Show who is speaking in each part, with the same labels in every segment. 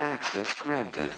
Speaker 1: Access granted.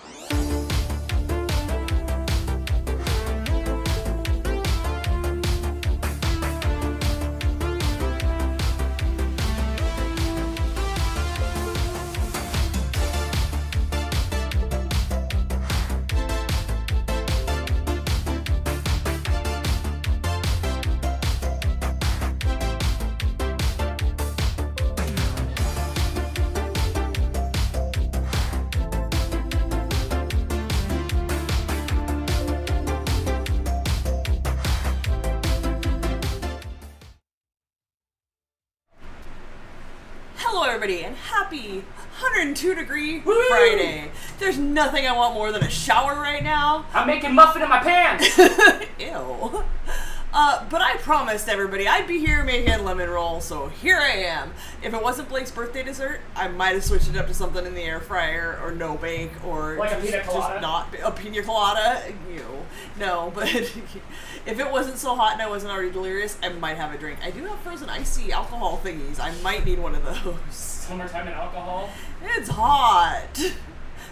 Speaker 2: Hello everybody and happy 102 degree Friday. There's nothing I want more than a shower right now.
Speaker 3: I'm making muffin in my pants!
Speaker 2: Ew. But I promised everybody I'd be here making lemon roll, so here I am. If it wasn't Blake's birthday dessert, I might have switched it up to something in the air fryer or no bake or
Speaker 3: like a pina colada?
Speaker 2: just not a pina colada. Ew. No, but if it wasn't so hot and I wasn't already delirious, I might have a drink. I do have frozen icy alcohol thingies. I might need one of those.
Speaker 3: Summertime and alcohol?
Speaker 2: It's hot.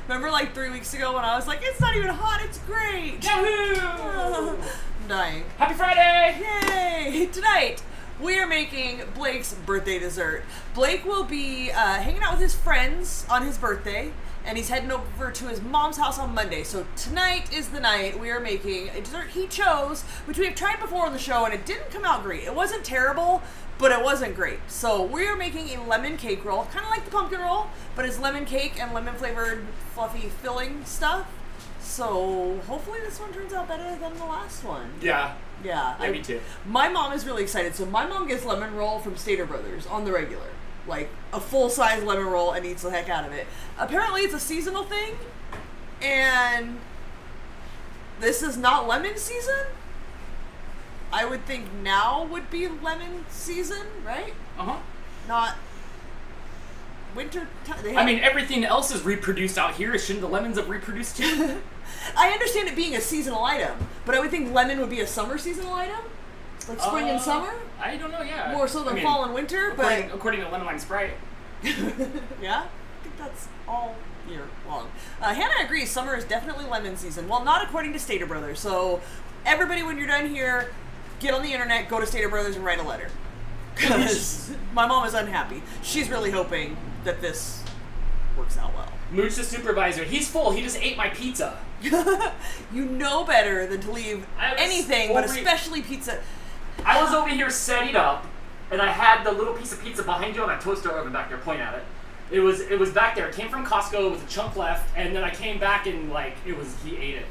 Speaker 2: Remember like 3 weeks ago when I was like, it's not even hot, it's great.
Speaker 3: Yahoo!
Speaker 2: I'm dying.
Speaker 3: Happy Friday!
Speaker 2: Yay! Tonight, we are making Blake's birthday dessert. Blake will be hanging out with his friends on his birthday, and he's heading over to his mom's house on Monday. So tonight is the night we are making a dessert he chose, which we have tried before on the show, and it didn't come out great. It wasn't terrible, but it wasn't great. So we are making a lemon cake roll, kind of like the pumpkin roll, but it's lemon cake and lemon flavored fluffy filling stuff. So hopefully this one turns out better than the last one.
Speaker 3: Yeah.
Speaker 2: Yeah.
Speaker 3: Yeah, me too.
Speaker 2: My mom is really excited. So my mom gets lemon roll from Stater Brothers on the regular. Like a full-size lemon roll and eats the heck out of it. Apparently it's a seasonal thing, and this is not lemon season. I would think now would be lemon season, right?
Speaker 3: Uh-huh.
Speaker 2: Not winter time.
Speaker 3: I mean, everything else is reproduced out here. Shouldn't the lemons have reproduced too?
Speaker 2: I understand it being a seasonal item, but I would think lemon would be a summer seasonal item? Like spring and summer?
Speaker 3: I don't know, yeah.
Speaker 2: More so than fall and winter,
Speaker 3: according to Lemon Lime Sprite.
Speaker 2: Yeah? I think that's all year long. Hannah agrees, summer is definitely lemon season. Well, not according to Stater Brothers. So, everybody, when you're done here, get on the internet, go to Stater Brothers and write a letter. Because my mom is unhappy. She's really hoping that this works out well.
Speaker 3: Mooch the supervisor, he's full. He just ate my pizza.
Speaker 2: You know better than to leave anything, but especially pizza.
Speaker 3: I was over here setting up, and I had the little piece of pizza behind you on that toaster oven back there. Point at it. It was back there. It came from Costco with a chunk left, and then I came back and he ate it.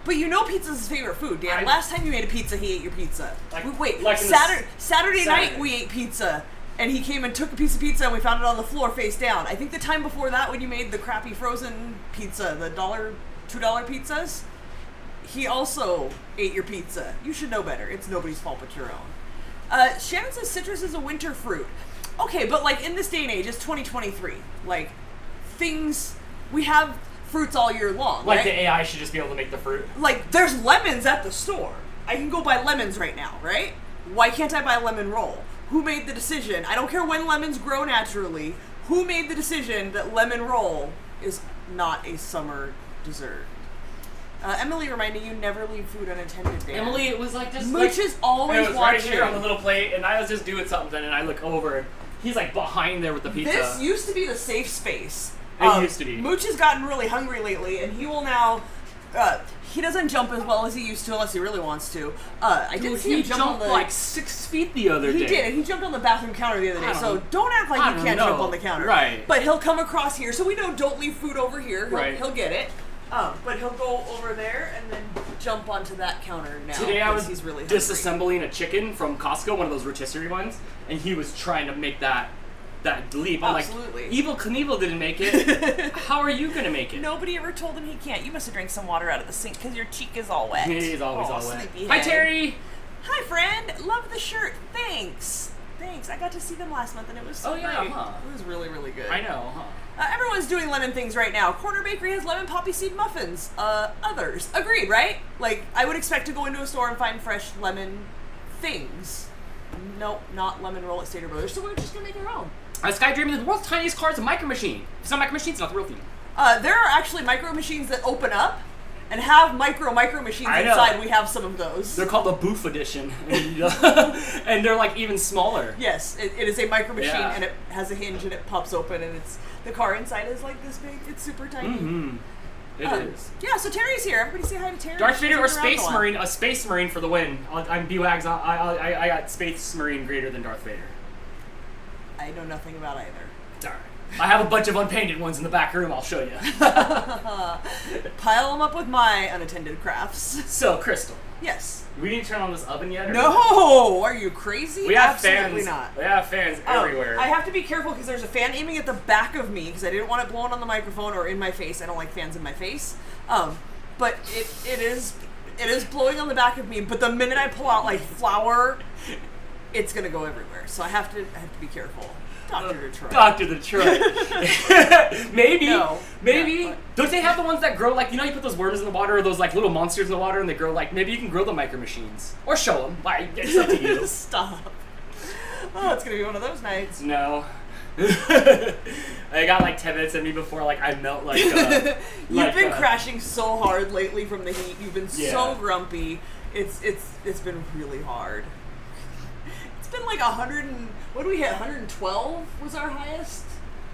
Speaker 2: But you know pizza's his favorite food, Dan. Last time you made a pizza, he ate your pizza. Saturday night we ate pizza, and he came and took a piece of pizza, and we found it on the floor face down. I think the time before that, when you made the crappy frozen pizza, the $2 pizzas, he also ate your pizza. You should know better. It's nobody's fault but your own. Shannon says citrus is a winter fruit. Okay, but like in this day and age, it's 2023. Like, we have fruits all year long,
Speaker 3: Like
Speaker 2: right?
Speaker 3: the AI should just be able to make the fruit.
Speaker 2: Like, there's lemons at the store. I can go buy lemons right now, right? Why can't I buy a lemon roll? Who made the decision? I don't care when lemons grow naturally. Who made the decision that lemon roll is not a summer dessert? Emily reminding you never leave food unattended, Dan.
Speaker 3: Emily, it was like just
Speaker 2: Mooch is always
Speaker 3: it was
Speaker 2: watching.
Speaker 3: right here on the little plate, and I was just doing something, and I look over. He's like behind there with the pizza.
Speaker 2: This used to be the safe space.
Speaker 3: It used to be.
Speaker 2: Mooch has gotten really hungry lately, and he will now. He doesn't jump as well as he used to, unless he really wants to. I didn't see him jump on the.
Speaker 3: Like 6 feet the other day.
Speaker 2: He did, and he jumped on the bathroom counter the other day. So don't act like he can't jump on the counter.
Speaker 3: Right.
Speaker 2: But he'll come across here, so we know don't leave food over here. He'll get it. But he'll go over there and then jump onto that counter now.
Speaker 3: Today I was
Speaker 2: he's really
Speaker 3: disassembling a chicken from Costco, one of those rotisserie ones, and he was trying to make that leap. I'm
Speaker 2: Absolutely.
Speaker 3: like, Evil Knievel didn't make it. How are you gonna make it?
Speaker 2: Nobody ever told him he can't. You must have drank some water out of the sink because your cheek is all wet.
Speaker 3: He's always all wet.
Speaker 2: Sleepyhead.
Speaker 3: Hi, Terry.
Speaker 2: Hi, friend. Love the shirt. Thanks. I got to see them last month, and it was so great.
Speaker 3: Huh?
Speaker 2: It was really, really good.
Speaker 3: I know, huh?
Speaker 2: Everyone's doing lemon things right now. Corner Bakery has lemon poppy seed muffins. Others. Agreed, right? Like, I would expect to go into a store and find fresh lemon things. Nope, not lemon roll at Stater Brothers, so we're just gonna make our own.
Speaker 3: Sky Dreaming is the world's tiniest car is a micro machine. If it's not a micro machine, it's not the real thing.
Speaker 2: There are actually micro machines that open up and have micro machines inside. We have some of those.
Speaker 3: They're called the Boof Edition, and they're like even smaller.
Speaker 2: Yes, it is a micro machine, and it has a hinge and it pops open, and the car inside is like this big. It's super tiny.
Speaker 3: Mm-hmm. It is.
Speaker 2: Yeah, so Terry's here. Everybody say hi to Terry.
Speaker 3: Darth Vader or Space Marine? A Space Marine for the win. I'm B-Wags. I got Space Marine greater than Darth Vader.
Speaker 2: I know nothing about either.
Speaker 3: All right. I have a bunch of unpainted ones in the back room. I'll show you.
Speaker 2: Pile them up with my unattended crafts.
Speaker 3: So, Crystal.
Speaker 2: Yes.
Speaker 3: We didn't turn on this oven yet?
Speaker 2: No! Are you crazy?
Speaker 3: We have
Speaker 2: Absolutely
Speaker 3: fans.
Speaker 2: Not.
Speaker 3: We have fans everywhere.
Speaker 2: I have to be careful because there's a fan aiming at the back of me because I didn't want it blowing on the microphone or in my face. I don't like fans in my face. But it is blowing on the back of me. But the minute I pull out like flour, it's gonna go everywhere. So I have to be careful. Dr. Detroit.
Speaker 3: Dr. Detroit. Maybe.
Speaker 2: No.
Speaker 3: Maybe.
Speaker 2: Yeah,
Speaker 3: don't they have the ones that grow like, you put those worms in the water or those like little monsters in the water and they grow like, maybe you can grow the micro machines. Or show them. Like, it's up to you.
Speaker 2: Stop. Oh, it's going to be one of those nights.
Speaker 3: No. I got like 10 minutes in me before like I melt like
Speaker 2: You've been crashing so hard lately from the heat. You've been so grumpy. It's been really hard. It's been like 100 and what do we hit? 112 was our highest.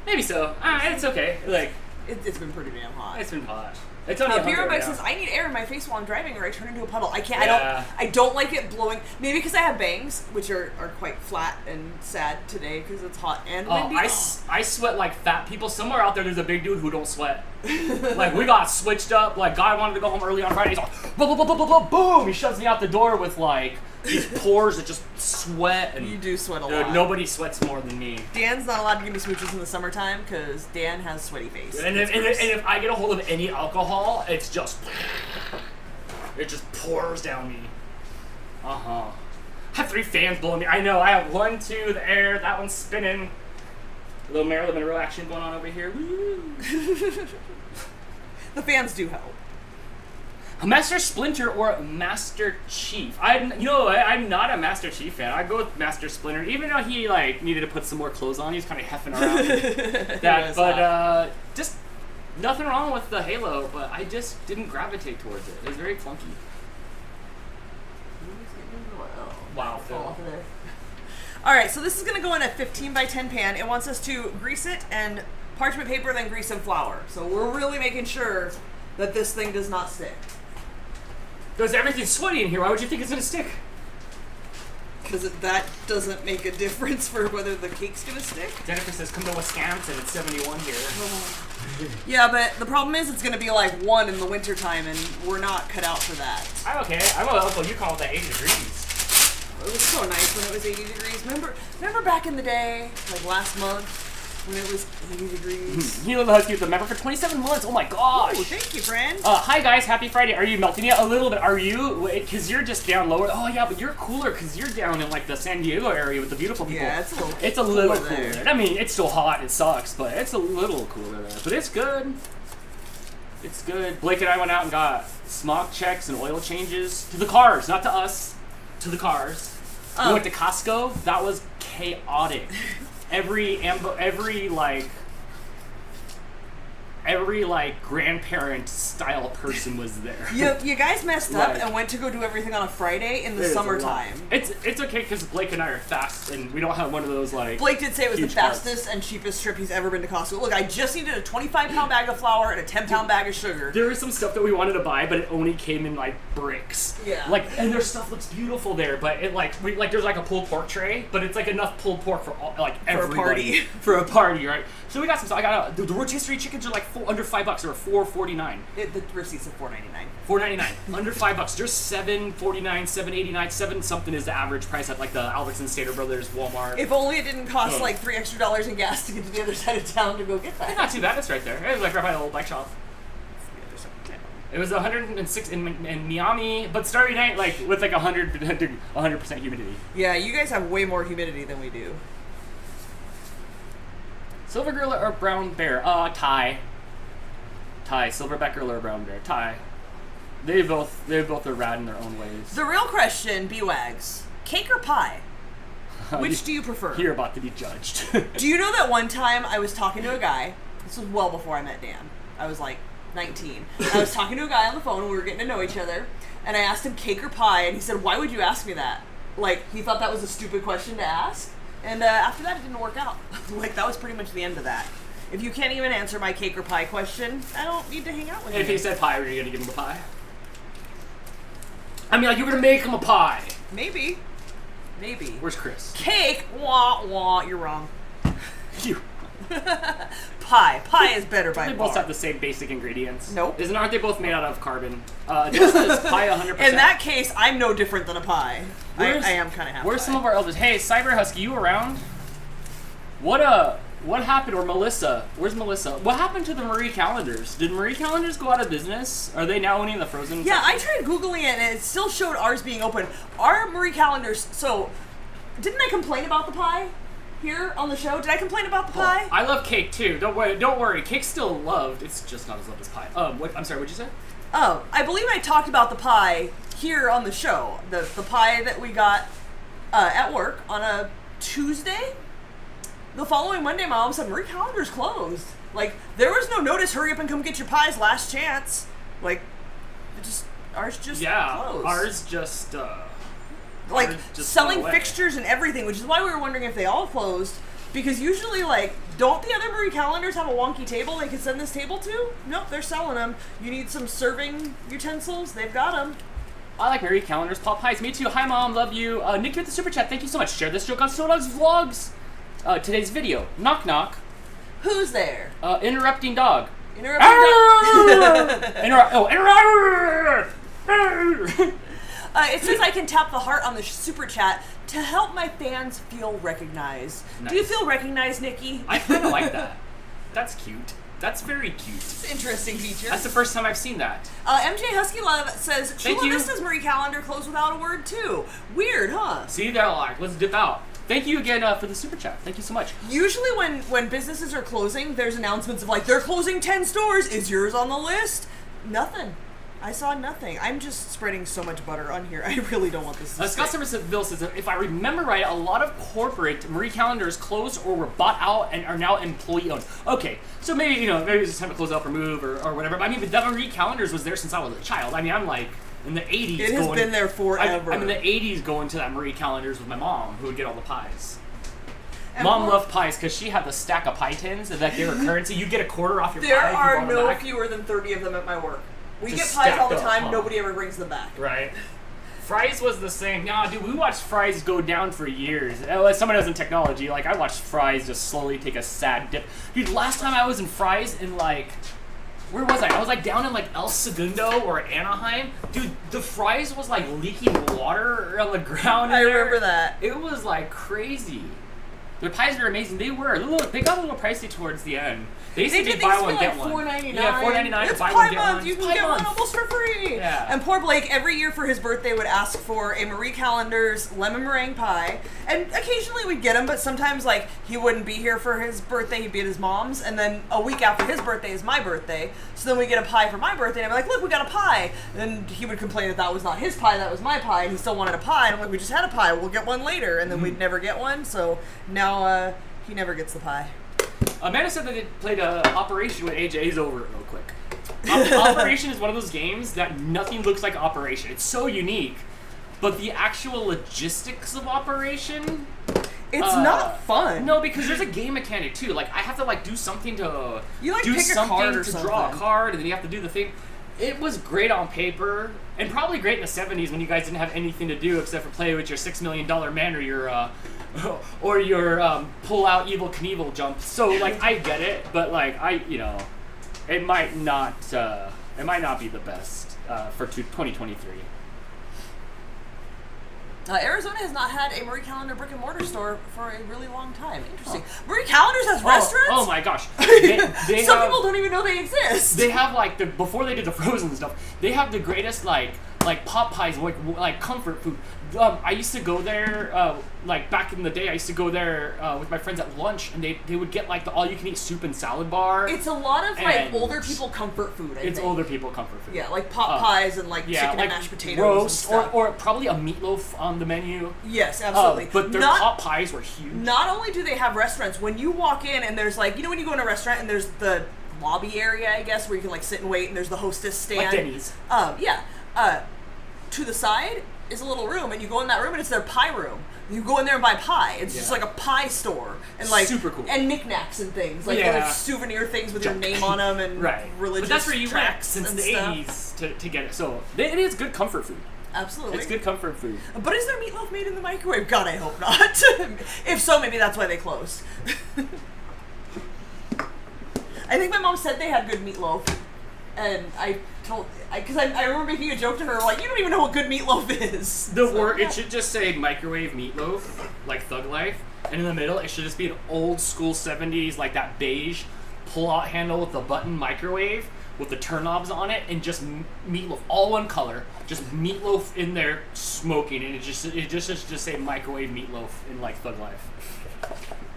Speaker 3: Maybe so. It's okay. Like
Speaker 2: it's been pretty damn hot.
Speaker 3: It's been hot. It's only
Speaker 2: Beerbeck says I need air in my face while I'm driving, or I turn into a puddle. I can't. Yeah. I don't like it blowing. Maybe because I have bangs, which are quite flat and sad today because it's hot and windy.
Speaker 3: I sweat like fat people. Somewhere out there's a big dude who don't sweat. Like we got switched up. Like guy wanted to go home early on Friday. He's like boom. He shoves me out the door with like these pores that just sweat. And
Speaker 2: you do sweat a
Speaker 3: dude,
Speaker 2: lot.
Speaker 3: Nobody sweats more than me.
Speaker 2: Dan's not allowed to give me smooches in the summertime because Dan has sweaty face.
Speaker 3: And if I get a hold of any alcohol, it just pours down me. I have 3 fans blowing me. I know. I have 1, 2, the air. That one's spinning. A little Marilyn Monroe action going on over here. Woo.
Speaker 2: The fans do help.
Speaker 3: Master Splinter or Master Chief? I'm not a Master Chief fan. I go with Master Splinter, even though he like needed to put some more clothes on. He was kind of heffing around. Just nothing wrong with the Halo, but I just didn't gravitate towards it. It was very clunky. Wow, Phil.
Speaker 2: Alright, so this is going to go in a 15 by 10 pan. It wants us to grease it and parchment paper, then grease and flour. So we're really making sure that this thing does not stick.
Speaker 3: Because everything's sweaty in here. Why would you think it's going to stick?
Speaker 2: Because that doesn't make a difference for whether the cake's going to stick.
Speaker 3: Jennifer says, come to Wisconsin. It's 71 here.
Speaker 2: Yeah, but the problem is it's going to be like 1 in the wintertime, and we're not cut out for that.
Speaker 3: I'm okay. I'm a local Yukon with that 80 degrees.
Speaker 2: It was so nice when it was 80 degrees. Remember back in the day, like last month, when it was 80 degrees?
Speaker 3: He lived the Husky with the member for 27 months. Oh my gosh.
Speaker 2: Ooh, thank you, friend.
Speaker 3: Hi guys, happy Friday. Are you melting yet? A little bit. Are you? Because you're just down lower. Oh yeah, but you're cooler because you're down in like the San Diego area with the beautiful people.
Speaker 2: Yeah,
Speaker 3: it's a little cooler there. I mean, it's still hot. It sucks, but it's a little cooler there. But it's good. It's good. Blake and I went out and got smog checks and oil changes to the cars, not to us, to the cars. We went to Costco. That was chaotic. Every grandparent style person was there.
Speaker 2: You guys messed up and went to go do everything on a Friday in the summertime.
Speaker 3: It's okay because Blake and I are fast and we don't have one of those like.
Speaker 2: Blake did say it was the fastest and cheapest trip he's ever been to Costco. Look, I just needed a 25-pound bag of flour and a 10-pound bag of sugar.
Speaker 3: There was some stuff that we wanted to buy, but it only came in like bricks.
Speaker 2: Yeah.
Speaker 3: And their stuff looks beautiful there, but it there's like a pulled pork tray, but it's like enough pulled pork for everybody. For a party, right? So we got some stuff. I got the rotisserie chickens are like under $5 or $4.49.
Speaker 2: The receipts are $4.99.
Speaker 3: $4.99 under $5. There's $7.49, $7.89, $7 something is the average price at like the Albertsons, Stater Brothers, Walmart.
Speaker 2: If only it didn't cost like $3 extra in gas to get to the other side of town to go get that.
Speaker 3: It's not too bad. It's right there. It was like right by the old bike shop. It was 106 in Miami, but Starry Night like with like 100% humidity.
Speaker 2: Yeah, you guys have way more humidity than we do.
Speaker 3: Silver gorilla or brown bear? Tie. Silverback gorilla or brown bear? Tie. They both are rad in their own ways.
Speaker 2: The real question, B-Wags, cake or pie? Which do you prefer?
Speaker 3: You're about to be judged.
Speaker 2: Do you know that one time I was talking to a guy, This was well before I met Dan. I was like 19. I was talking to a guy on the phone, and we were getting to know each other, and I asked him cake or pie, and he said, why would you ask me that? Like, he thought that was a stupid question to ask, and after that, it didn't work out. Like, that was pretty much the end of that. If you can't even answer my cake or pie question, I don't need to hang out with you.
Speaker 3: If he said pie, were you going to give him a pie? I mean, like, you were going to make him a pie.
Speaker 2: Maybe. Maybe.
Speaker 3: Where's Chris?
Speaker 2: Cake, wah, wah, you're wrong.
Speaker 3: You.
Speaker 2: Pie. Pie is better by far.
Speaker 3: They both have the same basic ingredients.
Speaker 2: Nope.
Speaker 3: Aren't they both made out of carbon? This is pie 100%.
Speaker 2: In that case, I'm no different than a pie. I am kind of half
Speaker 3: Where's
Speaker 2: pie.
Speaker 3: some of our elders? Hey, Cyber Husky, you around? What happened? Or Melissa? Where's Melissa? What happened to the Marie Calendars? Did Marie Calendars go out of business? Are they now owning the frozen
Speaker 2: Yeah,
Speaker 3: section?
Speaker 2: I tried Googling it, and it still showed ours being open. Our Marie Calendars, so, didn't I complain about the pie here on the show? Did I complain about the pie?
Speaker 3: I love cake, too. Don't worry. Cake's still loved. It's just not as loved as pie. I'm sorry, what'd you say?
Speaker 2: Oh, I believe I talked about the pie here on the show. The pie that we got at work on a Tuesday. The following Monday, Mom said, Marie Calendar's closed. Like, there was no notice, hurry up and come get your pies, last chance. Like, ours just closed.
Speaker 3: Ours just,
Speaker 2: like, selling fixtures and everything, which is why we were wondering if they all closed. Because usually, like, don't the other Marie Calendars have a wonky table they could send this table to? Nope, they're selling them. You need some serving utensils? They've got them.
Speaker 3: I like Marie Calendars, pop pies. Me too. Hi, Mom. Love you. Nikki with the super chat. Thank you so much. Share this joke on Snow Dog's vlogs. Today's video. Knock, knock.
Speaker 2: Who's there?
Speaker 3: Interrupting dog.
Speaker 2: Interrupting dog. It says I can tap the heart on the super chat to help my fans feel recognized. Nice. Do you feel recognized, Nikki?
Speaker 3: I kind of like that. That's cute. That's very cute.
Speaker 2: It's an interesting feature.
Speaker 3: That's the first time I've seen that.
Speaker 2: MJ Husky Love says, Chula Vista's Marie Calendar closed without a word, too. Weird, huh?
Speaker 3: See, they're like, let's dip out. Thank you again for the super chat. Thank you so much.
Speaker 2: Usually when businesses are closing, there's announcements of like, they're closing 10 stores. Is yours on the list? Nothing. I saw nothing. I'm just spreading so much butter on here. I really don't want this to
Speaker 3: Scott Somerville says, if I remember right, a lot of corporate Marie Calendars closed or were bought out and are now employee-owned. Okay, so maybe, maybe it's just time to close out for move or whatever. But I mean, but that Marie Calendars was there since I was a child. I mean, I'm like, in the 80s.
Speaker 2: It has been there forever.
Speaker 3: I'm in the 80s going to that Marie Calendars with my mom, who would get all the pies. And Mom loved pies because she had the stack of pie tins and that they were currency. You get a quarter off your pie.
Speaker 2: There are no fewer than 30 of them at my work. We get pies all the time. Nobody ever brings them back.
Speaker 3: Right. Fries was the same. Nah, dude, we watched Fries go down for years. As someone who's in technology, like, I watched Fries just slowly take a sad dip. Dude, last time I was in Fries in, like, where was I? I was like down in like El Segundo or Anaheim. Dude, the Fries was like leaking water on the ground.
Speaker 2: I remember that.
Speaker 3: It was like crazy. Their pies were amazing. They were. They got a little pricey towards the end. They used to be buy one, get one.
Speaker 2: $4.99.
Speaker 3: Yeah, $4.99.
Speaker 2: It's
Speaker 3: buy
Speaker 2: pie
Speaker 3: one, get
Speaker 2: month.
Speaker 3: one.
Speaker 2: You can get one almost for free.
Speaker 3: Yeah.
Speaker 2: And poor Blake, every year for his birthday, would ask for a Marie Callender's lemon meringue pie. And occasionally we'd get him, but sometimes, like, he wouldn't be here for his birthday. He'd be at his mom's. And then a week after his birthday is my birthday. So then we get a pie for my birthday. And I'm like, look, we got a pie. And then he would complain that was not his pie, that was my pie. And he still wanted a pie. And I'm like, we just had a pie. We'll get one later. And then we'd never get one. So now he never gets the pie.
Speaker 3: Amanda said that they played Operation with AJ's over it real quick. Operation is one of those games that nothing looks like Operation. It's so unique, but the actual logistics of Operation...
Speaker 2: It's not fun.
Speaker 3: No, because there's a game mechanic too. Like, I have to like do something to
Speaker 2: you like
Speaker 3: do
Speaker 2: pick
Speaker 3: something
Speaker 2: a card or
Speaker 3: to
Speaker 2: something.
Speaker 3: draw a card, and then you have to do the thing. It was great on paper, and probably great in the 70s when you guys didn't have anything to do except for play with your $6 million man or your pull out Evel Knievel jump. So like I get it, but like it might not be the best for 2023.
Speaker 2: Arizona has not had a Marie Callender brick and mortar store for a really long time. Interesting. Oh. Marie Callender's has restaurants?
Speaker 3: Oh my gosh. They
Speaker 2: Some people don't even know they exist.
Speaker 3: They have like before they did the frozen stuff, they have the greatest like like pot pies, like comfort food. I used to go there, like back in the day. I used to go there with my friends at lunch, and they would get like the all-you-can-eat soup and salad bar.
Speaker 2: It's a lot of like older people comfort food. I think.
Speaker 3: Older people comfort food.
Speaker 2: Yeah, like pot pies and like chicken and mashed potatoes,
Speaker 3: roast,
Speaker 2: and stuff.
Speaker 3: or probably a meatloaf on the menu.
Speaker 2: Yes, absolutely.
Speaker 3: But their pot pies were huge.
Speaker 2: Not only do they have restaurants, when you walk in and there's like, when you go in a restaurant and there's the lobby area, I guess, where you can like sit and wait, and there's the hostess stand.
Speaker 3: Like Denny's.
Speaker 2: To the side is a little room, and you go in that room and it's their pie room. You go in there and buy pie. It's just like a pie store, and like
Speaker 3: super cool,
Speaker 2: and knickknacks and things like little souvenir things with your name on them and religious.
Speaker 3: But that's where you went
Speaker 2: since
Speaker 3: the '80s to get it. So it is good comfort food.
Speaker 2: Absolutely,
Speaker 3: it's good comfort food.
Speaker 2: But is there meatloaf made in the microwave? God, I hope not. If so, maybe that's why they closed. I think my mom said they had good meatloaf, and because I remember making a joke to her, like, you don't even know what good meatloaf is.
Speaker 3: It should just say microwave meatloaf, like Thug Life, and in the middle it should just be an old school 70s, like that beige pull-out handle with the button microwave with the turn knobs on it, and just meatloaf, all one color, just meatloaf in there smoking, and it just say microwave meatloaf in like Thug Life.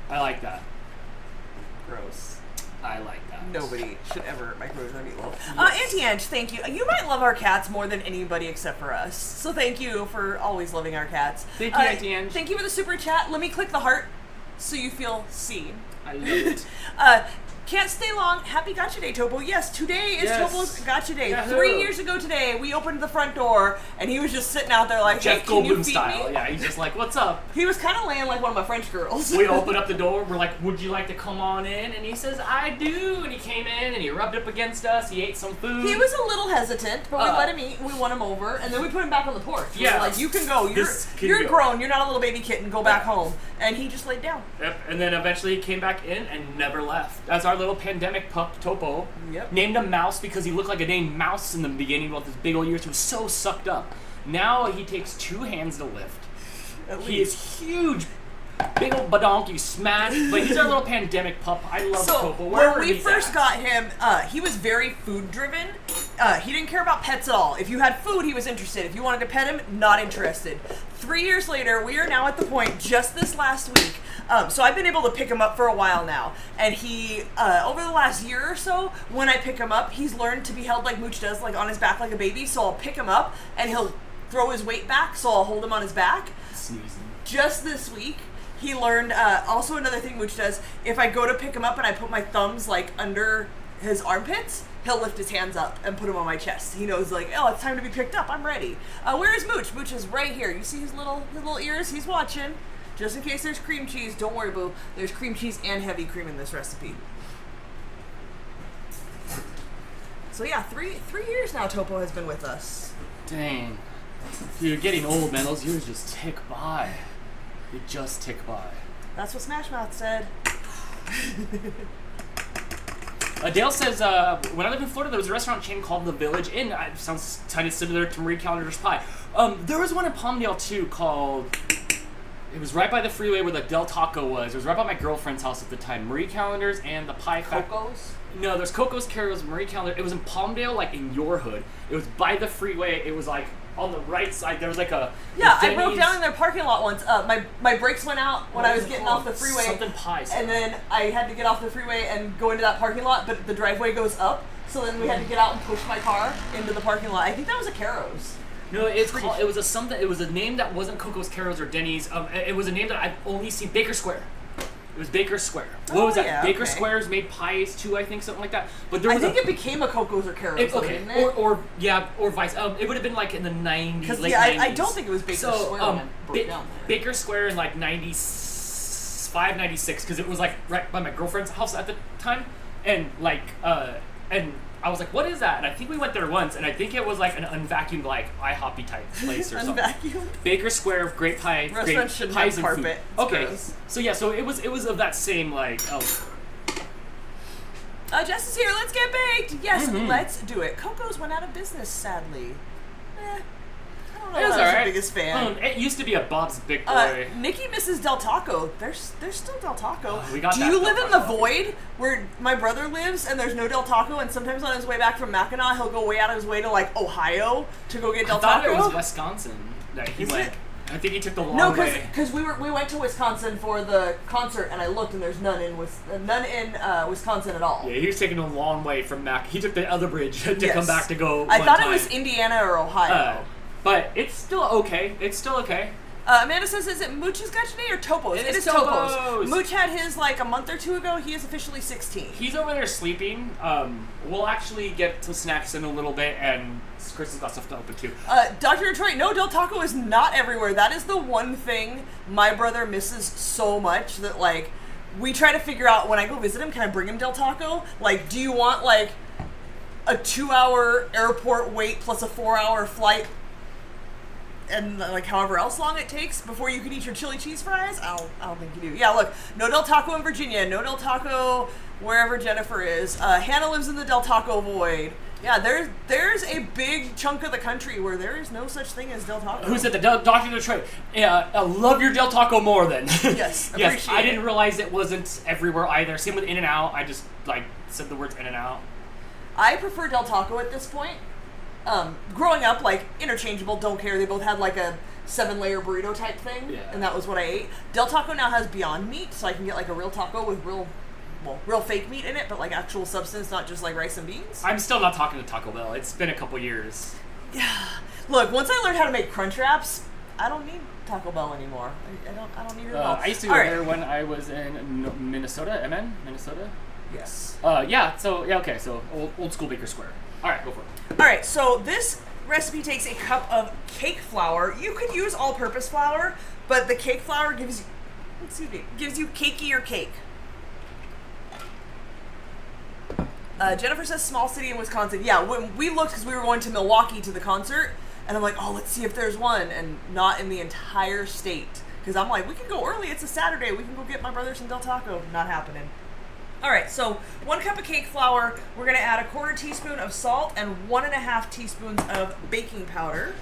Speaker 3: I like that.
Speaker 2: Gross.
Speaker 3: I like that.
Speaker 2: Nobody should ever microwave their meatloaf. Yes. Auntie Ange, thank you. You might love our cats more than anybody except for us. So thank you for always loving our cats.
Speaker 3: Thank you, Auntie Ange.
Speaker 2: Thank you for the super chat. Let me click the heart so you feel seen.
Speaker 3: I love it.
Speaker 2: Can't stay long. Happy Gotcha Day, Topo. Yes, today is Topo's Gotcha Day. Yahoo. 3 years ago today, we opened the front door, and he was just sitting out there like,
Speaker 3: Jeff
Speaker 2: hey, can you
Speaker 3: Goldblum
Speaker 2: feed
Speaker 3: style.
Speaker 2: me?
Speaker 3: Yeah, he's just like, what's up?
Speaker 2: He was kind of laying like one of my French girls.
Speaker 3: We opened up the door. We're like, would you like to come on in? And he says, I do. And he came in, and he rubbed up against us. He ate some food.
Speaker 2: He was a little hesitant, but we let him eat, and we won him over, and then we put him back on the porch. We were like, you can go. You're grown. You're not a little baby kitten. Go back home. And he just laid down.
Speaker 3: Yep. And then eventually he came back in and never left. As our little pandemic pup, Topo.
Speaker 2: Yep.
Speaker 3: Named him Mouse because he looked like a named mouse in the beginning with his big old ears. He was so sucked up. Now he takes 2 hands to lift. He is huge. Big old badonkey smashed, but he's our little pandemic pup. I love Topo.
Speaker 2: When we first got him, he was very food driven. He didn't care about pets at all. If you had food, he was interested. If you wanted to pet him, not interested. 3 years later, we are now at the point, just this last week, so I've been able to pick him up for a while now, and he, over the last year or so, when I pick him up, he's learned to be held like Mooch does, like on his back like a baby, so I'll pick him up, and he'll throw his weight back, so I'll hold him on his back.
Speaker 3: Sneezing.
Speaker 2: Just this week, he learned, also another thing Mooch does, if I go to pick him up and I put my thumbs like under his armpits, he'll lift his hands up and put them on my chest. He knows like, oh, it's time to be picked up. I'm ready. Where is Mooch? Mooch is right here. You see his little ears? He's watching. Just in case there's cream cheese, don't worry, boo. There's cream cheese and heavy cream in this recipe. So yeah, three years now Topo has been with us.
Speaker 3: Dang. You're getting old, man. Those years just tick by. They just tick by.
Speaker 2: That's what Smash Mouth said.
Speaker 3: Dale says, when I lived in Florida, there was a restaurant chain called The Village Inn. It sounds kind of similar to Marie Callender's Pie. There was one in Palmdale, too, called... It was right by the freeway where the Del Taco was. It was right by my girlfriend's house at the time. Marie Callender's and the Pie
Speaker 2: Coco's?
Speaker 3: No, there's Coco's, Carol's, Marie Callender. It was in Palmdale, like in your hood. It was by the freeway. It was like on the right side. There was like a...
Speaker 2: Yeah, I broke down in their parking lot once. My brakes went out when I was getting off the freeway.
Speaker 3: Something pie.
Speaker 2: And then I had to get off the freeway and go into that parking lot, but the driveway goes up. So then we had to get out and push my car into the parking lot. I think that was a Caro's.
Speaker 3: No, it was a name that wasn't Coco's, Carol's, or Denny's. It was a name that I've only seen. Baker Square. It was Baker Square. What was that?
Speaker 2: Yeah,
Speaker 3: Baker Square's made pies too, I think, something like that. But there was
Speaker 2: I think it became a Coco's or Carol's, didn't it?
Speaker 3: Or vice. It would have been like in the 90s, late 90s.
Speaker 2: I don't think it was Baker Square when it broke down there.
Speaker 3: Baker Square in like 95, 96, because it was like right by my girlfriend's house at the time, and like and I was like, what is that? And I think we went there once, and I think it was like an unvacuumed, like IHOP type place or something.
Speaker 2: Unvacuumed?
Speaker 3: Baker Square, great pie,
Speaker 2: Restaurants
Speaker 3: great
Speaker 2: shouldn't
Speaker 3: pies
Speaker 2: have
Speaker 3: and
Speaker 2: carpet.
Speaker 3: food. Okay,
Speaker 2: gross.
Speaker 3: So it was of that same like.
Speaker 2: Jess is here. Let's get baked. Yes, let's do it. Coco's went out of business, sadly. I don't know if I was the biggest fan.
Speaker 3: It used to be a Bob's Big Boy.
Speaker 2: Nikki misses Del Taco. There's still Del Taco.
Speaker 3: Do
Speaker 2: you live in the void where my brother lives and there's no Del Taco, and sometimes on his way back from Mackinac he'll go way out of his way to like Ohio to go get Del Taco?
Speaker 3: I thought it was Wisconsin that he went. I think he took the long way.
Speaker 2: No, because we went to Wisconsin for the concert, and I looked, and there's none in Wisconsin at all.
Speaker 3: Yeah, he was taking a long way from Mac. He took the other bridge to come back to go.
Speaker 2: I thought it was Indiana or Ohio.
Speaker 3: But it's still okay.
Speaker 2: Amanda says, is it Mooch's got today or Topo's? It is Topo's. Mooch had his like a month or two ago. He is officially 16.
Speaker 3: He's over there sleeping. We'll actually get to snacks in a little bit, and Chris has got stuff to open too.
Speaker 2: Dr. Detroit, no, Del Taco is not everywhere. That is the one thing my brother misses so much that like we try to figure out when I go visit him, can I bring him Del Taco? Like, do you want like a 2-hour airport wait plus a 4-hour flight? And like however else long it takes before you can eat your chili cheese fries? I don't think you do. Yeah, look, no Del Taco in Virginia, no Del Taco wherever Jennifer is. Hannah lives in the Del Taco void. Yeah, there's a big chunk of the country where there is no such thing as Del Taco.
Speaker 3: Who's at the Dr. Detroit? Yeah, I love your Del Taco more then.
Speaker 2: Yes,
Speaker 3: yes. I didn't realize it wasn't everywhere either. Same with In-N-Out. I just like said the words In-N-Out.
Speaker 2: I prefer Del Taco at this point. Growing up, like, interchangeable, don't care. They both had, like, a 7-layer burrito type thing, and that was what I ate. Del Taco now has Beyond Meat, so I can get, like, a real taco with real fake meat in it, but, like, actual substance, not just, like, rice and beans.
Speaker 3: I'm still not talking to Taco Bell. It's been a couple years.
Speaker 2: Yeah. Look, once I learned how to make Crunch Wraps, I don't need Taco Bell anymore. I don't need it at all.
Speaker 3: I used to go there when I was in Minnesota, Minnesota?
Speaker 2: Yes.
Speaker 3: So old school Baker Square. All right, go for it.
Speaker 2: All right, so this recipe takes a cup of cake flour. You could use all-purpose flour, but the cake flour gives you cakier cake. Jennifer says small city in Wisconsin. Yeah, when we looked, because we were going to Milwaukee to the concert, and I'm like, oh, let's see if there's one, and not in the entire state. Because I'm like, we can go early. It's a Saturday. We can go get my brother some Del Taco. Not happening. All right, so 1 cup of cake flour. We're going to add 1/4 teaspoon of salt and 1.5 teaspoons of baking powder.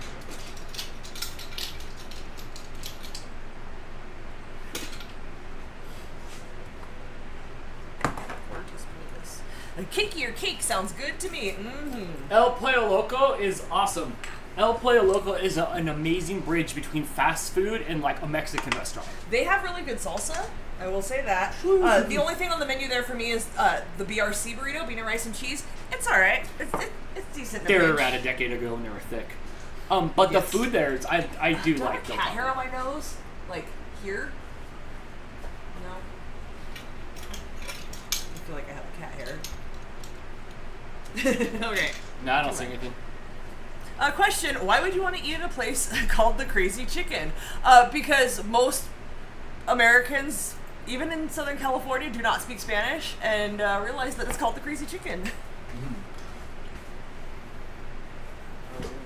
Speaker 2: A cakier cake sounds good to me. Mm-hmm.
Speaker 3: El Pollo Loco is awesome. El Pollo Loco is an amazing bridge between fast food and like a Mexican restaurant.
Speaker 2: They have really good salsa. I will say that. The only thing on the menu there for me is the BRC burrito, bean and rice and cheese. It's all right. It's decent.
Speaker 3: They were around a decade ago and they were thick. But the food there, I do like.
Speaker 2: Do I have cat hair on my nose? Like here? No. I feel like I have cat hair. Okay.
Speaker 3: No, I don't see anything.
Speaker 2: Question: why would you want to eat at a place called the Crazy Chicken? Because most Americans, even in Southern California, do not speak Spanish and realize that it's called the Crazy Chicken.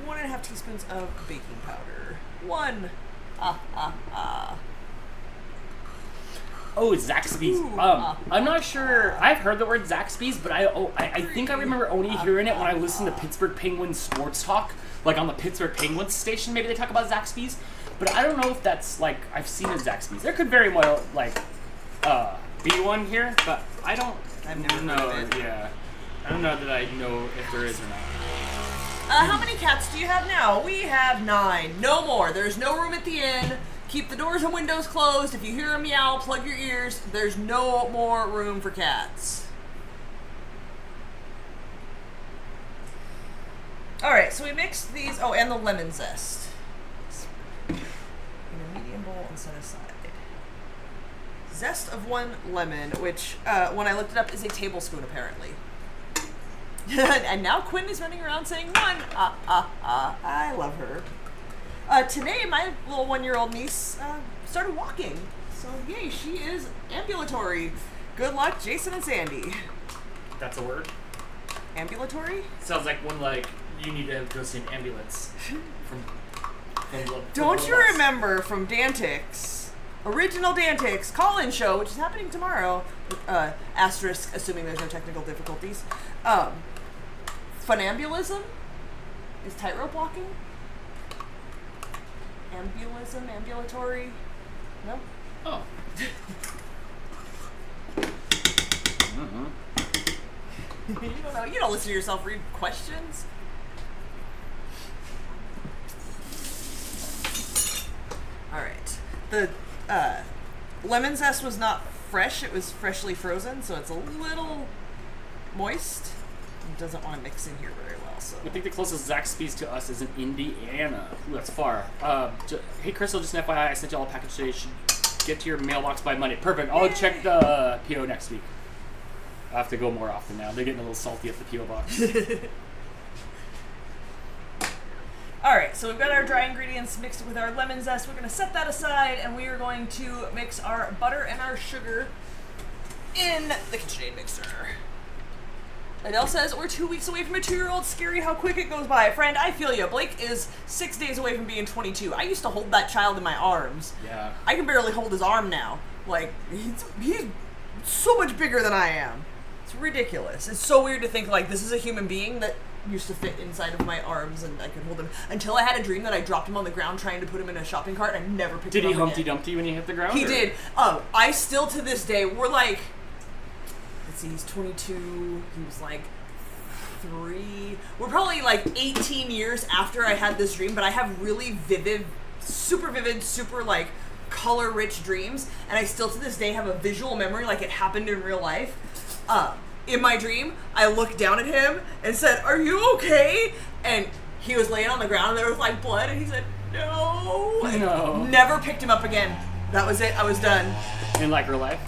Speaker 2: 1.5 teaspoons of baking powder. 1.
Speaker 3: Oh, Zaxby's. I'm not sure. I've heard the word Zaxby's, but I think I remember only hearing it when I listened to Pittsburgh Penguins sports talk, like on the Pittsburgh Penguins station. Maybe they talk about Zaxby's, but I don't know if that's like I've seen a Zaxby's. There could very well like be one here, but I don't.
Speaker 2: I've never know.
Speaker 3: Yeah, I don't know that I know if there is or not.
Speaker 2: How many cats do you have now? We have 9. No more. There's no room at the inn. Keep the doors and windows closed. If you hear a meow, plug your ears. There's no more room for cats. All right, so we mixed these. Oh, and the lemon zest. In a medium bowl and set aside. Zest of 1 lemon, which, when I looked it up, is a tablespoon, apparently. And now Quinn is running around saying 1. I love her. Today, my little 1-year-old niece started walking. So, yay, she is ambulatory. Good luck, Jason and Sandy.
Speaker 3: That's a word?
Speaker 2: Ambulatory?
Speaker 3: Sounds like one like you need to go see an ambulance.
Speaker 2: Don't you remember from Dantix, original Dantix call-in show, which is happening tomorrow, asterisk, assuming there's no technical difficulties. Funambulism is tightrope walking. ambulatory. No.
Speaker 3: Oh.
Speaker 2: You don't know. You don't listen to yourself read questions. All right. The lemon zest was not fresh. It was freshly frozen, so it's a little moist. It doesn't want to mix in here very well. So
Speaker 3: I think the closest Zaxby's to us is in Indiana. Ooh, that's far. Hey, Crystal, just an FYI, I sent you all a package today. You should get to your mailbox by Monday. Perfect. I'll check the PO next week. I have to go more often now. They're getting a little salty at the PO box.
Speaker 2: All right, so we've got our dry ingredients mixed with our lemon zest. We're going to set that aside, and we are going to mix our butter and our sugar in the KitchenAid mixer. Adele says, we're 2 weeks away from a 2-year-old. Scary how quick it goes by. Friend, I feel you. Blake is 6 days away from being 22. I used to hold that child in my arms.
Speaker 3: Yeah.
Speaker 2: I can barely hold his arm now. Like, he's so much bigger than I am. It's ridiculous. It's so weird to think, like, this is a human being that used to fit inside of my arms and I could hold him. Until I had a dream that I dropped him on the ground trying to put him in a shopping cart and I never picked him up again.
Speaker 3: Did he Humpty Dumpty when he hit the ground?
Speaker 2: He did. I still to this day, we're like, let's see, he's 22, he was like 3. We're probably like 18 years after I had this dream, but I have really vivid, super like color-rich dreams, and I still to this day have a visual memory like it happened in real life. In my dream, I looked down at him and said, "Are you okay?" And he was laying on the ground and there was like blood, and he said, "No."
Speaker 3: No.
Speaker 2: Never picked him up again. That was it. I was done.
Speaker 3: In like real life?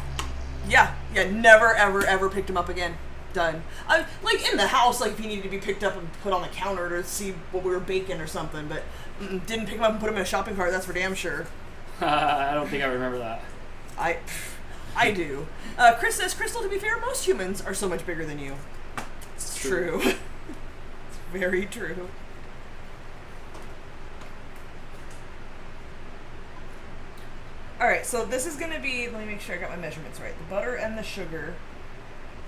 Speaker 2: Yeah. Never, ever picked him up again. Done. Like in the house, like if he needed to be picked up and put on the counter to see what we were baking or something, but didn't pick him up and put him in a shopping cart. That's for damn sure.
Speaker 3: I don't think I remember that.
Speaker 2: I do. Chris says, Crystal, to be fair, most humans are so much bigger than you. It's true. It's very true. Alright, so this is going to be, let me make sure I got my measurements right. The butter and the sugar.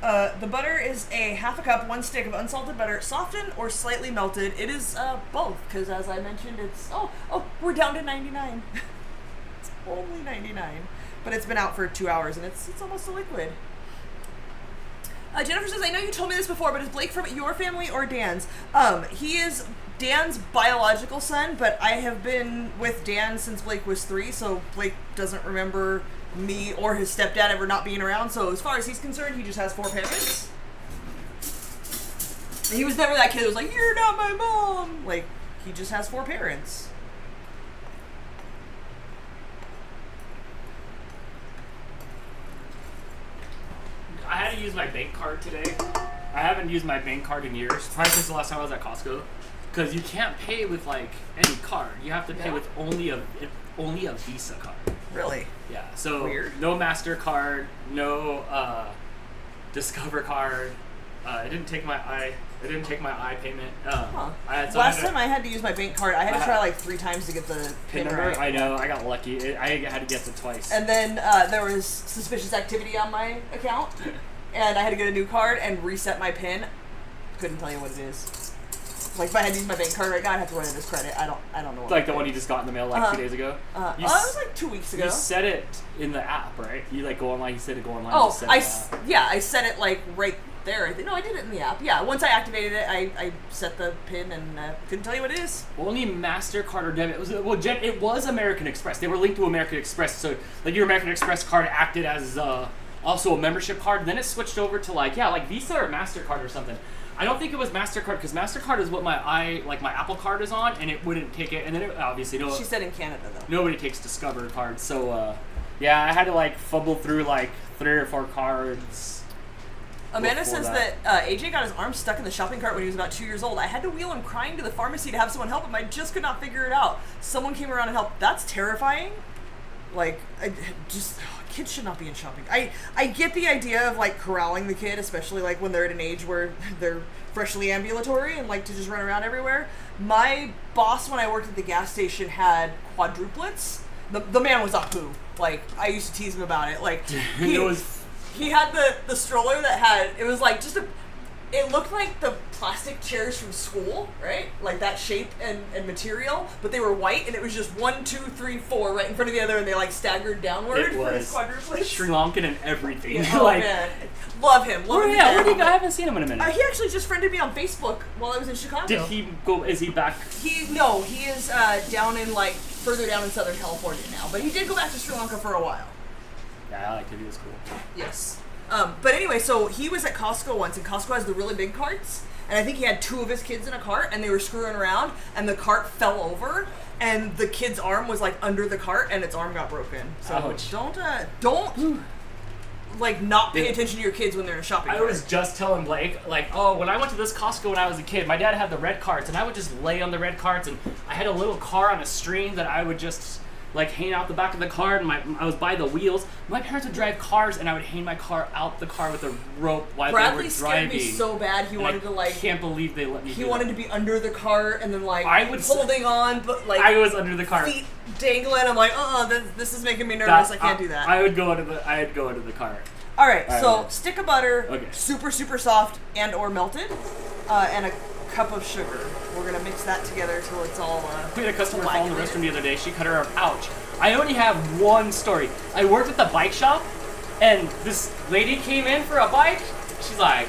Speaker 2: The butter is a half a cup, 1 stick of unsalted butter, softened or slightly melted. It is both, because as I mentioned, it's, we're down to 99. It's only 99. But it's been out for 2 hours, and it's almost a liquid. Jennifer says, I know you told me this before, but is Blake from your family or Dan's? He is Dan's biological son, but I have been with Dan since Blake was 3, so Blake doesn't remember me or his stepdad ever not being around, so as far as he's concerned, he just has 4 parents. And he was never that kid that was like, you're not my mom! Like, he just has 4 parents.
Speaker 3: I had to use my bank card today. I haven't used my bank card in years. Probably since the last time I was at Costco. Because you can't pay with like any card. You have to pay with only a Visa card.
Speaker 2: Really?
Speaker 3: Yeah. So
Speaker 2: weird.
Speaker 3: No MasterCard, no Discover card. It didn't take my eye payment.
Speaker 2: Last time I had to use my bank card, I had to try like 3 times to get the PIN number.
Speaker 3: Right. I know. I got lucky. I had to guess it twice.
Speaker 2: And then there was suspicious activity on my account, and I had to get a new card and reset my PIN. Couldn't tell you what it is. Like if I had to use my bank card right now, I'd have to run it as credit. I don't know. What
Speaker 3: like the one you just got in the mail like 2 days ago.
Speaker 2: It was like 2 weeks ago.
Speaker 3: You set it in the app, right? You like go online. You said to go online.
Speaker 2: Oh, I set it like right there. No, I did it in the app. Yeah, once I activated it, I set the PIN and couldn't tell you what it is.
Speaker 3: Well, only MasterCard or debit. It was American Express. They were linked to American Express, so like your American Express card acted as also a membership card. Then it switched over to like Visa or MasterCard or something. I don't think it was MasterCard because MasterCard is what my Apple Card is on, and it wouldn't take it. And then it, obviously no.
Speaker 2: She said in Canada though.
Speaker 3: Nobody takes Discover cards, so I had to like fumble through like 3 or 4 cards.
Speaker 2: Amanda says that AJ got his arm stuck in the shopping cart when he was about 2 years old. I had to wheel him crying to the pharmacy to have someone help him. I just could not figure it out. Someone came around and helped. That's terrifying. Like, kids should not be in shopping. I get the idea of like corralling the kid, especially like when they're at an age where they're freshly ambulatory and like to just run around everywhere. My boss, when I worked at the gas station, had quadruplets. The man was a poo. Like, I used to tease him about it. Like, he had the stroller that had, it was like just It looked like the plastic chairs from school, right? Like that shape and material, but they were white, and it was just 1, 2, 3, 4 right in front of the other, and they like staggered downward.
Speaker 3: It was Sri Lankan and everything.
Speaker 2: Yeah, oh man, love him. Love him.
Speaker 3: Yeah, where did he go? I haven't seen him in a minute.
Speaker 2: He actually just friended me on Facebook while I was in Chicago.
Speaker 3: Did he go? Is he back?
Speaker 2: He is down in like further down in Southern California now, but he did go back to Sri Lanka for a while.
Speaker 3: Yeah, I liked it. He was cool.
Speaker 2: Yes. But anyway, so he was at Costco once, and Costco has the really big carts, and I think he had 2 of his kids in a cart, and they were screwing around, and the cart fell over, and the kid's arm was like under the cart, and its arm got broken. So
Speaker 3: ouch.
Speaker 2: don't like not pay attention to your kids when they're in a shopping cart.
Speaker 3: I was just telling Blake, like, when I went to this Costco when I was a kid, my dad had the red carts, and I would just lay on the red carts, and I had a little car on a string that I would just like hang out the back of the car, and I was by the wheels. My parents would drive cars, and I would hang my car out the car with a rope while they were driving.
Speaker 2: Bradley scared me so bad. He wanted to like.
Speaker 3: I can't believe they let me.
Speaker 2: He wanted to be under the cart and then like holding on, but like
Speaker 3: I was under the car,
Speaker 2: feet dangling. I'm like, this is making me nervous. I can't do that.
Speaker 3: I'd go into the cart.
Speaker 2: All right, so stick of butter,
Speaker 3: okay.
Speaker 2: super soft and or melted, and a cup of sugar. We're gonna mix that together till it's all.
Speaker 3: We had a customer call in the restroom the other day. She cut her ouch. I only have one story. I worked at the bike shop, and this lady came in for a bike. She's like,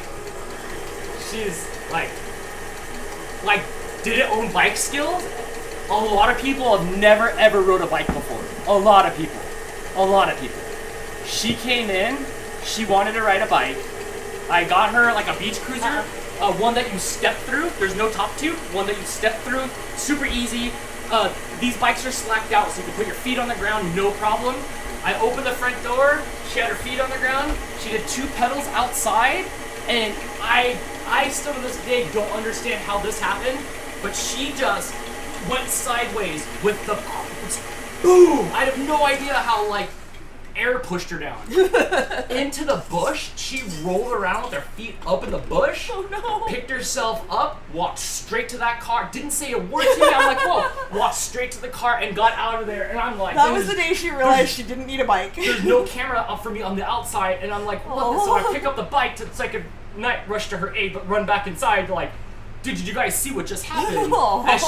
Speaker 3: didn't own bike skills. A lot of people have never ever rode a bike before. A lot of people. She came in. She wanted to ride a bike. I got her like a beach cruiser. One that you step through. There's no top tube. One that you step through. Super easy. These bikes are slacked out, so you can put your feet on the ground, no problem. I opened the front door. She had her feet on the ground. She did 2 pedals outside, and I still to this day don't understand how this happened, but she just went sideways with the boom. I have no idea how like air pushed her down into the bush. She rolled around with her feet up in the bush.
Speaker 2: Oh no!
Speaker 3: Picked herself up, walked straight to that car. Didn't say a word to me. I'm like, whoa! Walked straight to the car and got out of there. And I'm like,
Speaker 2: that was the day she realized she didn't need a bike.
Speaker 3: There's no camera up for me on the outside, and I'm like, what? So I pick up the bike so I could not rush to her aid, but run back inside. Like, did you guys see what just happened? As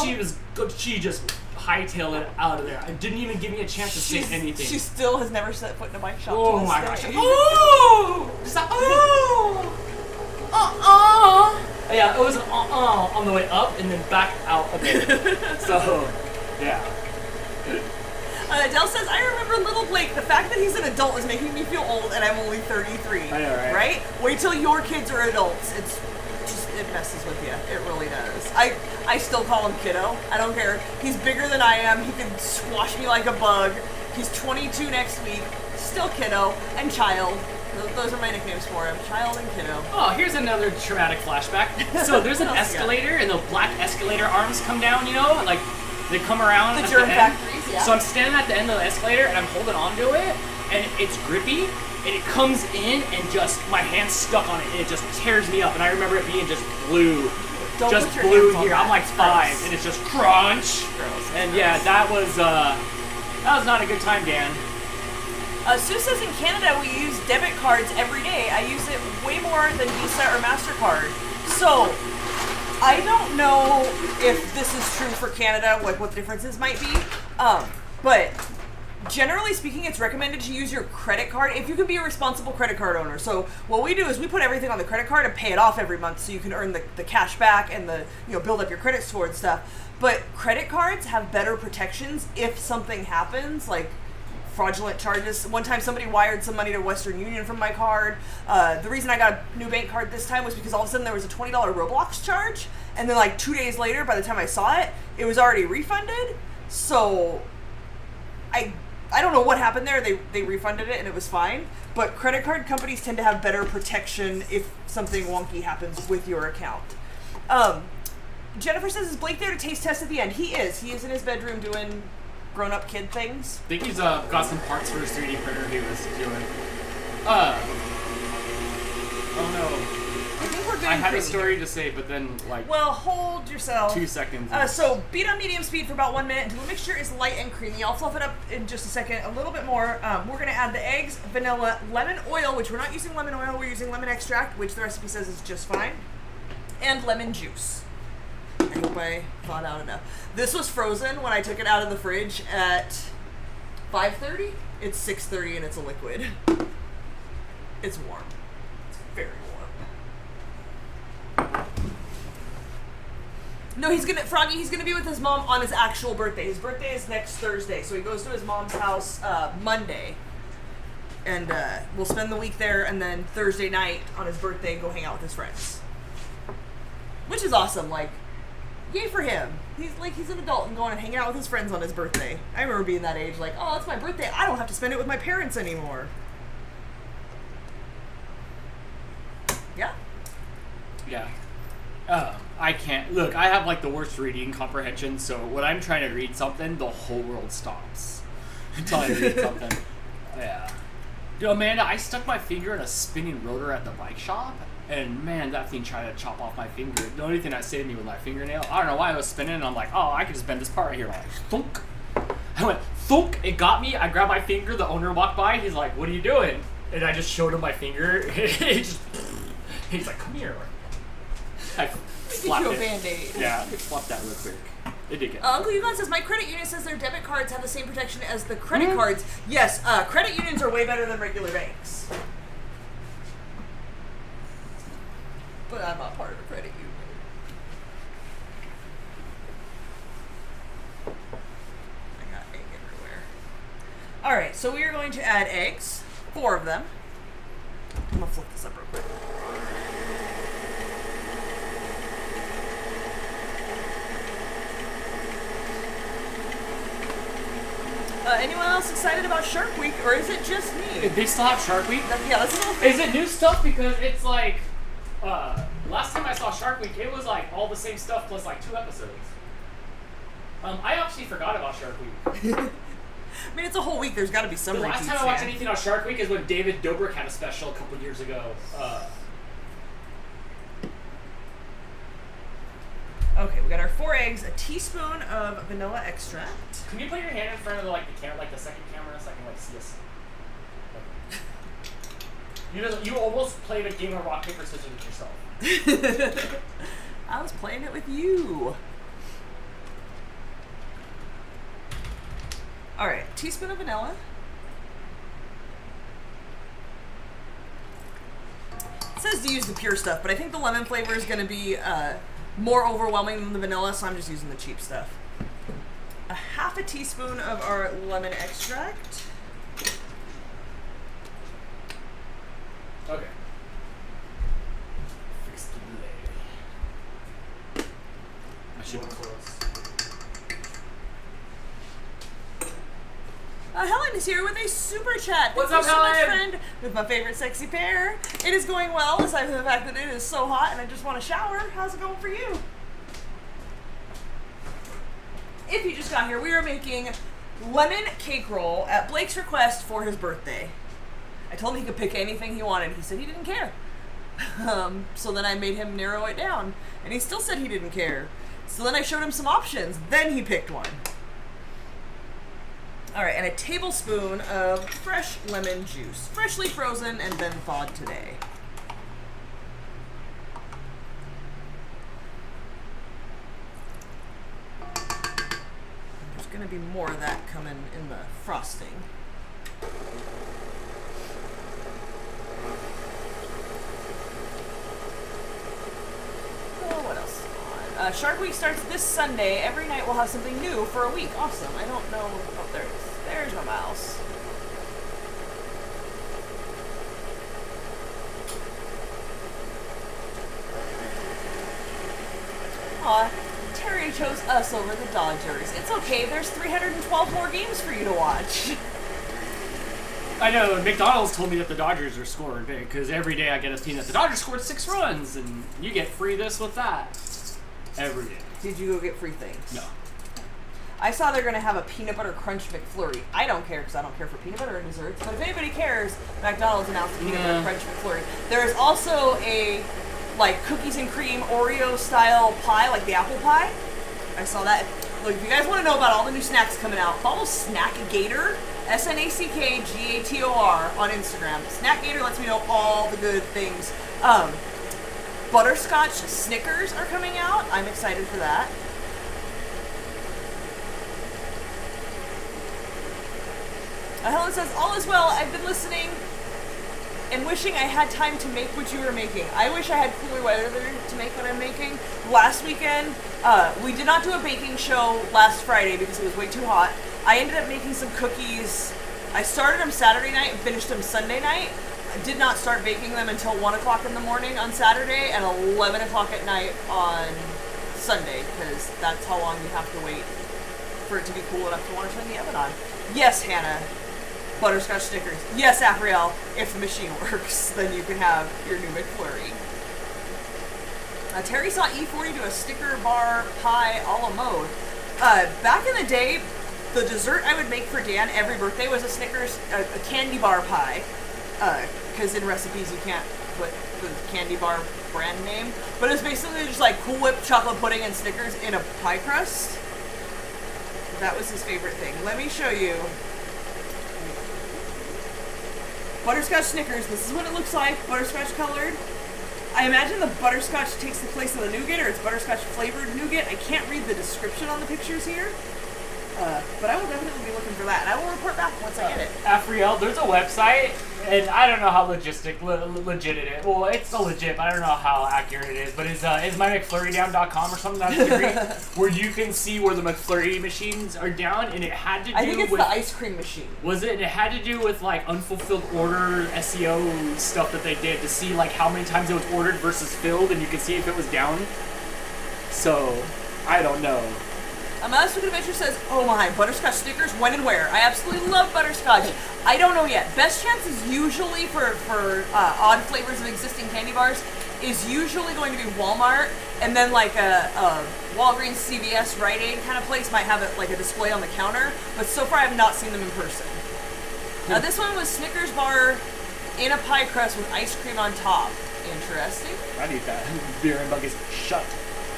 Speaker 3: she just hightail it out of there. I didn't even give me a chance to say anything.
Speaker 2: She still has never set foot in a bike shop.
Speaker 3: Oh my gosh. Oh! Just like, yeah, it was an on the way up and then back out again. So, yeah.
Speaker 2: Adele says, I remember little Blake. The fact that he's an adult is making me feel old, and I'm only 33.
Speaker 3: I know, right?
Speaker 2: Right? Wait till your kids are adults. It messes with you. It really does. I still call him kiddo. I don't care. He's bigger than I am. He can squash me like a bug. He's 22 next week. Still kiddo and child. Those are my nicknames for him. Child and kiddo.
Speaker 3: Oh, here's another traumatic flashback. So there's an escalator, and the black escalator arms come down, you know? Like, they come around
Speaker 2: the germ factories, yeah.
Speaker 3: So I'm standing at the end of the escalator, and I'm holding onto it, and it's grippy. And it comes in and just, my hand's stuck on it, and it just tears me up. And I remember it being just blue.
Speaker 2: Don't
Speaker 3: just
Speaker 2: put your
Speaker 3: blue
Speaker 2: hands on
Speaker 3: here.
Speaker 2: that.
Speaker 3: I'm like 5, and it's just crunch.
Speaker 2: Gross.
Speaker 3: And yeah, that was not a good time, Dan.
Speaker 2: Sue says in Canada we use debit cards every day. I use it way more than Visa or MasterCard. So, I don't know if this is true for Canada, like what the differences might be. But generally speaking, it's recommended to use your credit card if you can be a responsible credit card owner. So what we do is we put everything on the credit card and pay it off every month so you can earn the cash back and build up your credit score and stuff. But credit cards have better protections if something happens, like fraudulent charges. One time somebody wired some money to Western Union from my card. The reason I got a new bank card this time was because all of a sudden there was a $20 Roblox charge, and then like 2 days later, by the time I saw it, it was already refunded. So I don't know what happened there. They refunded it and it was fine. But credit card companies tend to have better protection if something wonky happens with your account. Jennifer says, is Blake there to taste test at the end? He is. He is in his bedroom doing grown-up kid things.
Speaker 3: I think he's got some parts for his 3D printer he was doing. Oh no.
Speaker 2: I think we're good.
Speaker 3: I had a story to say, but then like.
Speaker 2: Well, hold yourself.
Speaker 3: 2 seconds.
Speaker 2: So beat on medium speed for about 1 minute until the mixture is light and creamy. I'll fluff it up in just a second, a little bit more. We're gonna add the eggs, vanilla, lemon oil, which we're not using lemon oil, we're using lemon extract, which the recipe says is just fine. And lemon juice. I hope I thought out enough. This was frozen when I took it out of the fridge at 5:30. It's 6:30 and it's a liquid. It's warm. It's very warm. No, he's gonna be with his mom on his actual birthday. His birthday is next Thursday, so he goes to his mom's house Monday. And we'll spend the week there, and then Thursday night on his birthday, go hang out with his friends. Which is awesome. Like, yay for him. He's an adult and going and hanging out with his friends on his birthday. I remember being that age, like, oh, it's my birthday. I don't have to spend it with my parents anymore. Yeah?
Speaker 3: Yeah. I can't. Look, I have, like, the worst reading comprehension, so when I'm trying to read something, the whole world stops until I read something. Yeah. Dude, Amanda, I stuck my finger in a spinning rotor at the bike shop, and man, that thing tried to chop off my finger. The only thing that saved me was my fingernail. I don't know why I was spinning, and I'm like, oh, I could just bend this part right here. I'm like, thunk. I went, thunk. It got me. I grabbed my finger. The owner walked by. He's like, what are you doing? And I just showed him my finger. He's like, come here. I slapped
Speaker 2: you a
Speaker 3: it.
Speaker 2: Band-Aid.
Speaker 3: Yeah, I slapped that real quick. It did get
Speaker 2: Uncle Yukon says, my credit union says their debit cards have the same protection as the credit cards. Yes, credit unions are way better than regular banks. But I'm not part of a credit union. I got egg everywhere. Alright, so we are going to add eggs. 4 of them. I'm going to flip this up real quick. Anyone else excited about Shark Week, or is it just me?
Speaker 3: They still have Shark Week?
Speaker 2: Yeah, that's a little.
Speaker 3: Is it new stuff? Because it's like, last time I saw Shark Week, it was like all the same stuff plus like 2 episodes. I actually forgot about Shark Week.
Speaker 2: I mean, it's a whole week. There's got to be some.
Speaker 3: The last time I watched anything on Shark Week is when David Dobrik had a special a couple years ago.
Speaker 2: Okay, we got our 4 eggs, a teaspoon of vanilla extract.
Speaker 3: Can you put your hand in front of the camera, like the second camera, so I can like see us? You almost played a game of rock paper scissors with yourself.
Speaker 2: I was playing it with you. All right, teaspoon of vanilla. It says to use the pure stuff, but I think the lemon flavor is going to be more overwhelming than the vanilla, so I'm just using the cheap stuff. A half a teaspoon of our lemon extract.
Speaker 3: Okay. Fix the delay. I should be close.
Speaker 2: Helen is here with a super chat.
Speaker 3: What's
Speaker 2: Thank
Speaker 3: up,
Speaker 2: you so much,
Speaker 3: Helen?
Speaker 2: friend, with my favorite sexy pair. It is going well, aside from the fact that it is so hot and I just want to shower. How's it going for you? If you just got here, we are making lemon cake roll at Blake's request for his birthday. I told him he could pick anything he wanted. He said he didn't care. So then I made him narrow it down, and he still said he didn't care. So then I showed him some options. Then he picked one. All right, and a tablespoon of fresh lemon juice, freshly frozen and then thawed today. There's going to be more of that coming in the frosting. Oh, what else? Shark Week starts this Sunday. Every night we'll have something new for a week. Awesome. I don't know. Oh, there it is. There's my mouse. Aw, Terry chose us over the Dodgers. It's okay. There's 312 more games for you to watch.
Speaker 3: I know, McDonald's told me that the Dodgers are scoring big, because every day I get a team that the Dodgers scored 6 runs, and you get free this with that. Every day.
Speaker 2: Did you go get free things?
Speaker 3: No.
Speaker 2: I saw they're going to have a peanut butter crunch McFlurry. I don't care because I don't care for peanut butter and desserts, but if anybody cares, McDonald's announced a peanut butter crunch McFlurry. There is also a, like, cookies and cream Oreo style pie, like the apple pie. I saw that. Look, if you guys want to know about all the new snacks coming out, follow Snackgator, SnackGator on Instagram. Snackgator lets me know all the good things. Butterscotch Snickers are coming out. I'm excited for that. Helen says, all is well. I've been listening and wishing I had time to make what you were making. I wish I had cooler weather to make what I'm making. Last weekend, we did not do a baking show last Friday because it was way too hot. I ended up making some cookies. I started them Saturday night and finished them Sunday night. I did not start baking them until 1 o'clock in the morning on Saturday and 11 o'clock at night on Sunday, because that's how long you have to wait for it to be cool enough to want to turn the oven on. Yes, Hannah. Butterscotch Snickers. Yes, Afriel. If the machine works, then you can have your new McFlurry. Terry saw E40 do a Snicker bar pie a la mode. Back in the day, the dessert I would make for Dan every birthday was a Snickers, a candy bar pie. Because in recipes you can't put the candy bar brand name. But it's basically just like Cool Whip chocolate pudding and Snickers in a pie crust. That was his favorite thing. Let me show you. Butterscotch Snickers. This is what it looks like. Butterscotch colored. I imagine the butterscotch takes the place of the nougat, or it's butterscotch flavored nougat. I can't read the description on the pictures here. But I will definitely be looking for that, and I will report back once I get it.
Speaker 3: Afriel, there's a website, and I don't know how legit it is. Well, it's so legit, but I don't know how accurate it is. But it's mymcflurrydown.com or something, that's degree, where you can see where the McFlurry machines are down, and it had to do with...
Speaker 2: I think it's the ice cream machine.
Speaker 3: Was it? And it had to do with, like, unfulfilled order SEO stuff that they did to see, like, how many times it was ordered versus filled, and you could see if it was down. So, I don't know.
Speaker 2: Amalis Wicked Adventure says, oh my, butterscotch Snickers, when and where? I absolutely love butterscotch. I don't know yet. Best chances usually for odd flavors of existing candy bars is usually going to be Walmart, and then like a Walgreens, CVS, Rite Aid kind of place might have it like a display on the counter, but so far I have not seen them in person. This one was Snickers bar in a pie crust with ice cream on top. Interesting.
Speaker 3: I'd eat that. Beer and Buggies, shut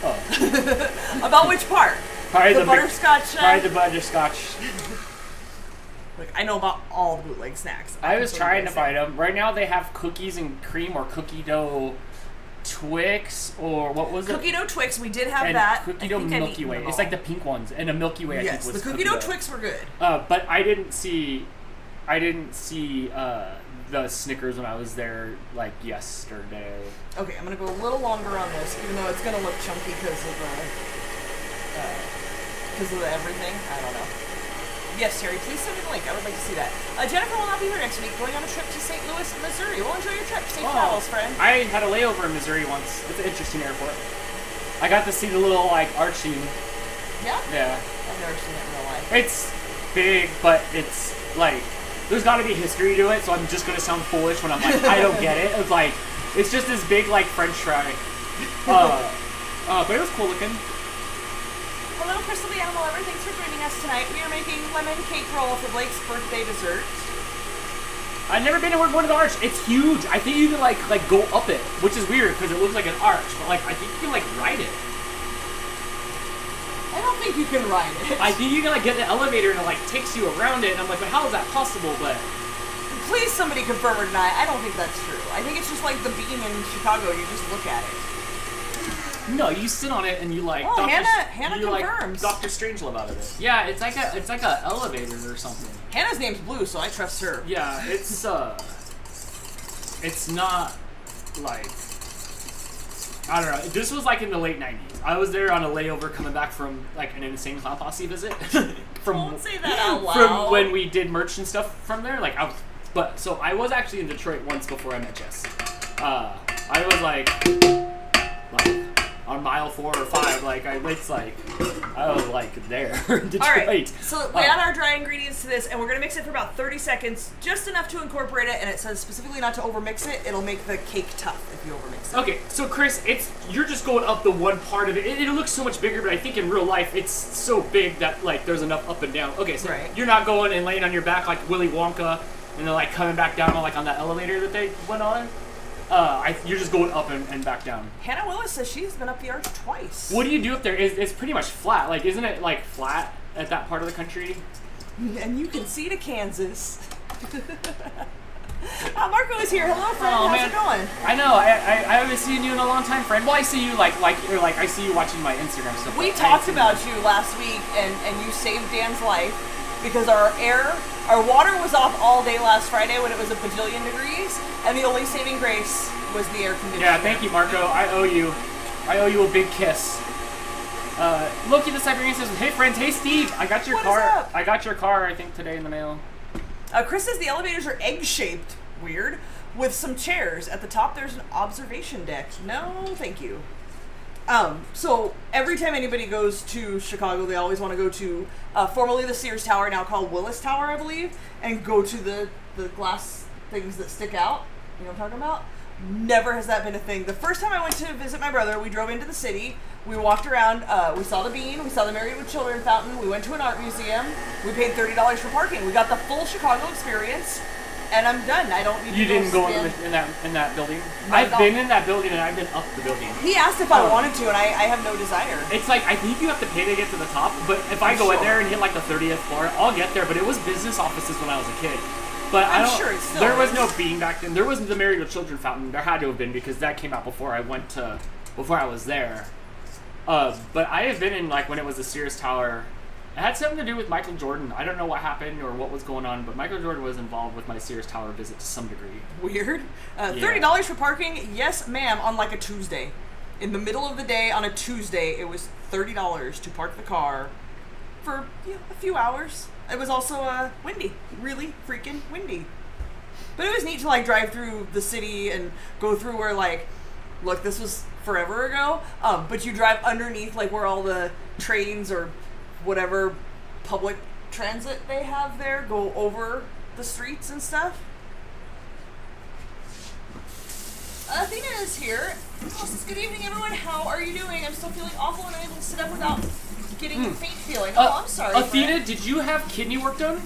Speaker 3: up.
Speaker 2: About which part?
Speaker 3: Probably
Speaker 2: the butterscotch.
Speaker 3: Probably the butterscotch.
Speaker 2: Like, I know about all the bootleg snacks.
Speaker 3: I was trying to find them. Right now they have cookies and cream or cookie dough Twix, or what was it?
Speaker 2: Cookie dough Twix, we did have
Speaker 3: and
Speaker 2: that.
Speaker 3: Cookie dough Milky Way. It's like the pink ones, and a Milky Way.
Speaker 2: Yes,
Speaker 3: I think was
Speaker 2: the cookie dough Twix were good.
Speaker 3: But I didn't see the Snickers when I was there like yesterday.
Speaker 2: Okay, I'm gonna go a little longer on this, even though it's gonna look chunky because of the everything. I don't know. Yes, Terry, please send me the link. I would like to see that. Jennifer will not be here next week, going on a trip to St. Louis, Missouri. Well, enjoy your trip. Safe travels, friend.
Speaker 3: I had a layover in Missouri once. It's an interesting airport. I got to see the little, like, art scene.
Speaker 2: Yeah?
Speaker 3: Yeah.
Speaker 2: I've never seen it in real life.
Speaker 3: It's big, but it's, like, there's got to be history to it, so I'm just going to sound foolish when I'm like, I don't get it. It's like, it's just this big, like, French fry. But it was cool looking.
Speaker 2: Hello, Crystal the Animal Lover. Thanks for joining us tonight. We are making lemon cake roll for Blake's birthday dessert.
Speaker 3: I've never been to one of the arch. It's huge. I think you can like go up it, which is weird because it looks like an arch. But like I think you can like ride it.
Speaker 2: I don't think you can ride it.
Speaker 3: I think you can like get the elevator and it like takes you around it. And I'm like, but how is that possible? But
Speaker 2: please, somebody confirm or deny. I don't think that's true. I think it's just like the beam in Chicago. You just look at it.
Speaker 3: No, you sit on it and you like.
Speaker 2: Oh, Hannah confirms.
Speaker 3: Like Dr. Strangelove out of it. Yeah, it's like a elevator or something.
Speaker 2: Hannah's name's Blue, so I trust her.
Speaker 3: Yeah, it's not like, I don't know. This was like in the late '90s. I was there on a layover coming back from like an Insane Clown Posse visit.
Speaker 2: Don't say that out loud.
Speaker 3: From when we did merch and stuff from there. Like so I was actually in Detroit once before I met Jess. I was like on mile 4 or 5, like I was like there in Detroit.
Speaker 2: All right, so we add our dry ingredients to this, and we're gonna mix it for about 30 seconds, just enough to incorporate it. And it says specifically not to overmix it. It'll make the cake tough if you overmix it.
Speaker 3: Okay, so Chris, you're just going up the one part of it. It looks so much bigger, but I think in real life it's so big that like there's enough up and down. Okay, so You're not going and laying on your back like Willy Wonka, and then like coming back down on that elevator that they went on. You're just going up and back down.
Speaker 2: Hannah Willis says she's been up the arch twice.
Speaker 3: What do you do up there? It's pretty much flat. Like, isn't it like flat at that part of the country?
Speaker 2: And you can see to Kansas. Marco is here. Hello, friend.
Speaker 1: Oh,
Speaker 2: How's
Speaker 1: man.
Speaker 2: it going?
Speaker 1: I know. I haven't seen you in a long time, friend. Well, I see you I see you watching my Instagram stuff.
Speaker 2: We talked about you last week, and you saved Dan's life because our water was off all day last Friday when it was a bajillion degrees, and the only saving grace was the air conditioner.
Speaker 1: Yeah, thank you, Marco. I owe you a big kiss. Loki the Siberian says, "Hey friends, hey Steve, I got your
Speaker 2: What
Speaker 1: car.
Speaker 2: is up?
Speaker 1: I got your car. I think today in the mail."
Speaker 2: Chris says the elevators are egg-shaped, weird, with some chairs. At the top there's an observation deck. No, thank you. So every time anybody goes to Chicago, they always want to go to formerly the Sears Tower, now called Willis Tower, I believe, and go to the glass things that stick out. You know what I'm talking about? Never has that been a thing. The first time I went to visit my brother, we drove into the city. We walked around. We saw the Bean. We saw the Married with Children fountain. We went to an art museum. We paid $30 for parking. We got the full Chicago experience, and I'm done. I don't need
Speaker 1: You
Speaker 2: to
Speaker 1: didn't go
Speaker 2: stand.
Speaker 1: in that building.
Speaker 2: No,
Speaker 1: I've
Speaker 2: no.
Speaker 1: been in that building and I've been up the building.
Speaker 2: He asked if I wanted to, and I have no desire.
Speaker 1: It's like I think you have to pay to get to the top, but if I go in
Speaker 2: Sure.
Speaker 1: there and hit like the 30th floor, I'll get there. But it was business offices when I was a kid. But
Speaker 2: I'm
Speaker 1: I don't.
Speaker 2: sure it still
Speaker 1: there was
Speaker 2: is.
Speaker 1: no Bean back then. There wasn't the Married with Children fountain. There had to have been because that came out before I was there. But I have been in like when it was the Sears Tower. It had something to do with Michael Jordan. I don't know what happened or what was going on, but Michael Jordan was involved with my Sears Tower visit to some degree.
Speaker 2: Weird. $30 for parking? Yes, ma'am, on like a Tuesday. In the middle of the day on a Tuesday, it was $30 to park the car for a few hours. It was also windy. Really freaking windy. But it was neat to like drive through the city and go through where like, look, this was forever ago, but you drive underneath like where all the trains or whatever public transit they have there go over the streets and stuff. Athena is here. She says, "Good evening, everyone. How are you doing? I'm still feeling awful and unable to sit up without getting a faint feeling." Oh, I'm sorry.
Speaker 1: Athena,
Speaker 2: friend.
Speaker 1: did you have kidney work done?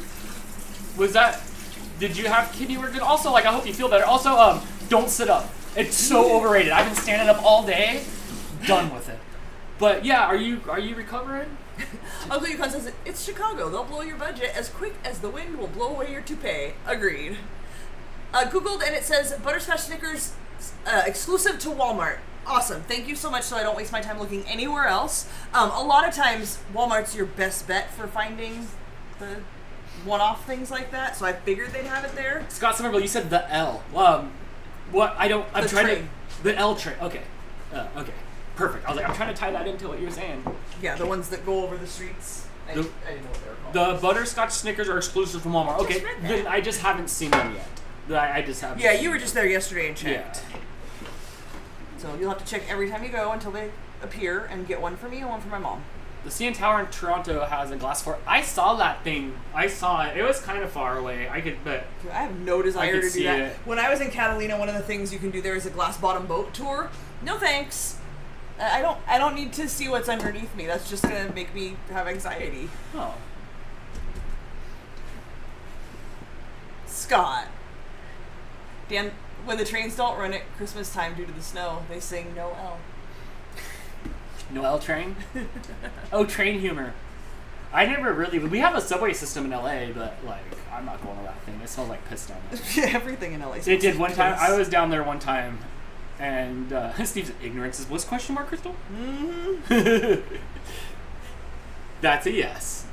Speaker 1: Did you have kidney work done? Also, like, I hope you feel better. Also, don't sit up. It's so overrated. I've been standing up all day. Done with it. But yeah, are you recovering?
Speaker 2: Uncle Yukon says, "It's Chicago. They'll blow your budget as quick as the wind will blow away your toupee." Agreed. Googled and it says butterscotch Snickers exclusive to Walmart. Awesome. Thank you so much so I don't waste my time looking anywhere else. A lot of times Walmart's your best bet for finding the one-off things like that, so I figured they'd have it there.
Speaker 1: Scott Somerville, you said the L. What? I'm
Speaker 2: The
Speaker 1: trying
Speaker 2: train.
Speaker 1: to... The L train. Okay. Okay. Perfect. I was like, I'm trying to tie that into what you were saying.
Speaker 2: Yeah, the ones that go over the streets. I didn't know what they were called.
Speaker 1: The butterscotch Snickers are exclusive from Walmart.
Speaker 2: I just
Speaker 1: Okay,
Speaker 2: read that.
Speaker 1: then I just haven't seen them yet. I just haven't.
Speaker 2: Yeah,
Speaker 1: seen
Speaker 2: you were
Speaker 1: them.
Speaker 2: just there yesterday and checked.
Speaker 1: Yeah.
Speaker 2: So you'll have to check every time you go until they appear and get one for me and one for my mom.
Speaker 1: The CN Tower in Toronto has a glass floor. I saw that thing. I saw it. It was kind of far away. But
Speaker 2: I have no desire
Speaker 1: could
Speaker 2: to do
Speaker 1: see
Speaker 2: that.
Speaker 1: it.
Speaker 2: When I was in Catalina, one of the things you can do there is a glass bottom boat tour. No thanks. I don't need to see what's underneath me. That's just gonna make me have anxiety.
Speaker 1: oh,
Speaker 2: Scott. Dan, when the trains don't run at Christmas time due to the snow, they sing "No L."
Speaker 1: Noel train. Oh, train humor. I never really. We have a subway system in LA, but like I'm not going to that thing. It smells like piss down there.
Speaker 2: Everything in LA.
Speaker 1: It did one time.
Speaker 2: Piss.
Speaker 1: I was down there one time, and Steve's ignorance is what's question mark, Crystal?
Speaker 2: Mm-hmm.
Speaker 1: That's a yes.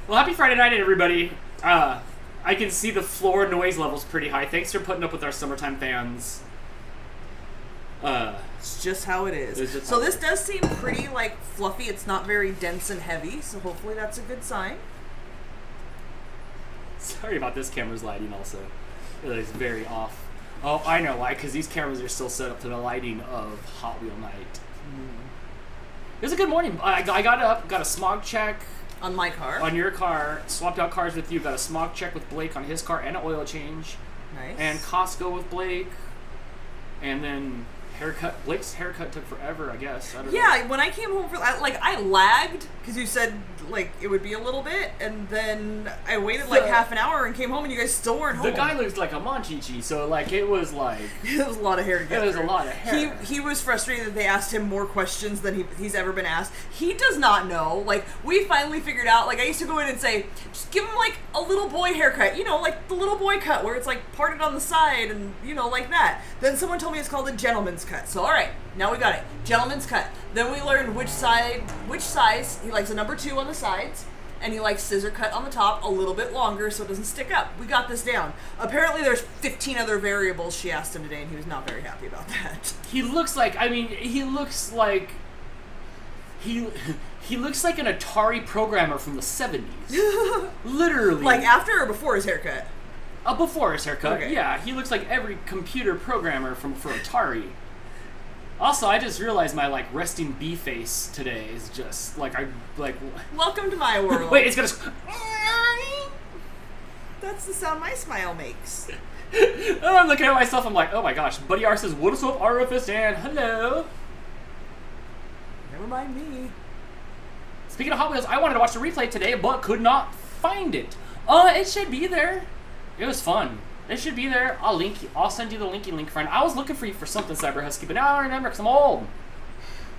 Speaker 1: Well, happy Friday night, everybody. I can see the floor noise levels pretty high. Thanks for putting up with our summertime fans.
Speaker 2: It's just how it
Speaker 1: It's
Speaker 2: is.
Speaker 1: just
Speaker 2: So
Speaker 1: how it
Speaker 2: this
Speaker 1: is.
Speaker 2: does seem pretty like fluffy. It's not very dense and heavy, so hopefully that's a good sign.
Speaker 1: Sorry about this camera's lighting also. It's very off. Oh, I know why, because these cameras are still set up to the lighting of Hot Wheel Night. It was a good morning. I got up, got a smog check
Speaker 2: On my car.
Speaker 1: on your car, swapped out cars with you, got a smog check with Blake on his car and an oil change,
Speaker 2: Nice.
Speaker 1: and Costco with Blake, and then Blake's haircut took forever, I guess. I don't
Speaker 2: know. When I came home I lagged because you said it would be a little bit, and then I waited half an hour and came home, and you guys still weren't home.
Speaker 1: The guy looks like a Monchichi, so it was like
Speaker 2: it was a lot of hair to get.
Speaker 1: It was a lot of hair.
Speaker 2: He was frustrated that they asked him more questions than he's ever been asked. He does not know. We finally figured out. I used to go in and say, just give him a little boy haircut. The little boy cut where it's parted on the side and like that. Then someone told me it's called a gentleman's cut. So all right, now we got it. Gentleman's cut. Then we learned which size. He likes a number 2 on the sides, and he likes scissor cut on the top a little bit longer so it doesn't stick up. We got this down. Apparently there's 15 other variables she asked him today, and he was not very happy about that.
Speaker 1: He looks like an Atari programmer from the 70s. Literally.
Speaker 2: After or before his haircut?
Speaker 1: Before his haircut,
Speaker 2: okay.
Speaker 1: Yeah. He looks like every computer programmer for Atari. Also, I just realized my resting bee face today is just
Speaker 2: Welcome to my world.
Speaker 1: Wait, it's gonna.
Speaker 2: That's the sound my smile makes.
Speaker 1: Oh, I'm looking at myself. I'm like, oh my gosh. Buddy R says, "What is up, RFS Dan? Hello."
Speaker 2: Never mind me.
Speaker 1: Speaking of Hot Wheels, I wanted to watch the replay today, but could not find it. It should be there. It was fun. It should be there. I'll send you the link, friend. I was looking for you for something, Cyber Husky, but now I remember because I'm old.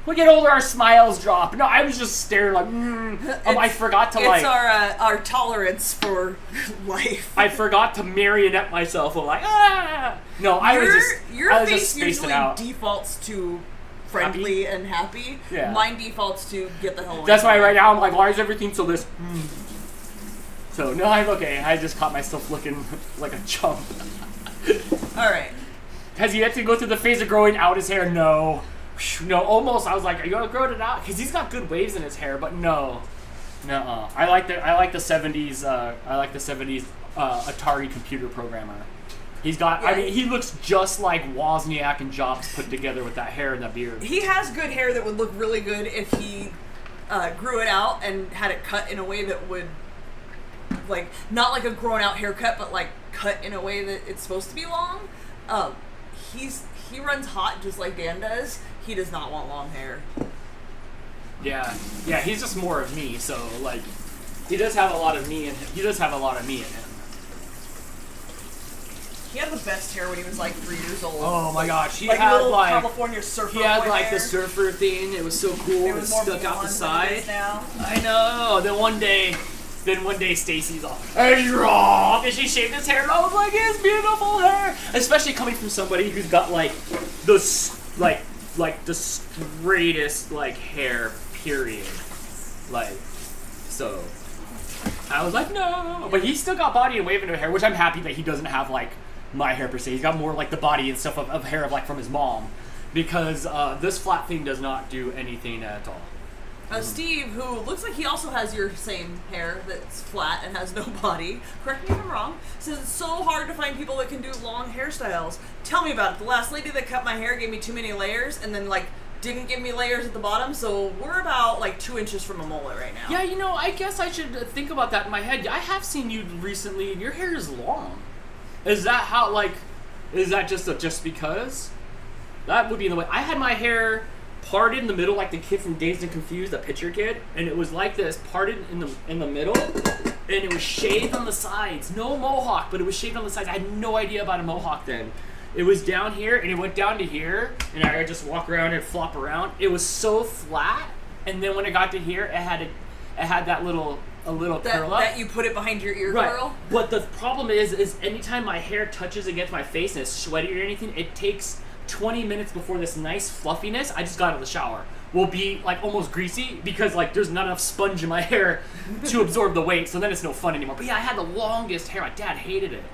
Speaker 1: We get older, our smiles drop. No, I was just staring I forgot to
Speaker 2: It's our tolerance for life.
Speaker 1: I forgot to marionette myself. I'm No, I was just spacing out.
Speaker 2: Your face usually defaults to friendly
Speaker 1: happy?
Speaker 2: And happy.
Speaker 1: Yeah.
Speaker 2: Mine defaults to get the hell away.
Speaker 1: That's why right now I'm why is everything so this? So, no, I'm okay. I just caught myself looking like a chump.
Speaker 2: Alright.
Speaker 1: Has he yet to go through the phase of growing out his hair? No. No, almost. I was like, are you going to grow it out? Because he's got good waves in his hair, but no. Nuh-uh. I like the 70s, Atari computer programmer. He's got, he looks just like Wozniak and Jobs put together with that hair and that beard.
Speaker 2: He has good hair that would look really good if he grew it out and had it cut in a way that would not like a grown out haircut, but cut in a way that it's supposed to be long. He runs hot just like Dan does. He does not want long hair.
Speaker 1: Yeah, he's just more of me. So he does have a lot of me in him. He does have a lot of me in him.
Speaker 2: He had the best hair when he was 3 years old.
Speaker 1: Oh my gosh, he
Speaker 2: had
Speaker 1: California
Speaker 2: surfer.
Speaker 1: He had
Speaker 2: hair.
Speaker 1: the surfer thing. It was so cool.
Speaker 2: It was more
Speaker 1: stuck out the side.
Speaker 2: Now.
Speaker 1: I know. Then one day Stacy's all, "Hey, wrong," and she shaved his hair, and I was like, "His beautiful hair," especially coming from somebody who's got the straightest hair. Period. So I was like, no, but he's still got body and wave in his hair, which I'm happy that he doesn't have my hair per se. He's got more the body and stuff of hair from his mom, because this flat thing does not do anything at all.
Speaker 2: Steve, who looks like he also has your same hair that's flat and has no body, correct me if I'm wrong, says it's so hard to find people that can do long hairstyles. Tell me about it. The last lady that cut my hair gave me too many layers and then didn't give me layers at the bottom, so we're about 2 inches from a mullet right now.
Speaker 1: Yeah, I guess I should think about that in my head. I have seen you recently and your hair is long. Is that how, is that just because? That would be in the way. I had my hair parted in the middle like the kid from Dazed and Confused, the picture kid, and it was like this, parted in the middle, and it was shaved on the sides. No mohawk, but it was shaved on the sides. I had no idea about a mohawk then. It was down here, and it went down to here, and I would just walk around and flop around. It was so flat, and then when it got to here, it had that little curl up.
Speaker 2: That you put it behind your ear curl?
Speaker 1: But the problem is anytime my hair touches against my face and it's sweaty or anything, it takes 20 minutes before this nice fluffiness, I just got out of the shower, will be almost greasy because there's not enough sponge in my hair to absorb the weight, so then it's no fun anymore. But yeah, I had the longest hair. My dad hated it.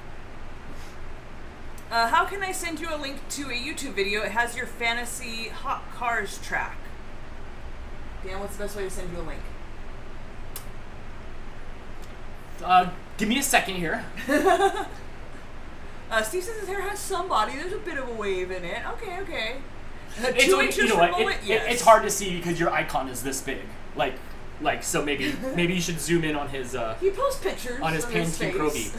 Speaker 2: How can I send you a link to a YouTube video? It has your fantasy hot cars track. Dan, what's the best way to send you a link?
Speaker 1: Give me a second here.
Speaker 2: Steve says his hair has some body. There's a bit of a wave in it. Okay.
Speaker 1: It's
Speaker 2: 2 inches from mullet? Yes.
Speaker 1: It's hard to see because your icon is this big. So maybe you should zoom in on his
Speaker 2: he posts pictures
Speaker 1: on his Pantene
Speaker 2: face.
Speaker 1: Krobi.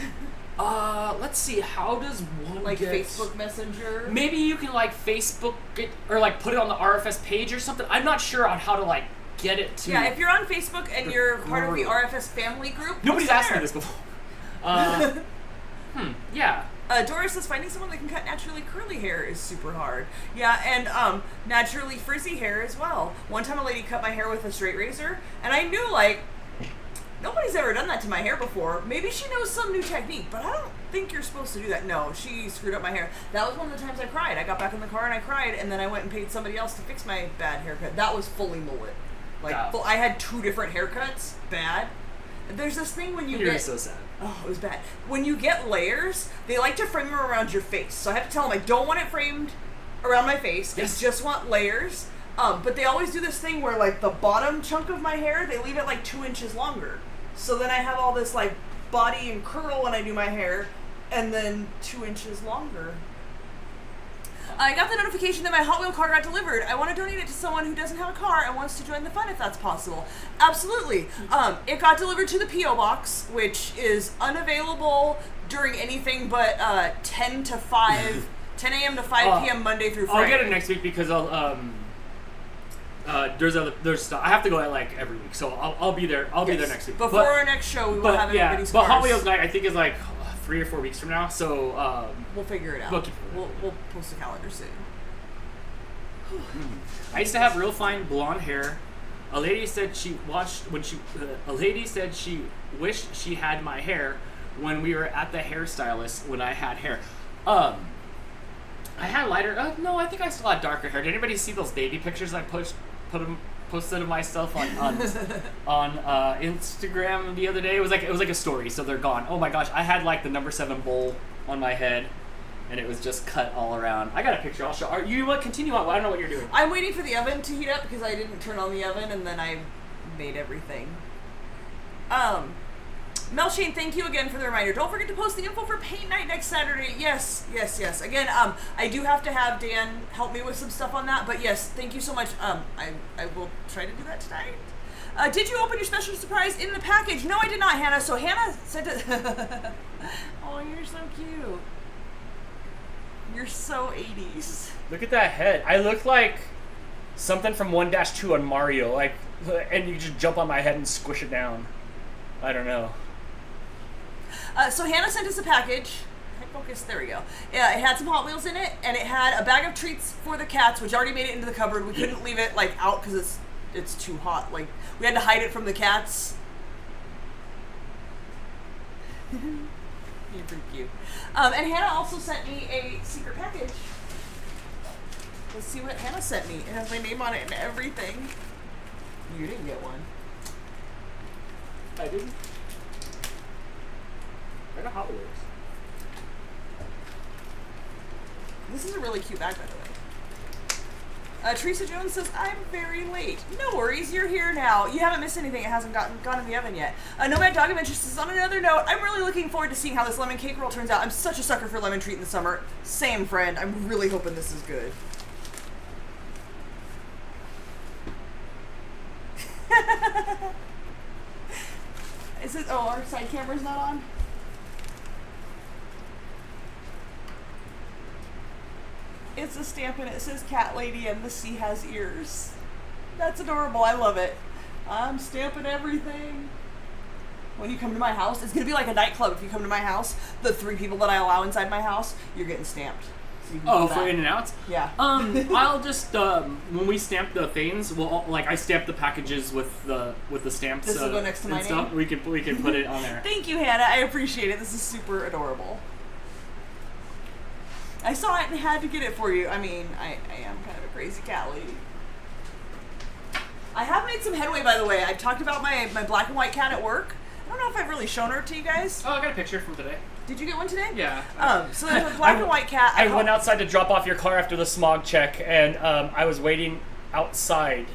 Speaker 1: Let's see. How does one
Speaker 2: Like
Speaker 1: get...
Speaker 2: Facebook Messenger?
Speaker 1: Maybe you can like Facebook it or like put it on the RFS page or something. I'm not sure on how to like get it to.
Speaker 2: Yeah, if you're on Facebook and you're part of the RFS family group,
Speaker 1: nobody's asked me this before. Yeah.
Speaker 2: Doris says finding someone that can cut naturally curly hair is super hard. Yeah, and naturally frizzy hair as well. One time a lady cut my hair with a straight razor, and I knew like nobody's ever done that to my hair before. Maybe she knows some new technique, but I don't think you're supposed to do that. No, she screwed up my hair. That was one of the times I cried. I got back in the car and I cried, and then I went and paid somebody else to fix my bad haircut. That was fully mullet. Like, I had 2 different haircuts. Bad. There's this thing when you
Speaker 1: You're
Speaker 2: get...
Speaker 1: so sad.
Speaker 2: Oh, it was bad. When you get layers, they like to frame them around your face. So I have to tell them, I don't want it framed around my face.
Speaker 1: Yes.
Speaker 2: I just want layers. But they always do this thing where, like, the bottom chunk of my hair, they leave it, like, 2 inches longer. So then I have all this, like, body and curl when I do my hair, and then 2 inches longer. I got the notification that my Hot Wheel car got delivered. I want to donate it to someone who doesn't have a car and wants to join the fun if that's possible. Absolutely. It got delivered to the P.O. Box, which is unavailable during anything but 10 to 5, 10 a.m. to 5 p.m. Monday through Friday.
Speaker 1: I'll get it next week because I'll there's stuff. I have to go at like every week, so I'll be there. I'll be there next week.
Speaker 2: Before our next show, we will have everybody's cars.
Speaker 1: But Hot Wheels night I think is like 3 or 4 weeks from now, so
Speaker 2: we'll figure it out. We'll post a calendar soon.
Speaker 1: I used to have real fine blonde hair. A lady said she wished she had my hair when we were at the hairstylist when I had hair. I had lighter. No, I think I still had darker hair. Did anybody see those baby pictures I posted of myself on Instagram the other day? It was like a story, so they're gone. Oh my gosh, I had like the number 7 bowl on my head, and it was just cut all around. I got a picture. I'll show. You want continue on? I don't know what you're doing.
Speaker 2: I'm waiting for the oven to heat up because I didn't turn on the oven, and then I made everything. Mel Shane, thank you again for the reminder. Don't forget to post the info for paint night next Saturday. Yes. Again, I do have to have Dan help me with some stuff on that, but yes, thank you so much. I will try to do that tonight. Did you open your special surprise in the package? No, I did not, Hannah. So Hannah sent it. Oh, you're so cute. You're so 80s.
Speaker 1: Look at that head. I look like something from 1-2 on Mario, like, and you just jump on my head and squish it down. I don't know.
Speaker 2: So Hannah sent us a package. Focus. There we go. Yeah, it had some Hot Wheels in it, and it had a bag of treats for the cats, which already made it into the cupboard. We couldn't leave it like out because it's too hot. Like we had to hide it from the cats. You're pretty cute. And Hannah also sent me a secret package. Let's see what Hannah sent me. It has my name on it and everything. You didn't get one.
Speaker 1: I didn't. I got Hot Wheels.
Speaker 2: This is a really cute bag, by the way. Teresa Jones says, I'm very late. No worries, you're here now. You haven't missed anything. It hasn't gone in the oven yet. Nomad Dog Adventure says, on another note, I'm really looking forward to seeing how this lemon cake roll turns out. I'm such a sucker for lemon treat in the summer. Same, friend. I'm really hoping this is good. Is it? Oh, our side camera's not on? It's a stamp and it says Cat Lady and the sea has ears. That's adorable. I love it. I'm stamping everything. When you come to my house, it's going to be like a nightclub. If you come to my house, the 3 people that I allow inside my house, you're getting stamped.
Speaker 1: So for in and outs?
Speaker 2: Yeah.
Speaker 1: I'll just when we stamp the things, I stamp the packages with the stamps.
Speaker 2: This will go next to my
Speaker 1: stuff.
Speaker 2: name.
Speaker 1: We can put it on there.
Speaker 2: Thank you, Hannah. I appreciate it. This is super adorable. I saw it and had to get it for you. I mean, I am kind of a crazy cat lady. I have made some headway, by the way. I've talked about my black and white cat at work. I don't know if I've really shown her to you guys.
Speaker 1: Oh, I got a picture from today.
Speaker 2: Did you get one today?
Speaker 1: Yeah.
Speaker 2: So there's a black and white cat.
Speaker 1: I went outside to drop off your car after the smog check, and I was waiting outside.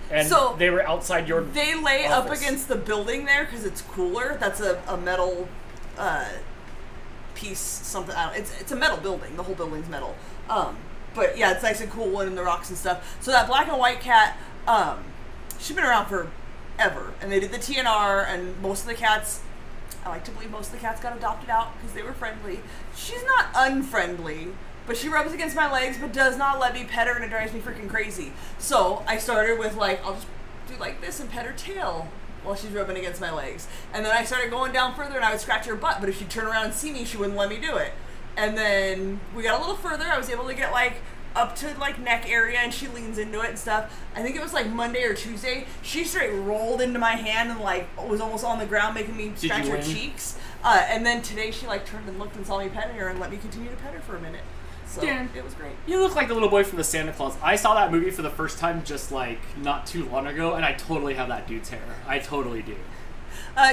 Speaker 1: And so they were outside your
Speaker 2: They lay
Speaker 1: office.
Speaker 2: up against the building there because it's cooler. That's a metal piece, something. I don't know. It's a metal building. The whole building's metal. But yeah, it's nice and cool in the rocks and stuff. So that black and white cat, she's been around forever. And they did the TNR, and most of the cats I like to believe most of the cats got adopted out because they were friendly. She's not unfriendly, but she rubs against my legs but does not let me pet her, and it drives me freaking crazy. So I started with like, I'll just do like this and pet her tail while she's rubbing against my legs. And then I started going down further and I would scratch her butt, but if she'd turn around and see me, she wouldn't let me do it. And then we got a little further. I was able to get like up to like neck area, and she leans into it and stuff. I think it was like Monday or Tuesday. She straight rolled into my hand and like was almost on the ground, making me scratch her cheeks. And then today she like turned and looked and saw me petting her and let me continue to pet her for a minute. So
Speaker 1: Dan,
Speaker 2: it was great.
Speaker 1: You look like the little boy from the Santa Claus. I saw that movie for the first time just like not too long ago, and I totally have that dude's hair. I totally do.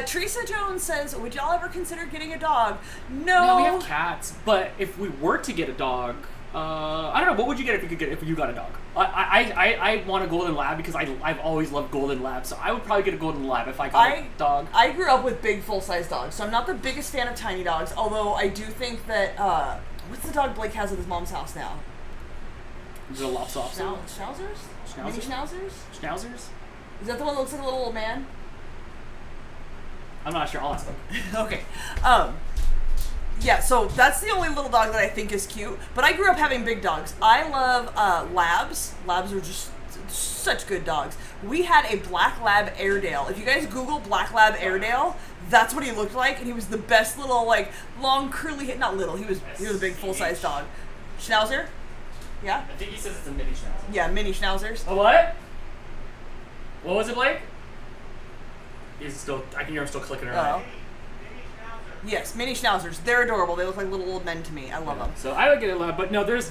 Speaker 2: Teresa Jones says, would y'all ever consider getting a dog?
Speaker 1: No, we have cats, but if we were to get a dog, I don't know, what would you get if you got a dog? I want a golden lab because I've always loved golden labs, so I would probably get a golden lab if I got a dog.
Speaker 2: I grew up with big full-size dogs, so I'm not the biggest fan of tiny dogs, although I do think that, what's the dog Blake has at his mom's house now?
Speaker 1: Is it a Lopsopsy?
Speaker 2: Schnauzers? Mini schnauzers?
Speaker 1: Schnauzers?
Speaker 2: Is that the one that looks like a little old man?
Speaker 1: I'm not sure. I'll ask them.
Speaker 2: Okay. Yeah, so that's the only little dog that I think is cute. But I grew up having big dogs. I love labs. Labs are just such good dogs. We had a black lab Airedale. If you guys Google black lab Airedale, that's what he looked like, and he was the best little like long curly hair. Not little. He was a big full size dog. Schnauzer. Yeah.
Speaker 3: I think he says it's a mini schnauzer.
Speaker 2: Yeah, mini schnauzers.
Speaker 1: A what? What was it, Blake? He's still. I can hear him still clicking around.
Speaker 2: Yes, mini schnauzers. They're adorable. They look like little old men to me. I love them.
Speaker 1: So I would get a lab, but no, there's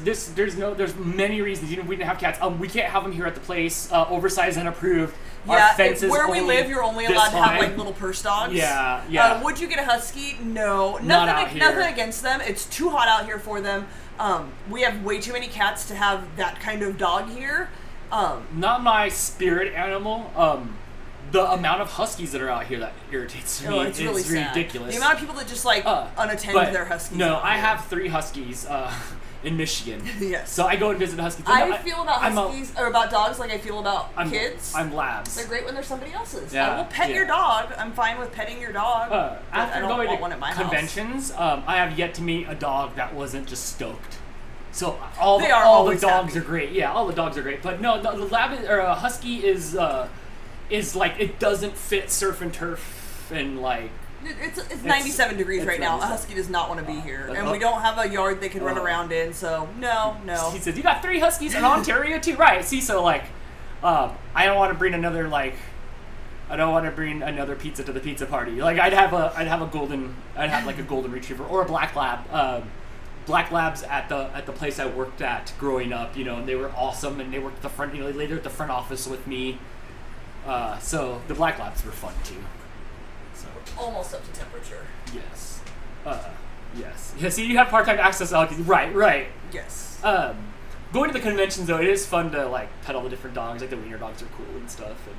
Speaker 1: many reasons. You know, we didn't have cats. We can't have them here at the place. Oversized and approved.
Speaker 2: Yeah,
Speaker 1: our fences
Speaker 2: where we live, you're only allowed to have like little purse dogs.
Speaker 1: Yeah, yeah.
Speaker 2: Would you get a husky? No,
Speaker 1: Not
Speaker 2: nothing against them. It's too hot out here for them. We have way too many cats to have that kind of dog here.
Speaker 1: Not my spirit animal. The amount of huskies that are out here that irritates me.
Speaker 2: It's really
Speaker 1: ridiculous.
Speaker 2: The amount of people that just like unattend their huskies.
Speaker 1: No, I have 3 huskies in Michigan.
Speaker 2: Yes.
Speaker 1: So I go and visit huskies.
Speaker 2: I feel about huskies or about dogs like I feel about kids.
Speaker 1: I'm labs.
Speaker 2: They're great when they're somebody else's.
Speaker 1: Yeah,
Speaker 2: I will pet your dog. I'm fine with petting your dog.
Speaker 1: After
Speaker 2: I don't
Speaker 1: going
Speaker 2: want
Speaker 1: to
Speaker 2: one at my
Speaker 1: conventions, I have yet to meet a dog that wasn't just stoked. So all the dogs are great. Yeah, all the dogs are great. But no, the lab or a husky is like it doesn't fit surf and turf and like
Speaker 2: it's 97 degrees right now. A husky does not want to be here, and we don't have a yard they can run around in. So no.
Speaker 1: He says you got 3 huskies in Ontario too, right? See, so like, I don't want to bring another pizza to the pizza party. Like I'd have a golden retriever or a black lab. Black labs at the place I worked at growing up, you know, and they were awesome, and they worked at the front, you know, later at the front office with me. So the black labs were fun too. So
Speaker 2: almost up to temperature.
Speaker 1: Yes. Yes. Yeah. See, you have part-time access to huskies. Right.
Speaker 2: Yes.
Speaker 1: Going to the conventions though, it is fun to like pet all the different dogs. Like the wiener dogs are cool and stuff. And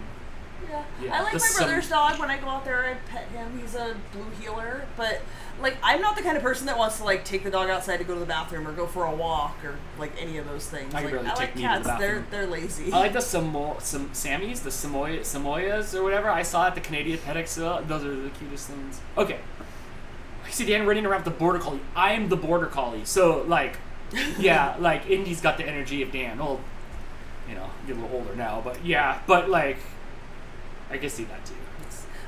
Speaker 2: I like my brother's dog. When I go out there, I pet him. He's a blue heeler, but like I'm not the kind of person that wants to like take the dog outside to go to the bathroom or go for a walk or like any of those things.
Speaker 1: I
Speaker 2: like cats. They're lazy.
Speaker 1: I like the Sammys, the Samoyas or whatever I saw at the Canadian Pet Expo. Those are the cutest things. Okay. I see Dan running around with the border collie. I'm the border collie. So like, yeah, like Indy's got the energy of Dan. Well, you know, get a little older now, but yeah, but like, I can see that too.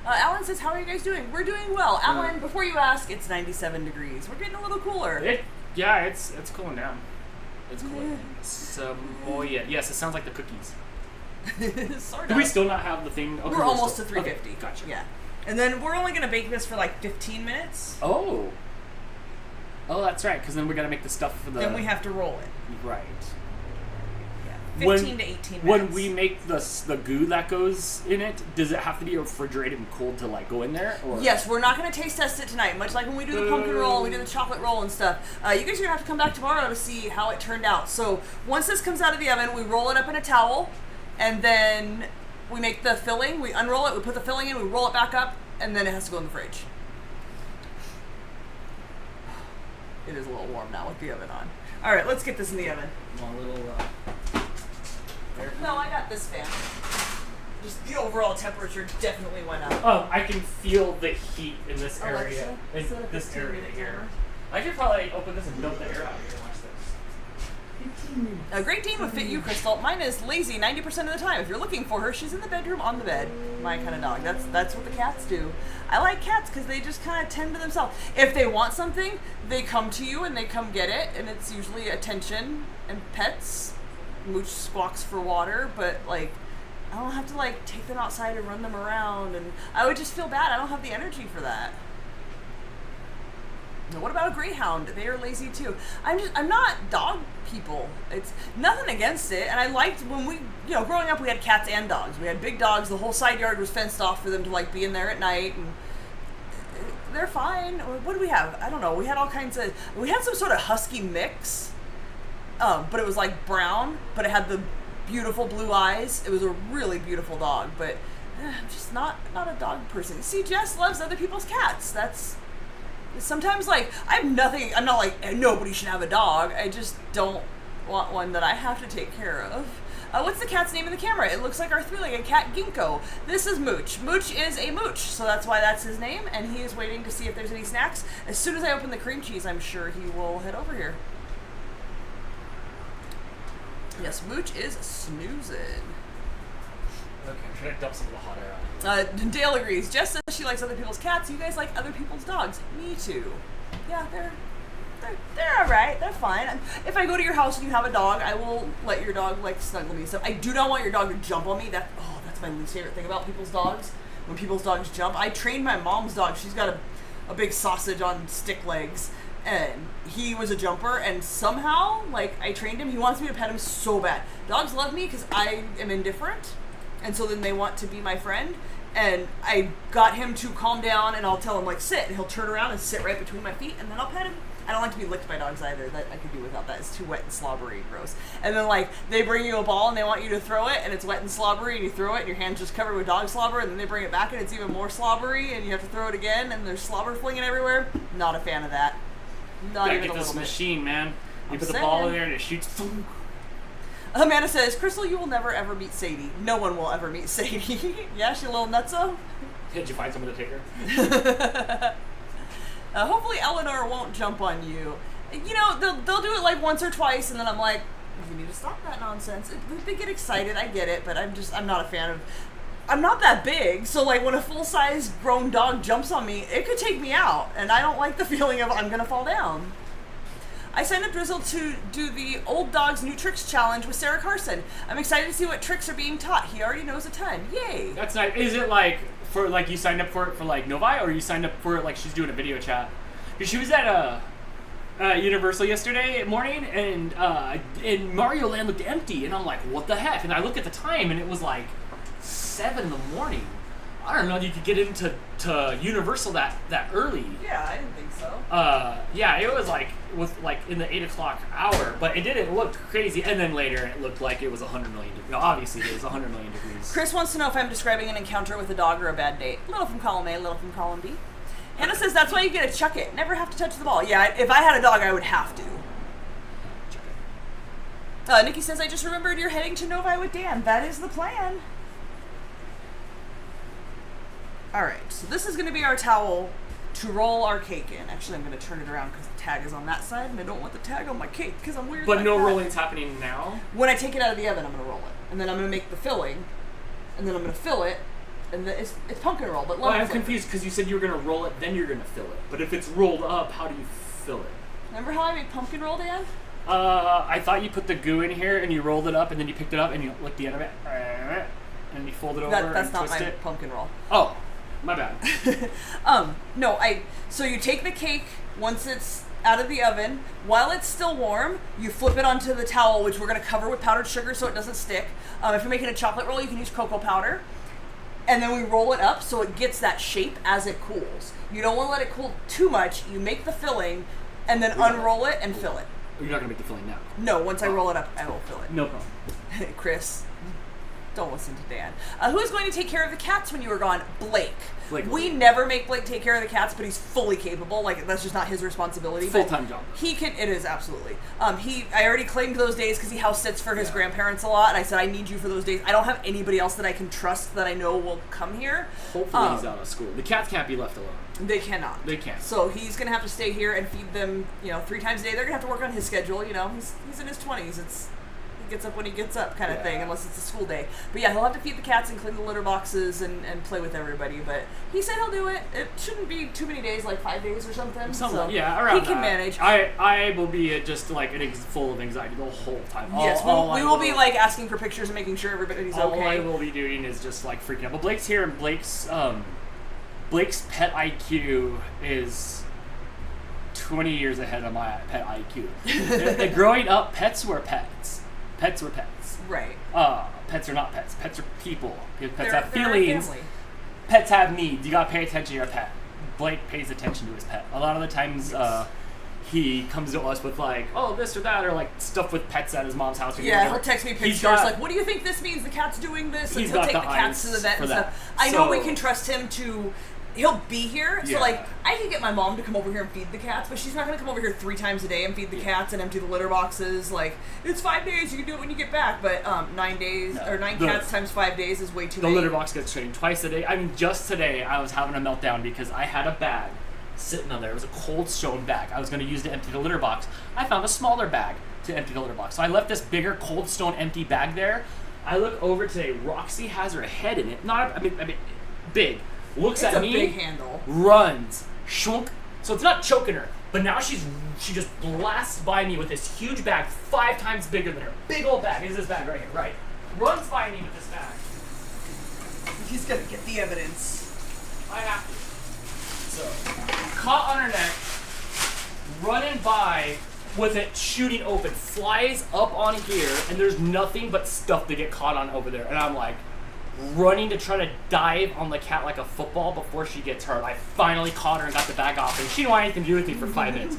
Speaker 2: Alan says, how are you guys doing? We're doing well. Alan, before you ask, it's 97 degrees. We're getting a little cooler.
Speaker 1: It's cooling down. It's cooling. Samoya. Yes, it sounds like the cookies.
Speaker 2: Sort of.
Speaker 1: Do we still not have the thing?
Speaker 2: Okay, we're almost to 350.
Speaker 1: Okay, gotcha.
Speaker 2: Yeah. And then we're only going to bake this for like 15 minutes.
Speaker 1: Oh, that's right, because then we got to make the stuff for the...
Speaker 2: Then we have to roll it.
Speaker 1: Right.
Speaker 2: 15 to 18 minutes.
Speaker 1: When we make the goo that goes in it, does it have to be refrigerated and cold to like go in there? Or?
Speaker 2: Yes, we're not going to taste test it tonight. Much like when we do the pumpkin roll, we do the chocolate roll and stuff. You guys are going to have to come back tomorrow to see how it turned out. So once this comes out of the oven, we roll it up in a towel, and then we make the filling. We unroll it, we put the filling in, we roll it back up, and then it has to go in the fridge. It is a little warm now with the oven on. All right, let's get this in the oven.
Speaker 1: A little.
Speaker 2: No, I got this fan. Just the overall temperature definitely went up.
Speaker 1: Oh, I can feel the heat in this area.
Speaker 2: Alexa,
Speaker 1: In this area here. I should probably open this and dump the air out here and watch this.
Speaker 2: A Great Dane would fit you, Crystal. Mine is lazy 90% of the time. If you're looking for her, she's in the bedroom on the bed. My kind of dog. That's what the cats do. I like cats because they just kind of tend to themselves. If they want something, they come to you and they come get it, and it's usually attention and pets. Mooch squawks for water, but like I don't have to like take them outside and run them around, and I would just feel bad. I don't have the energy for that. Now, what about a greyhound? They are lazy too. I'm not dog people. It's nothing against it, and I liked when we, growing up we had cats and dogs. We had big dogs. The whole side yard was fenced off for them to like be in there at night, and they're fine. What do we have? I don't know. We had all kinds of. We had some sort of husky mix, but it was like brown, but it had the beautiful blue eyes. It was a really beautiful dog, but I'm just not a dog person. See, Jess loves other people's cats. That's. Sometimes, like, I'm not like, nobody should have a dog. I just don't want one that I have to take care of. What's the cat's name in the camera? It looks like our three-legged cat, Ginkgo. This is Mooch. Mooch is a mooch, so that's why that's his name, and he is waiting to see if there's any snacks. As soon as I open the cream cheese, I'm sure he will head over here. Yes, Mooch is snoozing.
Speaker 1: Okay, I'm trying to dump some of the hot air out.
Speaker 2: Dale agrees. Jess says she likes other people's cats. You guys like other people's dogs. Me too. Yeah, they're all right. They're fine. If I go to your house and you have a dog, I will let your dog like snuggle me. So I do not want your dog to jump on me. That's my least favorite thing about people's dogs. When people's dogs jump. I trained my mom's dog. She's got a big sausage on stick legs, and he was a jumper. And somehow, like, I trained him. He wants me to pet him so bad. Dogs love me because I am indifferent. And so then they want to be my friend, and I got him to calm down, and I'll tell him, like, sit, and he'll turn around and sit right between my feet, and then I'll pet him. I don't like to be licked by dogs either. That I could do without that. It's too wet and slobbery and gross. And then, like, they bring you a ball, and they want you to throw it, and it's wet and slobbery, and you throw it, and your hand's just covered with dog slobber, and then they bring it back, and it's even more slobbery, and you have to throw it again, and there's slobber flinging everywhere. Not a fan of that. Not even a little bit.
Speaker 1: Get this machine, man. You put the ball in there, and it shoots.
Speaker 2: Amanda says, Crystal, you will never ever meet Sadie. No one will ever meet Sadie. Yeah, she a little nutso?
Speaker 1: Did you find someone to take her?
Speaker 2: Hopefully Eleanor won't jump on you. They'll do it like once or twice, and then I'm like, you need to stop that nonsense. They get excited, I get it, but I'm not a fan of. I'm not that big, so like when a full-size grown dog jumps on me, it could take me out, and I don't like the feeling of I'm gonna fall down. I signed up Drizzle to do the Old Dogs New Tricks Challenge with Sarah Carson. I'm excited to see what tricks are being taught. He already knows a ton. Yay!
Speaker 1: That's nice. Is it like for like you signed up for it for like Novi, or you signed up for it like she's doing a video chat? Because she was at Universal yesterday morning, and Mario Land looked empty, and I'm like, what the heck? And I look at the time, and it was like 7 in the morning. I don't know if you could get into Universal that early.
Speaker 2: Yeah, I didn't think so.
Speaker 1: Yeah, it was like in the 8 o'clock hour, but it didn't look crazy. And then later, it looked like it was 100 million degrees. No, obviously, it was 100 million degrees.
Speaker 2: Chris wants to know if I'm describing an encounter with a dog or a bad date. Little from column A, little from column B. Hannah says that's why you get to chuck it. Never have to touch the ball. Yeah, if I had a dog, I would have to.
Speaker 1: Chuck it.
Speaker 2: Nikki says, I just remembered you're heading to Novi with Dan. That is the plan. Alright, so this is going to be our towel to roll our cake in. Actually, I'm going to turn it around because the tag is on that side, and I don't want the tag on my cake because I'm weird.
Speaker 1: But
Speaker 2: like
Speaker 1: no
Speaker 2: that.
Speaker 1: rolling's happening now?
Speaker 2: When I take it out of the oven, I'm going to roll it. And then I'm going to make the filling, and then I'm going to fill it, and it's pumpkin roll. But
Speaker 1: I'm confused because you said you were going to roll it, then you're going to fill it. But if it's rolled up, how do you fill it?
Speaker 2: Remember how I made pumpkin roll, Dan?
Speaker 1: I thought you put the goo in here, and you rolled it up, and then you picked it up, and you licked the end of it, and you fold it over and twist it.
Speaker 2: That's not my pumpkin roll.
Speaker 1: Oh. My bad.
Speaker 2: So you take the cake once it's out of the oven. While it's still warm, you flip it onto the towel, which we're going to cover with powdered sugar so it doesn't stick. If you're making a chocolate roll, you can use cocoa powder. And then we roll it up so it gets that shape as it cools. You don't want to let it cool too much. You make the filling, and then unroll it and fill it.
Speaker 1: You're not going to make the filling now?
Speaker 2: No, once I roll it up, I will fill it.
Speaker 1: No problem.
Speaker 2: Chris. Don't listen to Dan. Who's going to take care of the cats when you are gone? Blake. We
Speaker 1: will.
Speaker 2: never make Blake take care of the cats, but he's fully capable. Like, that's just not his responsibility.
Speaker 1: Full-time job.
Speaker 2: He can. It is, absolutely. I already claimed those days because he house sits for his grandparents a lot, and I said, I need you for those days. I don't have anybody else that I can trust that I know will come here.
Speaker 1: Hopefully he's out of school. The cats can't be left alone.
Speaker 2: They cannot.
Speaker 1: They can't.
Speaker 2: So he's going to have to stay here and feed them, 3 times a day. They're going to have to work on his schedule, He's in his 20s. He gets up when he gets up kind of thing, unless it's a school day. But yeah, he'll have to feed the cats and clean the litter boxes and play with everybody. But he said he'll do it. It shouldn't be too many days, like 5 days or something.
Speaker 1: So around
Speaker 2: he can manage.
Speaker 1: I will be just like full of anxiety the whole time.
Speaker 2: Yes, we will be like asking for pictures and making sure everybody's okay.
Speaker 1: All I will be doing is just like freaking out. But Blake's here, and Blake's pet IQ is 20 years ahead of my pet IQ. Growing up, pets were pets. Pets were pets.
Speaker 2: Right.
Speaker 1: Pets are not pets. Pets are people. Pets
Speaker 2: They're
Speaker 1: have feelings. Pets have needs. You gotta pay attention to your pet. Blake pays attention to his pet. A lot of the times, he comes to us with like, oh, this or that, or like stuff with pets at his mom's house.
Speaker 2: Yeah, he'll text me pictures like, what do you think this means? The cat's doing this, and he'll take the cats to the vet and stuff. I know we can trust him to. He'll be here, so like I can get my mom to come over here and feed the cats, but she's not gonna come over here 3 times a day and feed the cats and empty the litter boxes. Like, it's 5 days, you can do it when you get back, but 9 days or 9 cats times 5 days is way too many.
Speaker 1: The litter box gets trained twice a day. I mean, just today I was having a meltdown because I had a bag sitting on there. It was a Cold Stone bag I was gonna use to empty the litter box. I found a smaller bag to empty the litter box, so I left this bigger Cold Stone empty bag there. I look over today. Roxy has her head in it. I mean, big. Looks at me,
Speaker 2: big handle.
Speaker 1: Runs, shunk. So it's not choking her, but now she just blasts by me with this huge bag, 5 times bigger than her. Big old bag. Is this bag right here? Right. Runs by me with this bag.
Speaker 2: He's gonna get the evidence.
Speaker 1: I have to. So, caught on her neck, running by with it shooting open, flies up on here, and there's nothing but stuff to get caught on over there. And I'm like, running to try to dive on the cat like a football before she gets hurt. I finally caught her and got the bag off, and she didn't want anything to do with me for 5 minutes.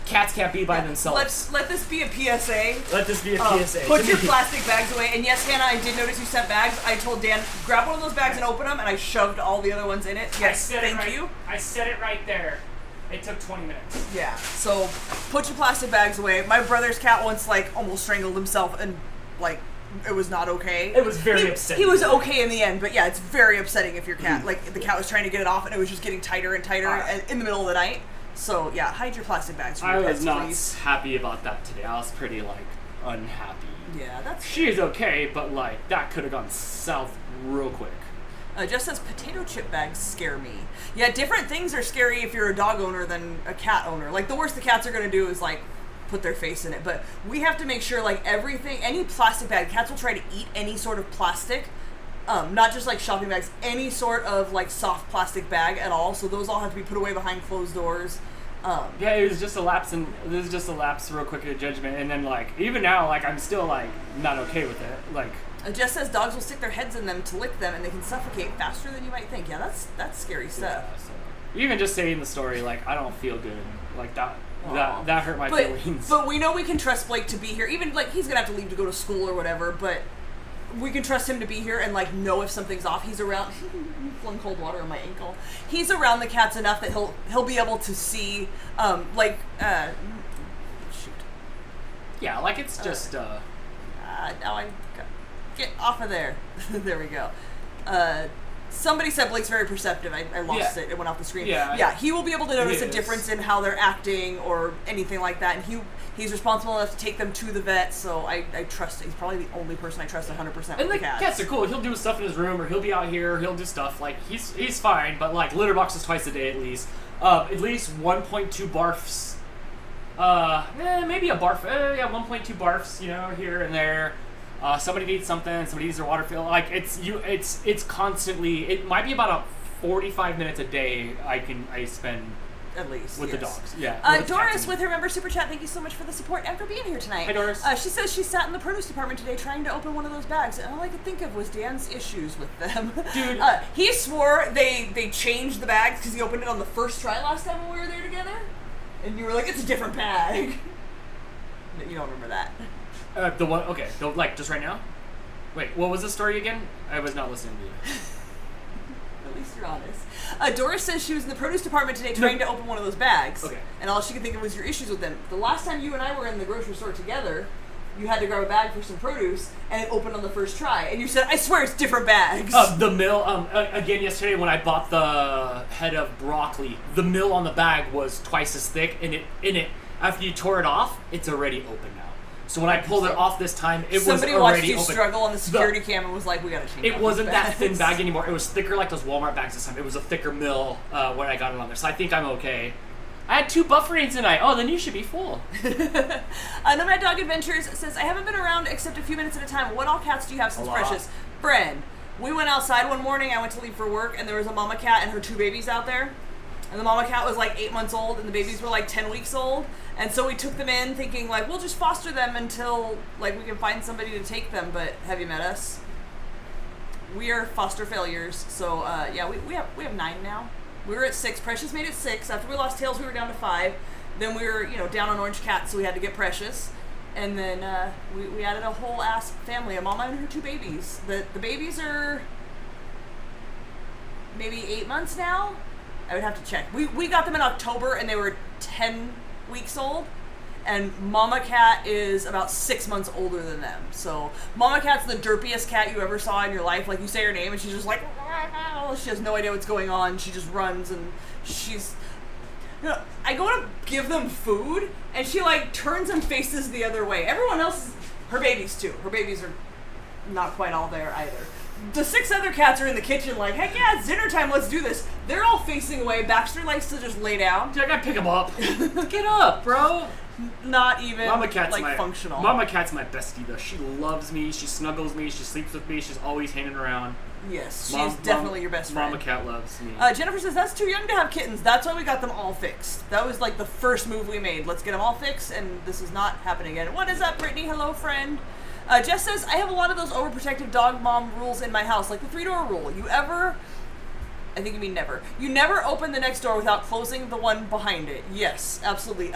Speaker 1: Cats can't be by themselves.
Speaker 2: Let this be a PSA.
Speaker 1: Let this be a PSA.
Speaker 2: Put your plastic bags away. And yes, Hannah, I did notice you sent bags. I told Dan, grab one of those bags and open them, and I shoved all the other ones in it. Yes, thank you.
Speaker 1: I set it right there. It took 20 minutes.
Speaker 2: Yeah, so put your plastic bags away. My brother's cat once, almost strangled himself, and, it was not okay.
Speaker 1: It was very upsetting.
Speaker 2: He was okay in the end, but yeah, it's very upsetting if your cat, the cat was trying to get it off and it was just getting tighter and tighter in the middle of the night. So yeah, hide your plastic bags from your pets,
Speaker 1: I was
Speaker 2: please.
Speaker 1: not happy about that today. I was pretty, unhappy.
Speaker 2: Yeah, that's...
Speaker 1: She is okay, but, that could have gone south real quick.
Speaker 2: Just says potato chip bags scare me. Yeah, different things are scary if you're a dog owner than a cat owner. The worst the cats are going to do is, put their face in it, but we have to make sure everything, any plastic bag, cats will try to eat any sort of plastic, not just shopping bags, any sort of soft plastic bag at all, so those all have to be put away behind closed doors.
Speaker 1: Yeah, it was just a lapse real quick of judgment, and then even now I'm still not okay with it.
Speaker 2: It just says dogs will stick their heads in them to lick them and they can suffocate faster than you might think. Yeah, that's scary stuff.
Speaker 1: Yeah, so even just saying the story, I don't feel good that hurt my feelings.
Speaker 2: But we know we can trust Blake to be here. Even he's gonna have to leave to go to school or whatever, but we can trust him to be here and know if something's off. He's around. Flung cold water on my ankle. He's around the cats enough that he'll be able to see shoot.
Speaker 1: Yeah, it's just
Speaker 2: now I get off of there. There we go. Somebody said Blake's very perceptive. I lost it. It went off the screen. Yeah, he will be able to notice a difference in how they're acting or anything like that. And he's responsible enough to take them to the vet, so I trust him. He's probably the only person I trust 100% with the cats.
Speaker 1: Cats are cool. He'll do stuff in his room, or he'll be out here. He'll do stuff. He's fine, but litter boxes twice a day at least. At least 1.2 barfs. Maybe a barf. 1.2 barfs. Here and there. Somebody needs something. Somebody needs their water filled. It's constantly. It might be about 45 minutes a day. I spend
Speaker 2: at least
Speaker 1: with the dogs. Yeah.
Speaker 2: Doris with her member super chat. Thank you so much for the support and for being here tonight.
Speaker 1: Hi, Doris.
Speaker 2: She says she sat in the produce department today trying to open one of those bags, and all I could think of was Dan's issues with them.
Speaker 1: Dude,
Speaker 2: he swore they changed the bags because he opened it on the first try last time when we were there together, and you were like, "It's a different bag." You don't remember that?
Speaker 1: The one, okay, just right now? Wait, what was the story again? I was not listening to you.
Speaker 2: At least you're honest. Doris says she was in the produce department today trying to open one of those bags.
Speaker 1: Okay.
Speaker 2: And all she could think of was your issues with them. The last time you and I were in the grocery store together, you had to grab a bag for some produce, and it opened on the first try. And you said, I swear it's different bags.
Speaker 1: The mill, again yesterday when I bought the head of broccoli, the mill on the bag was twice as thick, and it after you tore it off, it's already open now. So when I pulled it off this time, it was already open.
Speaker 2: Somebody watched you struggle on the security cam and was like, we gotta change
Speaker 1: it. It wasn't that thin bag anymore. It was thicker like those Walmart bags this time. It was a thicker mill when I got it on there. So I think I'm okay. I had 2 bufferings tonight. Oh, then you should be full.
Speaker 2: Nomad Dog Adventures says, I haven't been around except a few minutes at a time. What all cats do you have since Precious? Bren, we went outside one morning. I went to leave for work, and there was a mama cat and her 2 babies out there. And the mama cat was like 8 months old, and the babies were like 10 weeks old. And so we took them in thinking, like, we'll just foster them until, like, we can find somebody to take them. But have you met us? We are foster failures. So, yeah, we have 9 now. We were at 6. Precious made it 6. After we lost Tails, we were down to 5. Then we were, down on Orange Cat, so we had to get Precious. And then we added a whole ass family, a mama and her 2 babies. The babies are maybe 8 months now. I would have to check. We got them in October, and they were 10 weeks old. And Mama Cat is about 6 months older than them. So Mama Cat's the derpiest cat you ever saw in your life. Like, you say her name, and she's just like, she has no idea what's going on. She just runs, and she's... I go to give them food, and she, like, turns and faces the other way. Everyone else, her babies, too. Her babies are not quite all there, either. The 6 other cats are in the kitchen like, heck yeah, it's dinner time, let's do this. They're all facing away. Baxter likes to just lay down.
Speaker 1: Dude, I gotta pick him up. Get up, bro.
Speaker 2: Not even,
Speaker 1: Mama Cat's
Speaker 2: functional.
Speaker 1: Mama Cat's my bestie, though. She loves me, she snuggles me, she sleeps with me, she's always hanging around.
Speaker 2: Yes, she's definitely your best friend.
Speaker 1: Mama Cat loves me.
Speaker 2: Jennifer says, that's too young to have kittens. That's why we got them all fixed. That was, like, the first move we made. Let's get them all fixed, and this is not happening again. What is up, Brittany? Hello, friend. Jess says, I have a lot of those overprotective dog mom rules in my house, like the 3-door rule. I think you mean never. You never open the next door without closing the one behind it. Yes, absolutely.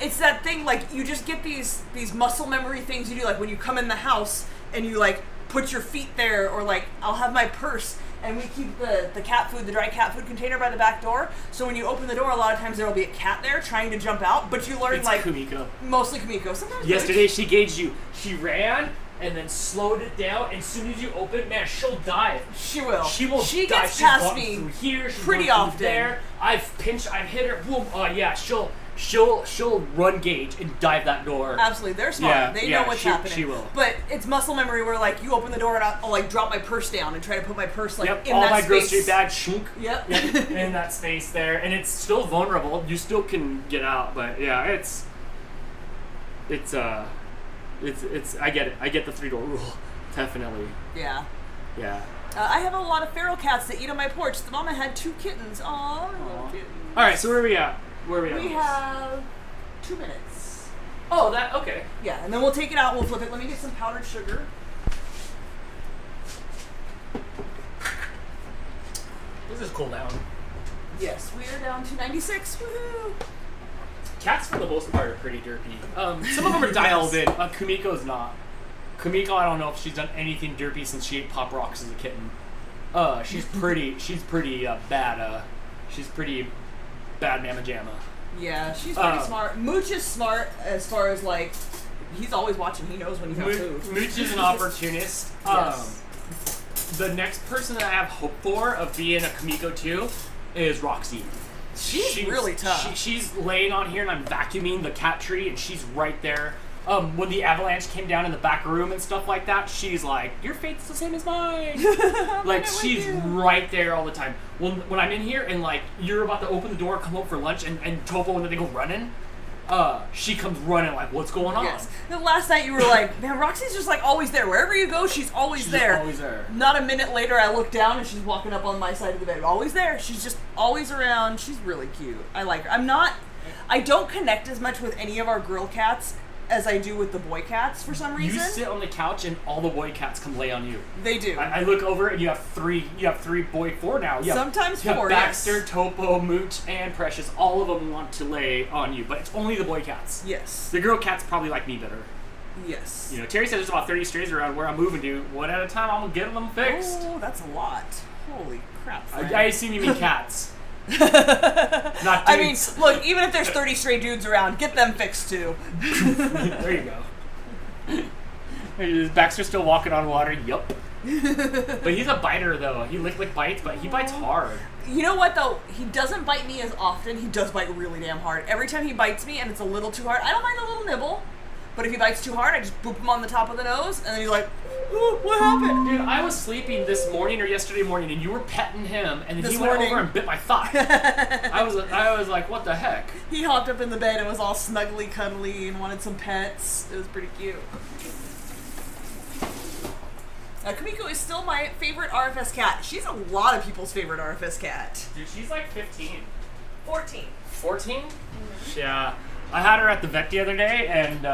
Speaker 2: It's that thing, like, you just get these muscle memory things you do, like when you come in the house and you, like, put your feet there, or, like, I'll have my purse, and we keep the cat food, the dry cat food container by the back door, so when you open the door, a lot of times there will be a cat there trying to jump out, but you learn,
Speaker 1: it's
Speaker 2: like...
Speaker 1: Kumiko.
Speaker 2: Mostly Kumiko. Sometimes
Speaker 1: yesterday she gauged you. She ran and then slowed it down, and as soon as you open, man, she'll dive.
Speaker 2: She will.
Speaker 1: She will
Speaker 2: She
Speaker 1: dive.
Speaker 2: gets
Speaker 1: She's
Speaker 2: past
Speaker 1: gone
Speaker 2: me
Speaker 1: through here, she's
Speaker 2: pretty
Speaker 1: gone through
Speaker 2: often.
Speaker 1: there. I've hit her, boom, yeah, she'll run gauge and dive that door.
Speaker 2: Absolutely, they're smart.
Speaker 1: Yeah,
Speaker 2: they know what's happening.
Speaker 1: She will.
Speaker 2: But it's muscle memory where, like, you open the door and I'll like drop my purse down and try to put my purse like in
Speaker 1: all
Speaker 2: that
Speaker 1: my
Speaker 2: space.
Speaker 1: grocery bag, shunk.
Speaker 2: Yep.
Speaker 1: In that space there, and it's still vulnerable. You still can get out, but yeah, it's I get it. I get the 3-door rule, definitely.
Speaker 2: Yeah.
Speaker 1: Yeah.
Speaker 2: I have a lot of feral cats that eat on my porch. The mama had 2 kittens. Aww, little kittens.
Speaker 1: All right, so where are we at?
Speaker 2: We have 2 minutes.
Speaker 1: Oh, that okay.
Speaker 2: Yeah, and then we'll take it out. We'll flip it. Let me get some powdered sugar.
Speaker 1: This is cool down.
Speaker 2: Yes, we are down to 96. Woohoo!
Speaker 1: Cats, for the most part, are pretty derpy. Some of them are dialed in. Kumiko's not. Kumiko, I don't know if she's done anything derpy since she ate Pop Rocks as a kitten. She's pretty. She's pretty bad. She's pretty bad mamma jamma.
Speaker 2: Yeah, she's pretty smart. Mooch is smart as far as, like, he's always watching. He knows when he's on food.
Speaker 1: Mooch is an opportunist.
Speaker 2: Yes.
Speaker 1: The next person that I have hope for of being a Kumiko too is Roxy.
Speaker 2: She's really tough.
Speaker 1: She's laying on here and I'm vacuuming the cat tree and she's right there. When the avalanche came down in the back room and stuff like that, she's like, your fate's the same as mine. Like, she's right there all the time. When I'm in here and, like, you're about to open the door, come home for lunch, and Topo, when they go running, she comes running like, what's going on?
Speaker 2: Yes. The last night you were like, man, Roxy's just, like, always there. Wherever you go, she's always there.
Speaker 1: Always there.
Speaker 2: Not a minute later, I look down and she's walking up on my side of the bed. Always there. She's just always around. She's really cute. I like her. I don't connect as much with any of our girl cats as I do with the boy cats for some reason.
Speaker 1: You sit on the couch and all the boy cats come lay on you.
Speaker 2: They do.
Speaker 1: I look over and you have 4 now.
Speaker 2: Sometimes 4,
Speaker 1: you have Baxter,
Speaker 2: yes.
Speaker 1: Topo, Mooch, and Precious. All of them want to lay on you, but it's only the boy cats.
Speaker 2: Yes.
Speaker 1: The girl cats probably like me better.
Speaker 2: Yes.
Speaker 1: You know, Terry said there's about 30 strays around where I'm moving to. One at a time, I'm gonna get them fixed.
Speaker 2: Oh, that's a lot. Holy crap, Frank.
Speaker 1: I assume you mean cats. Not dudes.
Speaker 2: I mean, look, even if there's 30 stray dudes around, get them fixed too.
Speaker 1: There you go. Is Baxter still walking on water? Yup. But he's a biter, though. He lick bites, but he bites hard.
Speaker 2: You know what, though? He doesn't bite me as often. He does bite really damn hard. Every time he bites me and it's a little too hard, I don't mind a little nibble. But if he bites too hard, I just boop him on the top of the nose, and then he's like, oh, what happened?
Speaker 1: Dude, I was sleeping this morning or yesterday morning, and you were petting him, and then he went over and bit my thigh. I was like, what the heck?
Speaker 2: He hopped up in the bed and was all snuggly, cuddly, and wanted some pets. It was pretty cute. Kumiko is still my favorite RFS cat. She's a lot of people's favorite RFS cat.
Speaker 1: Dude, she's like 15.
Speaker 2: 14.
Speaker 1: 14? Mm-hmm. Yeah. I had her at the vet the other day, and,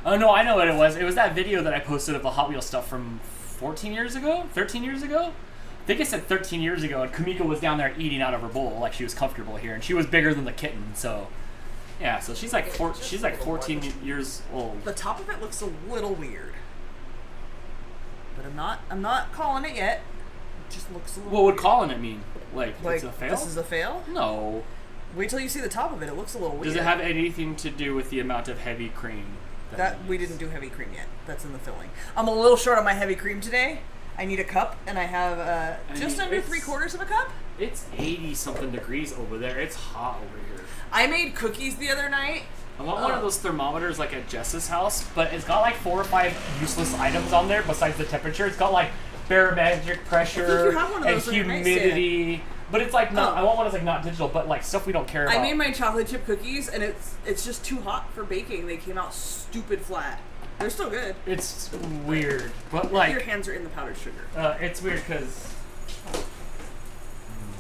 Speaker 1: oh no, I know what it was. It was that video that I posted of the Hot Wheels stuff from 14 years ago? 13 years ago? I think I said 13 years ago, and Kumiko was down there eating out of her bowl like she was comfortable here, and she was bigger than the kitten, so... Yeah, so she's like 14 years old.
Speaker 2: The top of it looks a little weird. But I'm not calling it yet. It just looks a little
Speaker 1: What would
Speaker 2: weird.
Speaker 1: calling it mean? Like it's a fail?
Speaker 2: This is a fail?
Speaker 1: No.
Speaker 2: Wait till you see the top of it. It looks a little weird.
Speaker 1: Does it have anything to do with the amount of heavy cream?
Speaker 2: That we didn't do heavy cream yet. That's in the filling. I'm a little short on my heavy cream today. I need a cup, and I have just under 3/4 of a cup.
Speaker 1: It's 80-something degrees over there. It's hot over here.
Speaker 2: I made cookies the other night.
Speaker 1: I want one of those thermometers like at Jess's house, but it's got like 4 or 5 useless items on there besides the temperature. It's got like barometric pressure and humidity. But it's like not. I want one that's like not digital, but like stuff we don't care about.
Speaker 2: I made my chocolate chip cookies, and it's just too hot for baking. They came out stupid flat. They're still good.
Speaker 1: It's weird, but like
Speaker 2: your hands are in the powdered sugar.
Speaker 1: It's weird because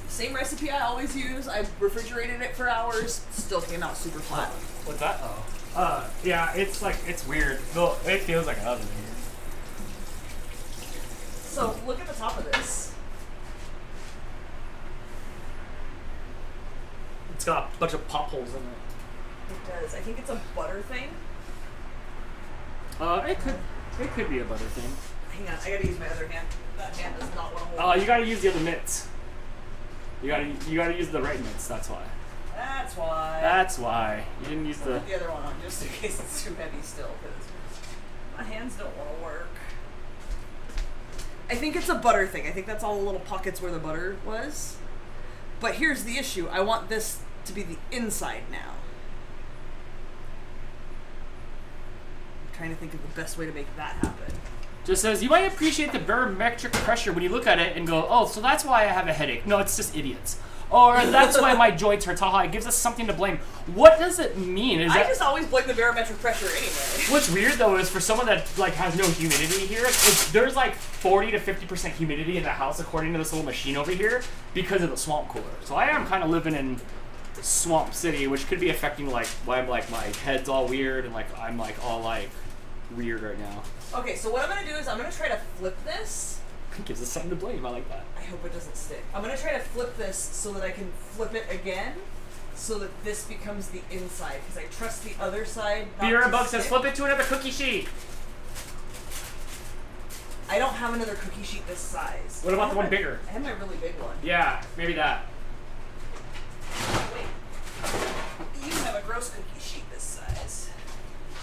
Speaker 2: same recipe I always use. I refrigerated it for hours. Still came out super flat.
Speaker 1: What's that? Oh, yeah. It's like it's weird. Well, it feels like an oven here.
Speaker 2: So look at the top of this.
Speaker 1: It's got a bunch of pop holes in it.
Speaker 2: It does. I think it's a butter thing.
Speaker 1: It could be a butter thing.
Speaker 2: Hang on, I gotta use my other hand. That hand does not want to hold.
Speaker 1: You gotta use the other mitts. You gotta use the right mitts. That's why.
Speaker 2: That's why.
Speaker 1: That's why you didn't use the.
Speaker 2: Put the other one on just in case it's too heavy still, because my hands don't want to work. I think it's a butter thing. I think that's all the little pockets where the butter was. But here's the issue. I want this to be the inside now. I'm trying to think of the best way to make that happen.
Speaker 1: Just says, you might appreciate the barometric pressure when you look at it and go, oh, so that's why I have a headache. No, it's just idiots. Or that's why my joints hurt. Haha, it gives us something to blame. What does it mean?
Speaker 2: I just always blame the barometric pressure anyway.
Speaker 1: What's weird, though, is for someone that like has no humidity here, there's like 40 to 50% humidity in the house, according to this little machine over here, because of the swamp cooler. So I am kind of living in Swamp City, which could be affecting like why I'm like my head's all weird and like I'm like all like weird right now.
Speaker 2: Okay, so what I'm gonna do is I'm gonna try to flip this.
Speaker 1: It gives us something to blame. I like that.
Speaker 2: I hope it doesn't stick. I'm gonna try to flip this so that I can flip it again, so that this becomes the inside, because I trust the other side not
Speaker 1: Beer
Speaker 2: to
Speaker 1: and Bug
Speaker 2: stick.
Speaker 1: says flip it to another cookie sheet.
Speaker 2: I don't have another cookie sheet this size.
Speaker 1: What about the one bigger?
Speaker 2: I have my really big one.
Speaker 1: Yeah, maybe that.
Speaker 2: Wait. You have a gross cookie sheet this size.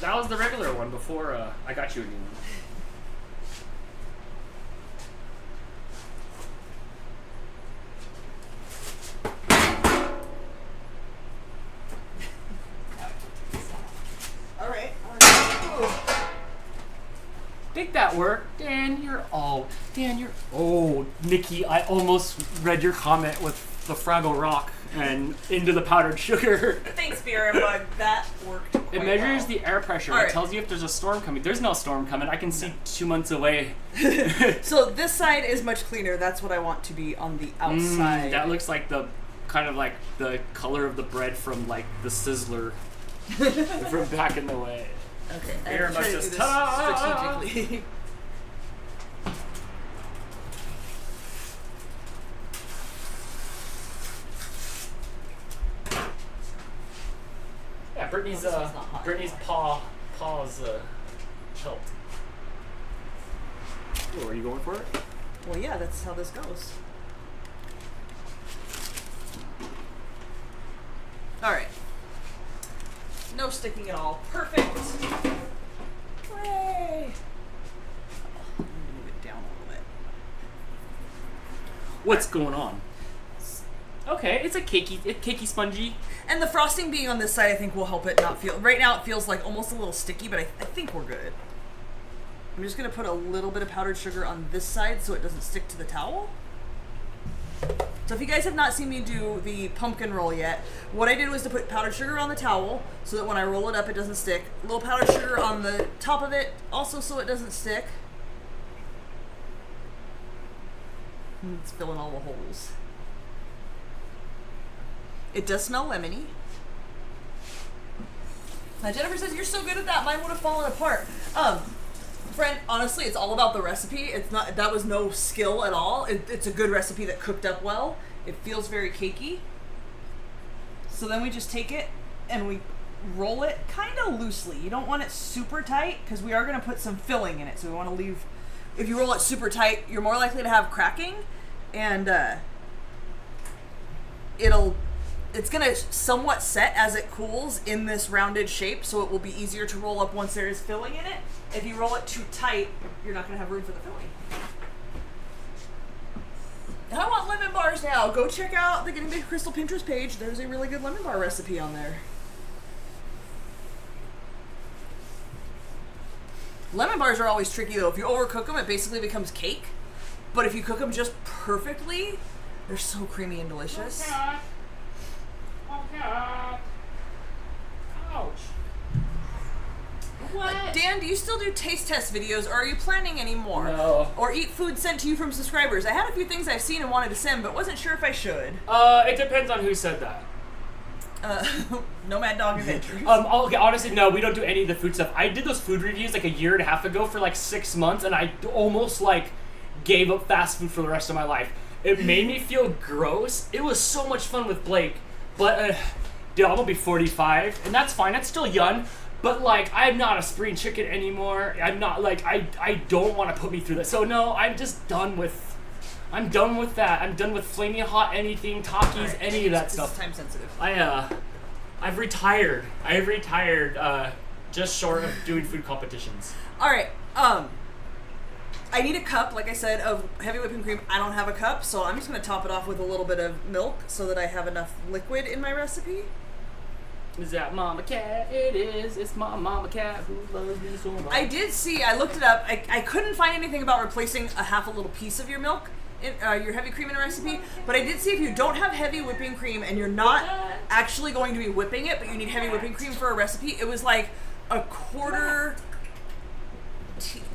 Speaker 1: That was the regular one before I got you a new one.
Speaker 2: Alright.
Speaker 1: Think that worked? Dan, you're old. Nikki, I almost read your comment with the Fraggle Rock and into the powdered sugar.
Speaker 2: Thanks, Beer and Bug. That worked quite
Speaker 1: It measures
Speaker 2: well.
Speaker 1: the air pressure.
Speaker 2: All right.
Speaker 1: It tells you if there's a storm coming. There's no storm coming. I can see 2 months away.
Speaker 2: So this side is much cleaner. That's what I want to be on the outside.
Speaker 1: That looks like the kind of like the color of the bread from like the Sizzler from back in the way.
Speaker 2: Okay, I
Speaker 1: Here,
Speaker 2: have to try to do
Speaker 1: just
Speaker 2: this strategically.
Speaker 1: Yeah, Brittany's
Speaker 2: this one's not hot
Speaker 1: Brittany's
Speaker 2: anymore.
Speaker 1: paw's
Speaker 3: Tilt.
Speaker 1: Oh, are you going for it?
Speaker 2: Well, yeah, that's how this goes. All right. No sticking at all. Perfect. Hooray! I'm gonna move it down a little bit.
Speaker 1: What's going on? Okay, it's cakey, spongy.
Speaker 2: And the frosting being on this side, I think, will help it not feel... Right now, it feels like almost a little sticky, but I think we're good. I'm just going to put a little bit of powdered sugar on this side so it doesn't stick to the towel. So if you guys have not seen me do the pumpkin roll yet, what I did was to put powdered sugar on the towel so that when I roll it up, it doesn't stick. A little powdered sugar on the top of it, also so it doesn't stick. It's filling all the holes. It does smell lemony. Now Jennifer says, you're so good at that, mine would have fallen apart. Friend, honestly, it's all about the recipe. It's not, that was no skill at all. It's a good recipe that cooked up well. It feels very cakey. So then we just take it and we roll it kind of loosely. You don't want it super tight because we are going to put some filling in it. So we want to leave, if you roll it super tight, you're more likely to have cracking, and it's going to somewhat set as it cools in this rounded shape, so it will be easier to roll up once there is filling in it. If you roll it too tight, you're not going to have room for the filling. I want lemon bars now. Go check out the Getting Big Crystal Pinterest page. There's a really good lemon bar recipe on there. Lemon bars are always tricky, though. If you overcook them, it basically becomes cake. But if you cook them just perfectly, they're so creamy and delicious.
Speaker 1: Oh, God. Ouch.
Speaker 2: What? Dan, do you still do taste test videos, or are you planning any more?
Speaker 1: No.
Speaker 2: Or eat food sent to you from subscribers? I had a few things I've seen and wanted to send, but wasn't sure if I should.
Speaker 1: It depends on who said that.
Speaker 2: Nomad Dog Adventures.
Speaker 1: Okay, honestly, no, we don't do any of the food stuff. I did those food reviews like a year and a half ago for like 6 months, and I almost like gave up fast food for the rest of my life. It made me feel gross. It was so much fun with Blake, but dude, I'm gonna be 45, and that's fine. That's still young. But, like, I'm not a spring chicken anymore. I'm not, like, I don't want to put me through that. So, no, I'm just done with, I'm done with that. I'm done with flaming hot anything, Takis, right, any of that
Speaker 2: this
Speaker 1: stuff.
Speaker 2: Is time sensitive.
Speaker 1: I've retired. I've retired, just short of doing food competitions.
Speaker 2: All right, I need a cup, like I said, of heavy whipping cream. I don't have a cup, so I'm just going to top it off with a little bit of milk so that I have enough liquid in my recipe.
Speaker 1: Is that Mama Cat? It is. It's my Mama Cat who loves me so much.
Speaker 2: I did see, I looked it up. I couldn't find anything about replacing a little piece of your milk, in, your heavy cream in a recipe, but I did see if you don't have heavy whipping cream and you're not actually going to be whipping it, but you need heavy whipping cream for a recipe, it was like a quarter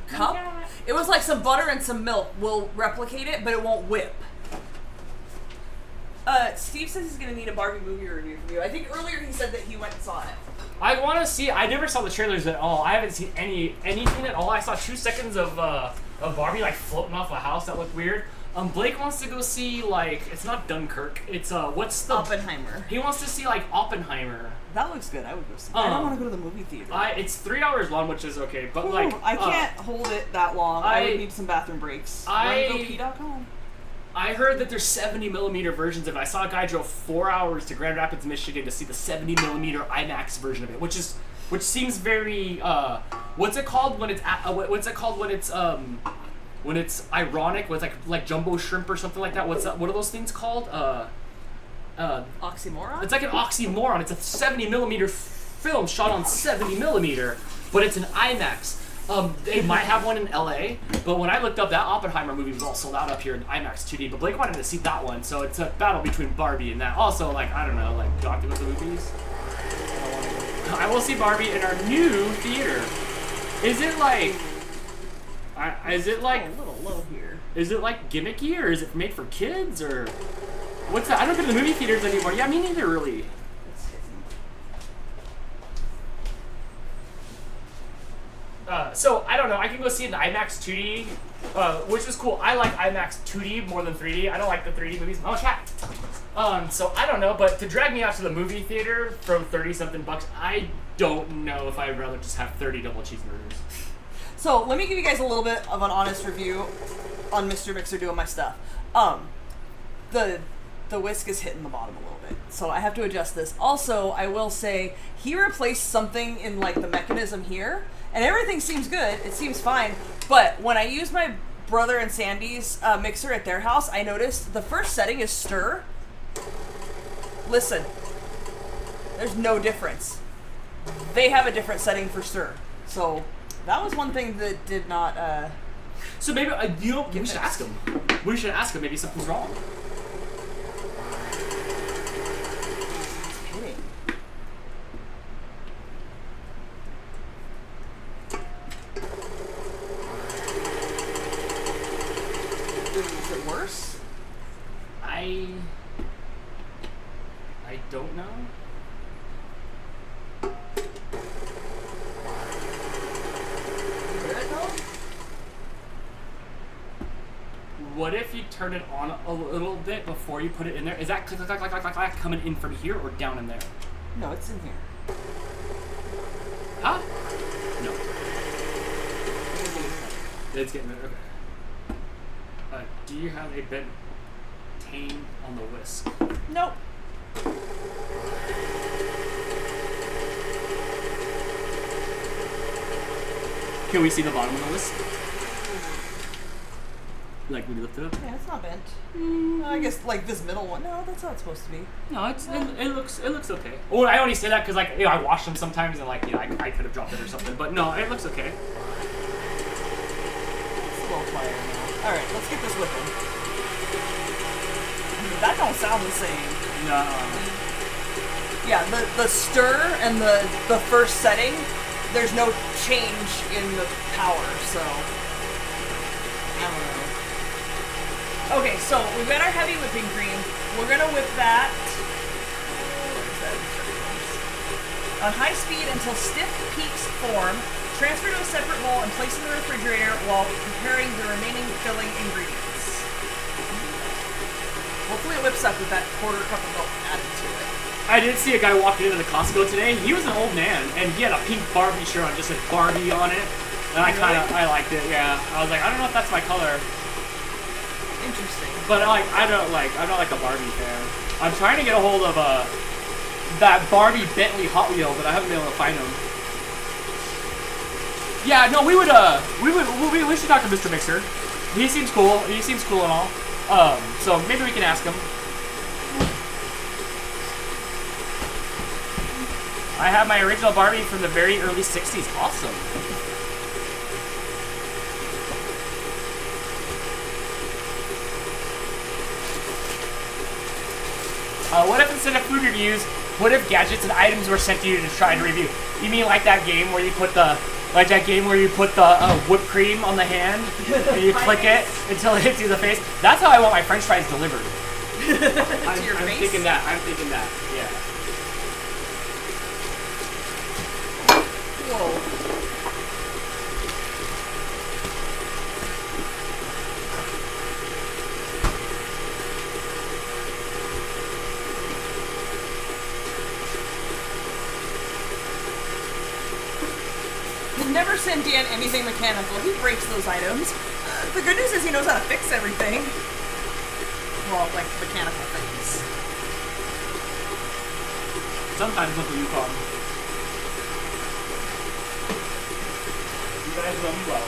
Speaker 2: cup. It was like some butter and some milk will replicate it, but it won't whip. Steve says he's going to need a Barbie movie review from you. I think earlier he said that he went and saw it.
Speaker 1: I want to see. I never saw the trailers at all. I haven't seen anything at all. I saw 2 seconds of Barbie like floating off a house that looked weird. Blake wants to go see like it's not Dunkirk. It's what's the
Speaker 2: Oppenheimer.
Speaker 1: He wants to see like Oppenheimer.
Speaker 2: That looks good. I would go see. I don't want to go to the movie theater.
Speaker 1: It's 3 hours long, which is okay. But like
Speaker 2: I can't hold it that long. I would need some bathroom breaks. RunGoP.com.
Speaker 1: I heard that there's 70mm versions of it. I saw a guy drove 4 hours to Grand Rapids, Michigan to see the 70mm IMAX version of it, which seems very what's it called when it's when it's ironic, when it's like jumbo shrimp or something like that. What are those things called?
Speaker 2: Oxymoron?
Speaker 1: It's like an oxymoron. It's a 70mm film shot on 70mm, but it's an IMAX. They might have one in LA, but when I looked up, that Oppenheimer movie was all sold out up here in IMAX 2D, but Blake wanted to see that one, so it's a battle between Barbie and that. Also, like, I don't know, like, do I have to go to the movies? I will see Barbie in our new theater. Is it like...
Speaker 2: a little low here.
Speaker 1: Is it like gimmicky, or is it made for kids, or... What's that? I don't go to the movie theaters anymore. Yeah, me neither, really. So, I don't know, I can go see it in IMAX 2D, which is cool. I like IMAX 2D more than 3D. I don't like the 3D movies. Oh, chat! So, I don't know, but to drag me out to the movie theater for 30-something bucks, I don't know if I'd rather just have 30 double cheeseburgers.
Speaker 2: So let me give you guys a little bit of an honest review on Mr. Mixer doing my stuff. The whisk is hitting the bottom a little bit, so I have to adjust this. Also, I will say he replaced something in like the mechanism here, and everything seems good. It seems fine, but when I use my brother and Sandy's mixer at their house, I noticed the first setting is stir. Listen, there's no difference. They have a different setting for stir, so that was one thing that did not.
Speaker 1: So maybe we should ask him. We should ask him. Maybe something's wrong.
Speaker 2: Is it worse?
Speaker 1: I don't know. What if you turn it on a little bit before you put it in there? Is that click, click, click, click, click, click coming in from here or down in there?
Speaker 2: No, it's in here.
Speaker 1: Huh? No. It's getting there. Okay. Do you have a bent tane on the whisk?
Speaker 2: Nope.
Speaker 1: Can we see the bottom of the whisk? Like when you lift it up?
Speaker 2: Yeah, it's not bent. I guess like this middle one. No, that's how it's supposed to be.
Speaker 1: No, it looks okay. Well, I only say that because like I wash them sometimes and like I could have dropped it or something, but no, it looks okay.
Speaker 2: It's a little quieter now. All right, let's get this whipping. That don't sound the same.
Speaker 1: No.
Speaker 2: Yeah, the stir and the first setting, there's no change in the power, so I don't know. Okay, so we've got our heavy whipping cream. We're gonna whip that. On high speed until stiff peaks form. Transfer to a separate bowl and place in the refrigerator while preparing the remaining filling ingredients. Hopefully it whips up with that quarter cup of milk added to it.
Speaker 1: I did see a guy walking into the Costco today. He was an old man, and he had a pink Barbie shirt on, just said Barbie on it. And I liked it. Yeah, I was like, I don't know if that's my color.
Speaker 2: Interesting.
Speaker 1: But I'm not like a Barbie fan. I'm trying to get a hold of that Barbie Bentley Hot Wheel, but I haven't been able to find them. Yeah, no, we should talk to Mr. Mixer. He seems cool. He seems cool and all. So maybe we can ask him. I have my original Barbie from the very early '60s. Awesome. What if instead of food reviews, what if gadgets and items were sent to you to try and review? You mean like that game where you put the whipped cream on the hand and you click it until it hits you in the face? That's how I want my French fries delivered. I'm thinking that. Yeah.
Speaker 2: Whoa. Never send Dan anything mechanical. He breaks those items. The good news is he knows how to fix everything. Well, like mechanical things.
Speaker 1: Sometimes look what you call. You guys know me well.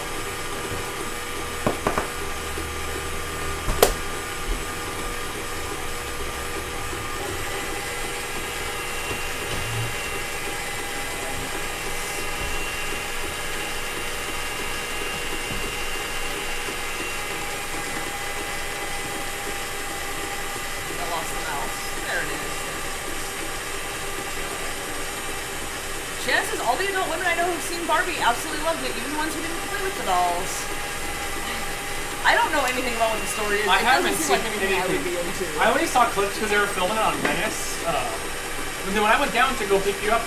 Speaker 2: All the adult women I know who've seen Barbie absolutely loved it, even the ones who didn't play with the dolls. I don't know anything about what the story is.
Speaker 1: I haven't seen
Speaker 2: anything I would be into.
Speaker 1: I only saw clips because they were filming it on Venice. And then when I went down to go pick you up,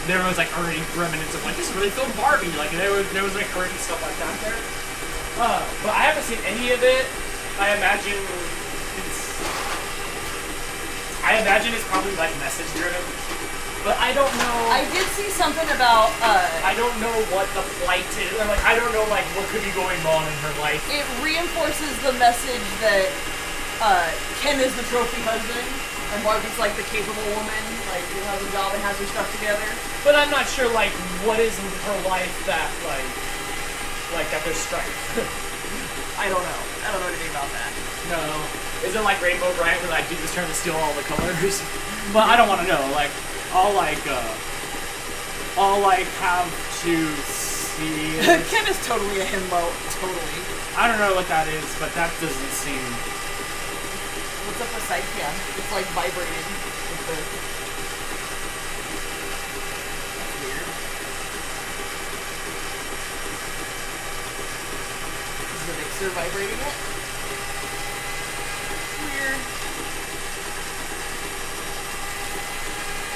Speaker 1: there was like already remnants of like, this is really filmed Barbie. Like there was like already stuff like that there. But I haven't seen any of it. I imagine it's probably like message driven. But I don't know.
Speaker 2: I did see something about.
Speaker 1: I don't know what the plight is. Or like, I don't know like what could be going on in her life.
Speaker 2: It reinforces the message that Ken is the trophy husband, and Barbie's like the capable woman, like who has a job and has her stuff together.
Speaker 1: But I'm not sure like what is in her life that like that there's strife.
Speaker 2: I don't know. I don't know anything about that.
Speaker 1: No. Is it like Rainbow Bright where like Jesus trying to steal all the colors? But I don't want to know. Like I'll have to see.
Speaker 2: Ken is totally a himbo. Totally.
Speaker 1: I don't know what that is, but that doesn't seem.
Speaker 2: What's up with side cam? It's like vibrating. With the... That's weird. Is the mixer vibrating it? Weird.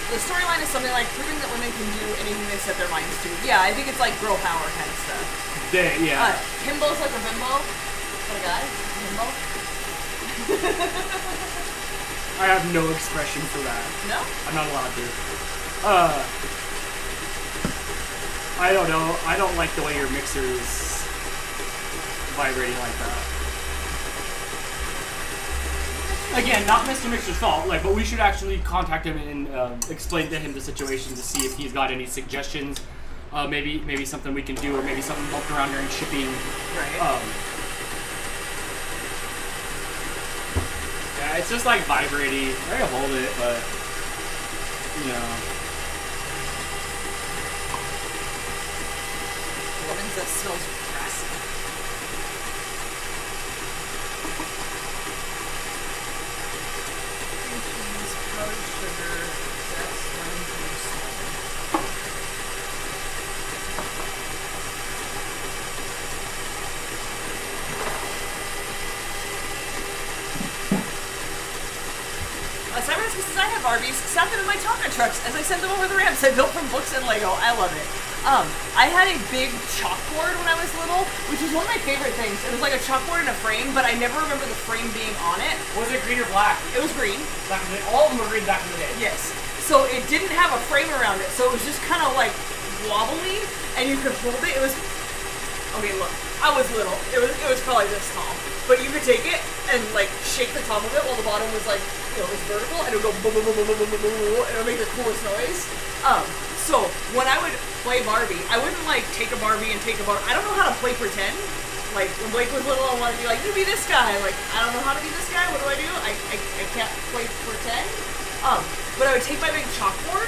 Speaker 2: The storyline is something like proving that women can do anything they set their minds to. Yeah, I think it's like girl power kind of stuff.
Speaker 1: Yeah.
Speaker 2: Himbo's like a bimbo. What a guy? Himbo?
Speaker 1: I have no expression for that.
Speaker 2: No?
Speaker 1: I'm not allowed to. I don't know. I don't like the way your mixer is vibrating like that. Again, not Mr. Mixer's fault, like, but we should actually contact him and explain to him the situation to see if he's got any suggestions. Maybe something we can do, or maybe something helped around during shipping.
Speaker 2: Right.
Speaker 1: Yeah, it's just like vibrating. I can hold it, but you know.
Speaker 2: Lemons that smells grassy. Cheese, powdered sugar, zest, lemon juice. Simon says, I have Barbies, sat them in my Tonka trucks as I sent them over the ramps I built from books and Lego. I love it. I had a big chalkboard when I was little, which was one of my favorite things. It was like a chalkboard in a frame, but I never remember the frame being on it.
Speaker 1: Was it green or black?
Speaker 2: It was green.
Speaker 1: Back in the day. All of them were green back in the day.
Speaker 2: Yes. So it didn't have a frame around it, so it was just kind of like wobbly, and you could hold it. It was, okay, look, I was little. It was probably this tall, but you could take it and like shake the top of it while the bottom was like, you know, it was vertical, and it would go boom, boom, boom, boom, boom, boom, boom, boom, and it would make the coolest noise. So when I would play Barbie, I wouldn't like take a Barbie and take a Barbie. I don't know how to play pretend. Like when Blake was little, I wanted to be like, you be this guy. Like I don't know how to be this guy. What do? I can't play pretend. But I would take my big chalkboard,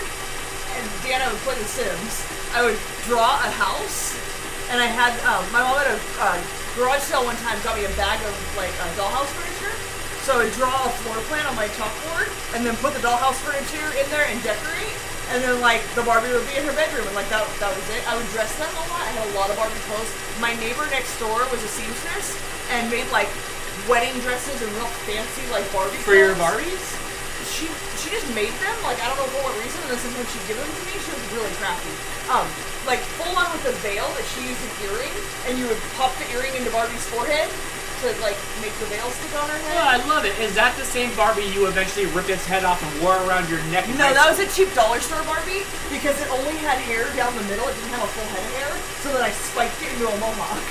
Speaker 2: and Dan, I would play The Sims. I would draw a house, and I had my mom at a garage sale one time got me a bag of like dollhouse furniture. So I would draw a floor plan on my chalkboard, and then put the dollhouse furniture in there and decorate. And then, like, the Barbie would be in her bedroom, and, like, that was it. I would dress them a lot. I had a lot of Barbie clothes. My neighbor next door was a seamstress and made, like, wedding dresses and real fancy, like, Barbie
Speaker 1: For
Speaker 2: clothes.
Speaker 1: your Barbies?
Speaker 2: She just made them. Like, I don't know for what reason, and then sometimes she'd give them to me. She was really crafty. Like, full on with the veil that she used an earring, and you would pop the earring into Barbie's forehead to, like, make the veil stick on her head.
Speaker 1: Oh, I love it. Is that the same Barbie you eventually ripped its head off and wore around your neck?
Speaker 2: No, that was a cheap dollar store Barbie because it only had hair down the middle. It didn't have a full head of hair, so then I spiked it into a mohawk.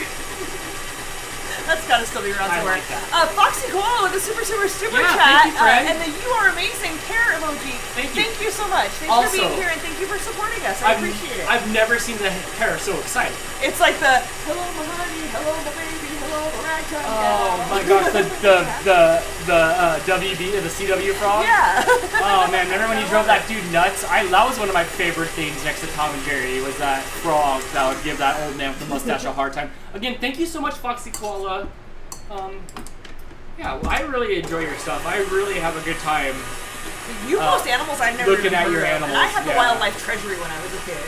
Speaker 2: That's gotta still be around somewhere.
Speaker 1: I like that.
Speaker 2: Foxy Koala with a super chat.
Speaker 1: Thank you, friend.
Speaker 2: And the "You are amazing" care emoji.
Speaker 1: Thank you.
Speaker 2: Thank you so much. Thanks
Speaker 1: Also,
Speaker 2: for being here and thank you for supporting us. I appreciate it.
Speaker 1: I've never seen the hair so excited.
Speaker 2: It's like the hello my honey, hello my baby, hello my ragtime
Speaker 1: Oh
Speaker 2: gal.
Speaker 1: my gosh, the WB, the CW frog.
Speaker 2: Yeah.
Speaker 1: Oh man, remember when you drove that dude nuts? That was one of my favorite things next to Tom and Jerry was that frog that would give that old man with the mustache a hard time. Again, thank you so much, Foxy Koala. Yeah, well, I really enjoy your stuff. I really have a good time.
Speaker 2: You post animals I've never
Speaker 1: looking at
Speaker 2: even
Speaker 1: your
Speaker 2: heard of.
Speaker 1: animals.
Speaker 2: And I had the
Speaker 1: yeah.
Speaker 2: wildlife treasury when I was a kid.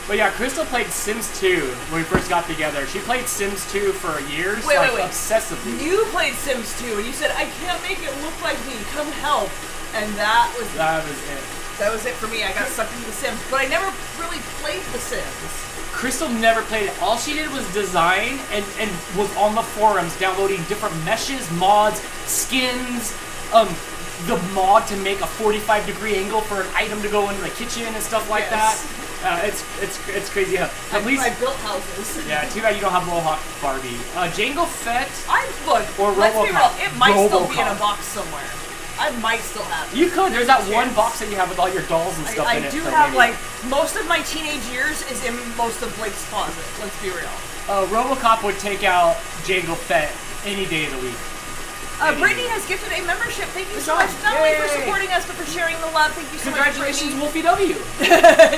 Speaker 1: But yeah, Crystal played Sims 2 when we first got together. She played Sims 2 for years,
Speaker 2: wait.
Speaker 1: obsessively.
Speaker 2: You played Sims 2 and you said, I can't make it look like me, come help. And that was it. That was it for me. I got sucked into The Sims. But I never really played The Sims.
Speaker 1: Crystal never played it. All she did was design and was on the forums downloading different meshes, mods, skins, the mod to make a 45-degree angle for an item to go into the kitchen and stuff like that. It's crazy. At least
Speaker 2: I built houses.
Speaker 1: Yeah, too bad you don't have Mohawk Barbie. Jango Fett.
Speaker 2: Or let's be real, it might still be in a box somewhere. I might still have it.
Speaker 1: You could. There's that one box that you have with all your dolls and stuff in it.
Speaker 2: I do have, like, most of my teenage years is in most of Blake's closet. Let's be real.
Speaker 1: RoboCop would take out Jango Fett any day of the week.
Speaker 2: Brittany has gifted a membership. Thank you so much, not only for supporting us, but for sharing the love. Thank you so much,
Speaker 1: Congratulations, Wolfie W.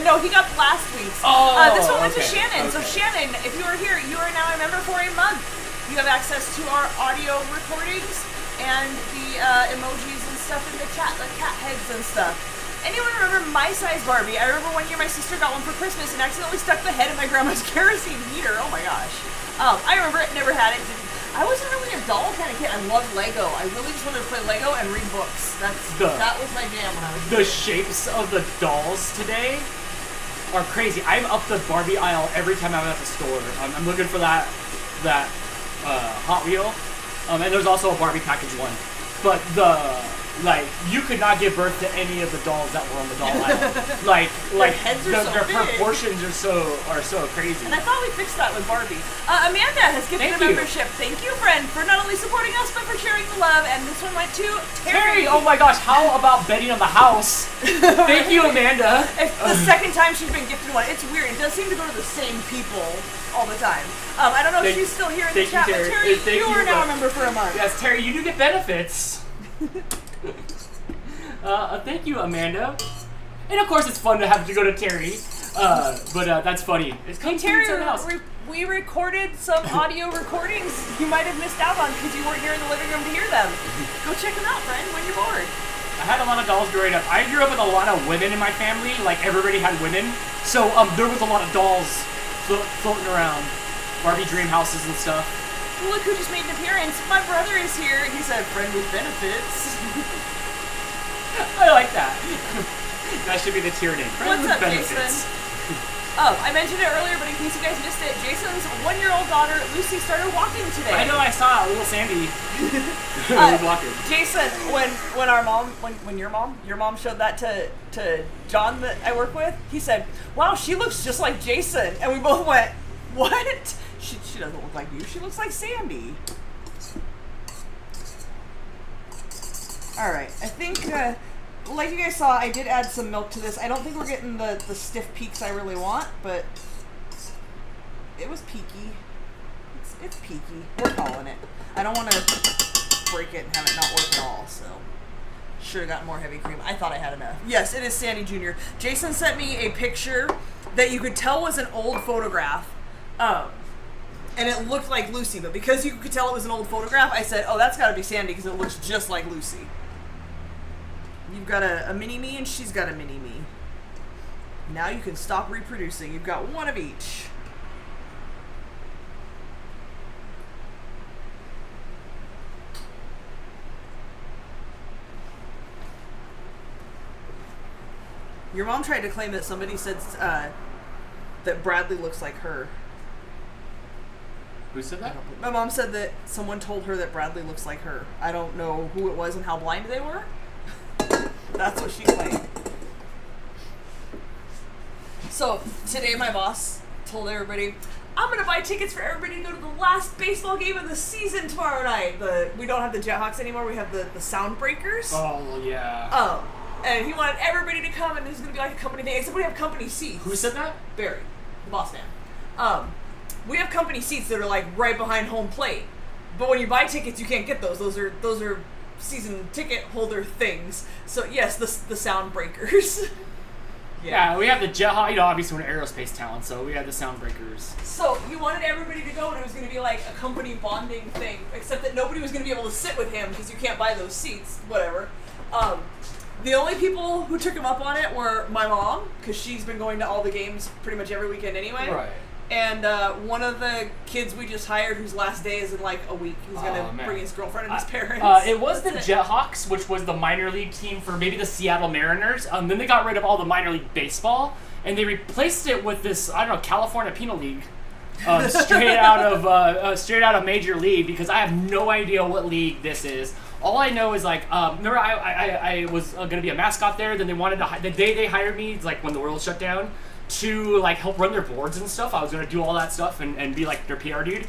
Speaker 2: No, he got last week's. This one went to Shannon.
Speaker 1: Okay.
Speaker 2: So Shannon, if you are here, you are now a member for a month. You have access to our audio recordings and the emojis and stuff in the chat, like cat heads and stuff. Anyone remember my size Barbie? I remember one year my sister got one for Christmas and accidentally stuck the head in my grandma's kerosene heater. Oh my gosh. I remember it, never had it. I wasn't really a doll kind of kid. I loved Lego. I really just wanted to play Lego and read books. That was my jam when I was a kid.
Speaker 1: The shapes of the dolls today are crazy. I'm up the Barbie aisle every time I'm at the store. I'm looking for that Hot Wheel. And there's also a Barbie package one. But you could not give birth to any of the dolls that were on the doll aisle. Their
Speaker 2: heads are so
Speaker 1: their
Speaker 2: big.
Speaker 1: proportions are so crazy.
Speaker 2: And I thought we fixed that with Barbie. Amanda has given a membership. Thank you, friend, for not only supporting us, but for sharing the love. And this one went to Terry.
Speaker 1: Oh my gosh, how about betting on the house? Thank you, Amanda.
Speaker 2: It's the second time she's been gifted one. It's weird. It does seem to go to the same people all the time. I don't know if she's still here in the chat, but Terry, you are now a member for a month.
Speaker 1: Yes, Terry, you do get benefits. Thank you, Amanda. And of course, it's fun to have to go to Terry. But that's funny.
Speaker 2: Hey, Terry, we recorded some audio recordings you might have missed out on because you weren't here in the living room to hear them. Go check them out, friend, when you're bored.
Speaker 1: I had a lot of dolls growing up. I grew up with a lot of women in my family. Like, everybody had women. So there was a lot of dolls floating around. Barbie dream houses and stuff.
Speaker 2: Look who just made an appearance. My brother is here. He said, friend with benefits.
Speaker 1: I like that. That should be the tier name. Friend
Speaker 2: What's
Speaker 1: with
Speaker 2: up,
Speaker 1: benefits.
Speaker 2: Jason? I mentioned it earlier, but in case you guys missed it, Jason's 1-year-old daughter, Lucy, started walking today.
Speaker 1: I know, I saw little Sandy. Was walking.
Speaker 2: Jason, when your mom showed that to John that I work with, he said, wow, she looks just like Jason. And we both went, what? She doesn't look like you. She looks like Sandy. All right, I think, like you guys saw, I did add some milk to this. I don't think we're getting the stiff peaks I really want, but it was peaky. It's peaky. We're calling it. I don't want to break it and have it not work at all, so should have gotten more heavy cream. I thought I had enough. Yes, it is Sandy Jr. Jason sent me a picture that you could tell was an old photograph. And it looked like Lucy, but because you could tell it was an old photograph, I said, oh, that's got to be Sandy because it looks just like Lucy. You've got a mini-me and she's got a mini-me. Now you can stop reproducing. You've got one of each. Your mom tried to claim that somebody said that Bradley looks like her.
Speaker 1: Who said that?
Speaker 2: My mom said that someone told her that Bradley looks like her. I don't know who it was and how blind they were. That's what she claimed. So, today my boss told everybody, I'm going to buy tickets for everybody to go to the last baseball game of the season tomorrow night. We don't have the Jethawks anymore. We have the Sound Breakers.
Speaker 1: Oh, yeah.
Speaker 2: And he wanted everybody to come, and it was going to be like a company thing, except we have company seats.
Speaker 1: Who said that?
Speaker 2: Barry, the boss man. We have company seats that are like right behind home plate, but when you buy tickets, you can't get those. Those are season ticket holder things. So yes, the Sound Breakers.
Speaker 1: Yeah, we have the Jethawk. Obviously we're an aerospace town, so we have the Sound Breakers.
Speaker 2: So he wanted everybody to go, and it was going to be like a company bonding thing, except that nobody was going to be able to sit with him because you can't buy those seats. Whatever. The only people who took him up on it were my mom, because she's been going to all the games pretty much every weekend anyway.
Speaker 1: Right.
Speaker 2: And one of the kids we just hired, whose last day is in like a week, he's going to bring his girlfriend and his parents.
Speaker 1: It was the Jethawks, which was the minor league team for maybe the Seattle Mariners. Then they got rid of all the minor league baseball, and they replaced it with this, I don't know, California Penal League. Straight out of Major League, because I have no idea what league this is. All I know is like, remember I was gonna be a mascot there. Then they wanted to the day they hired me, it's like when the world shut down, to like help run their boards and stuff. I was gonna do all that stuff and be like their PR dude.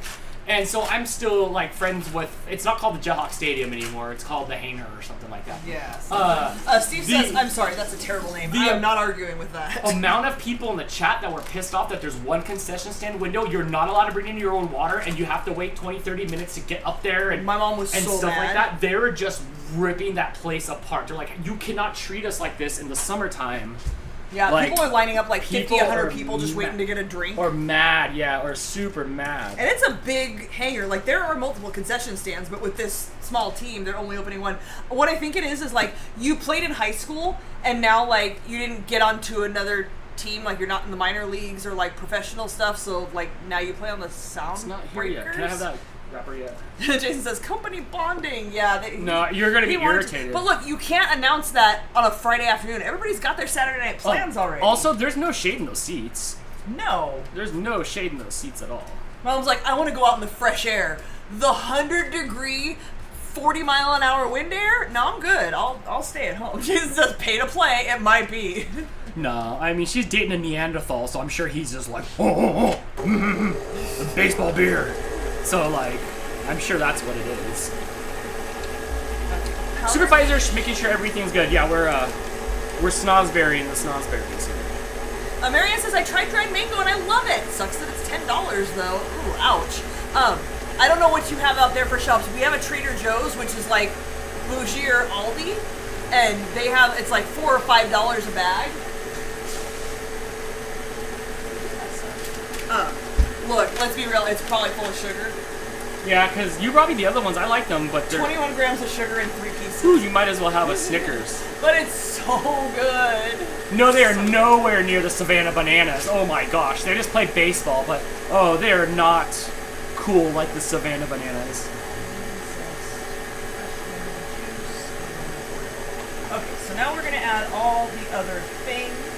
Speaker 1: And so I'm still like friends with. It's not called the Jayhawk Stadium anymore. It's called the Hangar or something like that.
Speaker 2: Yeah. Steve says, "I'm sorry, that's a terrible name. I'm not arguing with that."
Speaker 1: Amount of people in the chat that were pissed off that there's one concession stand window. You're not allowed to bring in your own water, and you have to wait 20-30 minutes to get up there. And
Speaker 2: my mom was
Speaker 1: and
Speaker 2: so
Speaker 1: stuff
Speaker 2: mad.
Speaker 1: like that. They were just ripping that place apart. They're like, you cannot treat us like this in the summertime.
Speaker 2: Yeah,
Speaker 1: like,
Speaker 2: people are lining up like 50, 100 people just waiting to get a drink.
Speaker 1: Or mad, yeah, or super mad.
Speaker 2: And it's a big hangar. Like, there are multiple concession stands, but with this small team, they're only opening one. What I think it is like, you played in high school, and now, like, you didn't get onto another team. Like, you're not in the minor leagues or, like, professional stuff, so, like, now you play on the sound
Speaker 1: It's not here yet. Can I have that wrapper yet?
Speaker 2: Jason says, company bonding. Yeah.
Speaker 1: No, you're going to be irritated.
Speaker 2: But look, you can't announce that on a Friday afternoon. Everybody's got their Saturday night plans already.
Speaker 1: Also, there's no shade in those seats.
Speaker 2: No.
Speaker 1: There's no shade in those seats at all.
Speaker 2: Mom's like, I want to go out in the fresh air. The 100-degree, 40-mile-an-hour wind air? No, I'm good. I'll stay at home. Jason says, pay to play. It might be.
Speaker 1: No, I mean, she's dating a Neanderthal, so I'm sure he's just like, baseball beer. So, like, I'm sure that's what it is. Supervisor, making sure everything's good. Yeah, we're snozberrying the snozberries here.
Speaker 2: Marianne says, I tried dried mango and I love it. Sucks that it's $10 though. Ooh, ouch. I don't know what you have out there for shops. We have a Trader Joe's, which is like bougie or Aldi, and they have, it's like $4 or $5 a bag. Look, let's be real, it's probably full of sugar.
Speaker 1: Yeah, because you brought me the other ones. I like them, but they're...
Speaker 2: 21 grams of sugar in 3 pieces.
Speaker 1: Ooh, you might as well have a Snickers.
Speaker 2: But it's so good.
Speaker 1: No, they are nowhere near the Savannah Bananas. Oh my gosh, they just play baseball, but oh, they are not cool like the Savannah Bananas.
Speaker 2: Okay, so now we're going to add all the other things.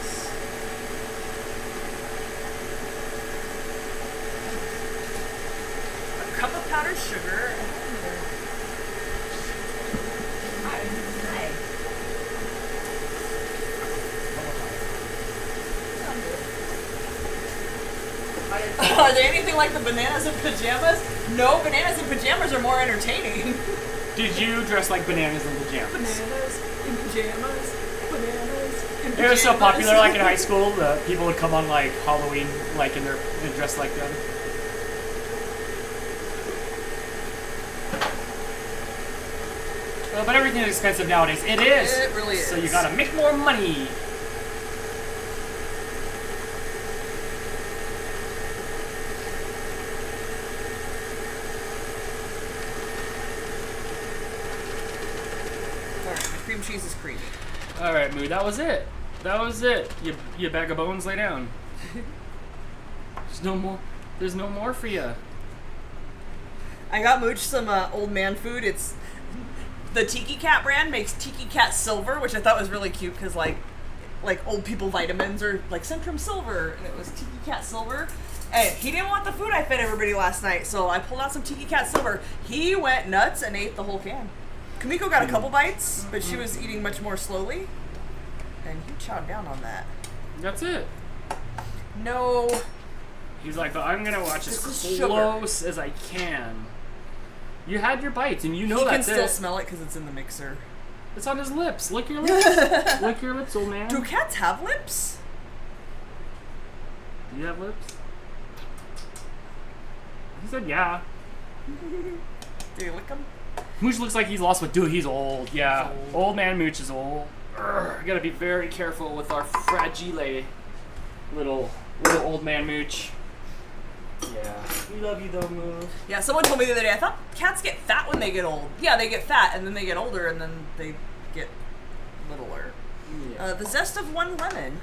Speaker 2: Cup of powdered sugar. Are they anything like the bananas in pajamas? No, bananas in pajamas are more entertaining.
Speaker 1: Did you dress like bananas in pajamas?
Speaker 2: Bananas in pajamas. Bananas in pajamas.
Speaker 1: It was so popular, like in high school, the people would come on like Halloween, like in dressed like them. But everything is expensive nowadays. It is.
Speaker 2: It really is.
Speaker 1: So you gotta make more money.
Speaker 2: Alright, the cream cheese is creamy.
Speaker 1: Alright, Moo, that was it. That was it. You bag of bones, lay down. There's no more for you.
Speaker 2: I got Mooch some old man food. It's the Tiki Cat brand makes Tiki Cat Silver, which I thought was really cute because like old people vitamins are like Centrum Silver, and it was Tiki Cat Silver. And he didn't want the food I fed everybody last night, so I pulled out some Tiki Cat Silver. He went nuts and ate the whole can. Kamiko got a couple bites, but she was eating much more slowly, and he chowed down on that.
Speaker 1: That's it.
Speaker 2: No.
Speaker 1: He's like, but I'm gonna watch as
Speaker 2: sugar.
Speaker 1: close as I can. You had your bites, and you know
Speaker 2: he
Speaker 1: that's
Speaker 2: can still
Speaker 1: it.
Speaker 2: smell it because it's in the mixer.
Speaker 1: It's on his lips. Lick your lips. Lick your lips, old man.
Speaker 2: Do cats have lips?
Speaker 1: Do you have lips? He said, yeah.
Speaker 2: Do you lick them?
Speaker 1: Mooch looks like he's lost with. Dude, he's old. Yeah. Old man Mooch is old. Urgh, gotta be very careful with our fragile little old man Mooch. Yeah. We love you though, Moo.
Speaker 2: Yeah, someone told me the other day, I thought cats get fat when they get old. Yeah, they get fat, and then they get older, and then they get littler.
Speaker 1: Yeah.
Speaker 2: The zest of 1 lemon.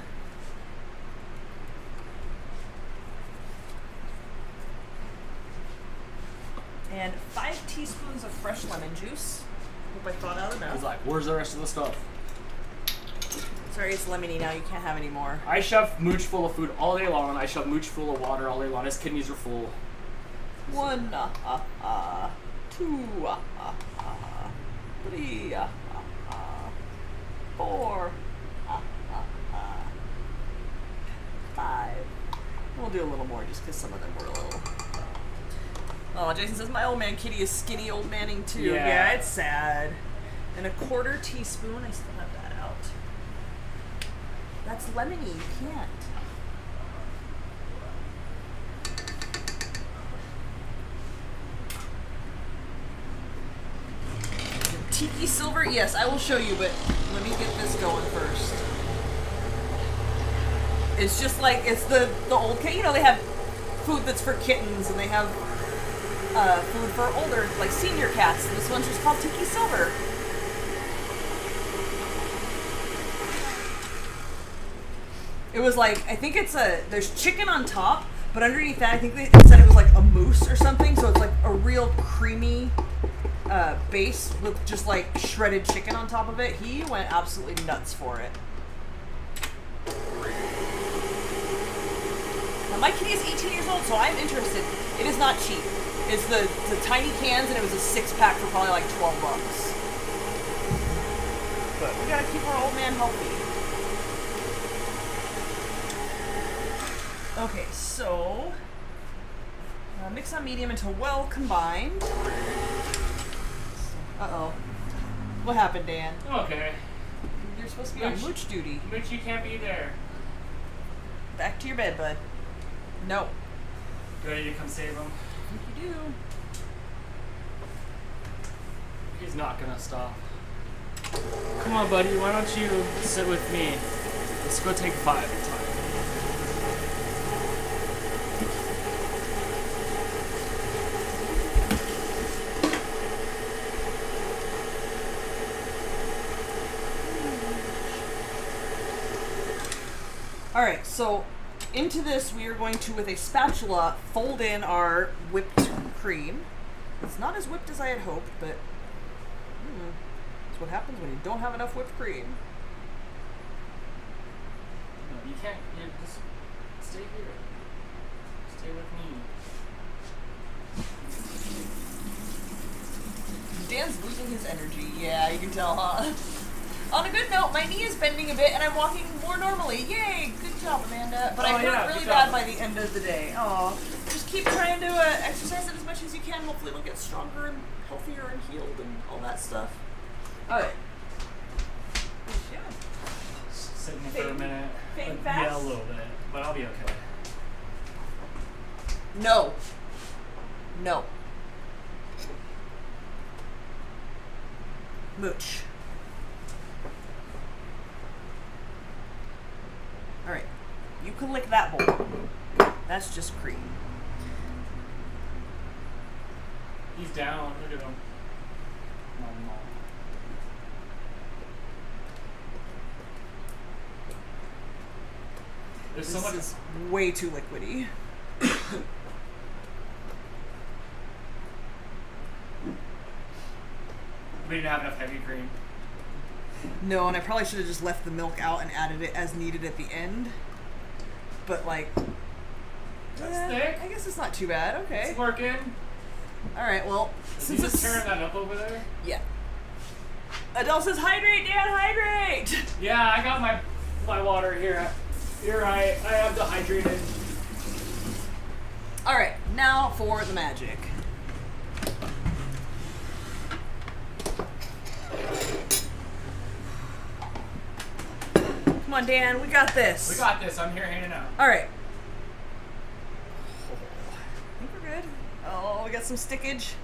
Speaker 2: And 5 teaspoons of fresh lemon juice. Hope I thought out enough.
Speaker 1: He's like, where's the rest of the stuff?
Speaker 2: Sorry, it's lemony now. You can't have any more.
Speaker 1: I shove Mooch full of food all day long. I shove Mooch full of water all day long. His kidneys are full.
Speaker 2: 1, 2, 3, 4, 5. We'll do a little more just because some of them were a little. Oh, Jason says my old man Kitty is skinny old manning too. Yeah, it's sad. And a 1/4 teaspoon. I still have that out. That's lemony. You can't. Tiki silver? Yes, I will show you, but let me get this going first. It's just like, it's the old cat. You know, they have food that's for kittens, and they have food for older, like senior cats. And this one's just called Tiki Silver. It was like, I think there's chicken on top, but underneath that, I think they said it was like a mousse or something, so it's like a real creamy base with just like shredded chicken on top of it. He went absolutely nuts for it. Now my kitty is 18 years old, so I'm interested. It is not cheap. It's the tiny cans, and it was a 6-pack for probably like $12. But we gotta keep our old man healthy. Okay, so mix on medium until well combined. Uh-oh. What happened, Dan?
Speaker 1: Okay.
Speaker 2: You're supposed to be on mooch duty.
Speaker 1: Mooch, you can't be there.
Speaker 2: Back to your bed, bud. No.
Speaker 1: Ready to come save him?
Speaker 2: I think you do.
Speaker 1: He's not gonna stop. Come on, buddy. Why don't you sit with me? Let's go take 5 at a time.
Speaker 2: Alright, so into this we are going to, with a spatula, fold in our whipped cream. It's not as whipped as I had hoped, but that's what happens when you don't have enough whipped cream.
Speaker 1: No, you can't. You just stay here. Stay with me.
Speaker 2: Dan's losing his energy. Yeah, you can tell, huh? On a good note, my knee is bending a bit, and I'm walking more normally. Yay! Good job, Amanda. But I hurt really bad by the end of the day. Oh, just keep trying to exercise it as much as you can. Hopefully it'll get stronger and healthier and healed and all that stuff. All right. Yeah.
Speaker 1: Sitting for a minute.
Speaker 2: Fading
Speaker 1: Yeah, a
Speaker 2: fast?
Speaker 1: little bit, but I'll be okay.
Speaker 2: No. No. Mooch. Alright. You can lick that bowl. That's just cream.
Speaker 1: He's down. Look at him. No. There's so much.
Speaker 2: This is way too liquidy.
Speaker 1: We didn't have enough heavy cream.
Speaker 2: No, and I probably should have just left the milk out and added it as needed at the end. But like,
Speaker 1: that's thick.
Speaker 2: I guess it's not too bad. Okay.
Speaker 1: It's working.
Speaker 2: All right. Well,
Speaker 1: since it's turning that up over there.
Speaker 2: Yeah. Adele says, "Hydrate, Dan, hydrate."
Speaker 1: Yeah, I got my water here. You're right. I have dehydrated.
Speaker 2: All right. Now for the magic. Come on, Dan. We got this.
Speaker 1: We got this. I'm here hanging out.
Speaker 2: All right. I think we're good. Oh, we got some stickage.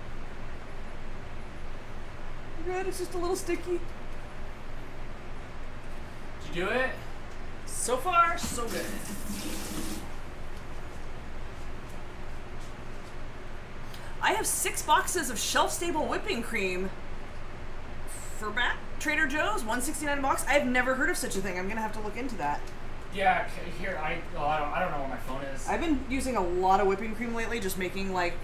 Speaker 2: We're good. It's just a little sticky.
Speaker 1: Did you do it?
Speaker 2: So far, so good. I have 6 boxes of shelf-stable whipping cream for Trader Joe's, $1.69 a box. I have never heard of such a thing. I'm gonna have to look into that.
Speaker 1: Yeah, here I don't know where my phone is.
Speaker 2: I've been using a lot of whipping cream lately, just making like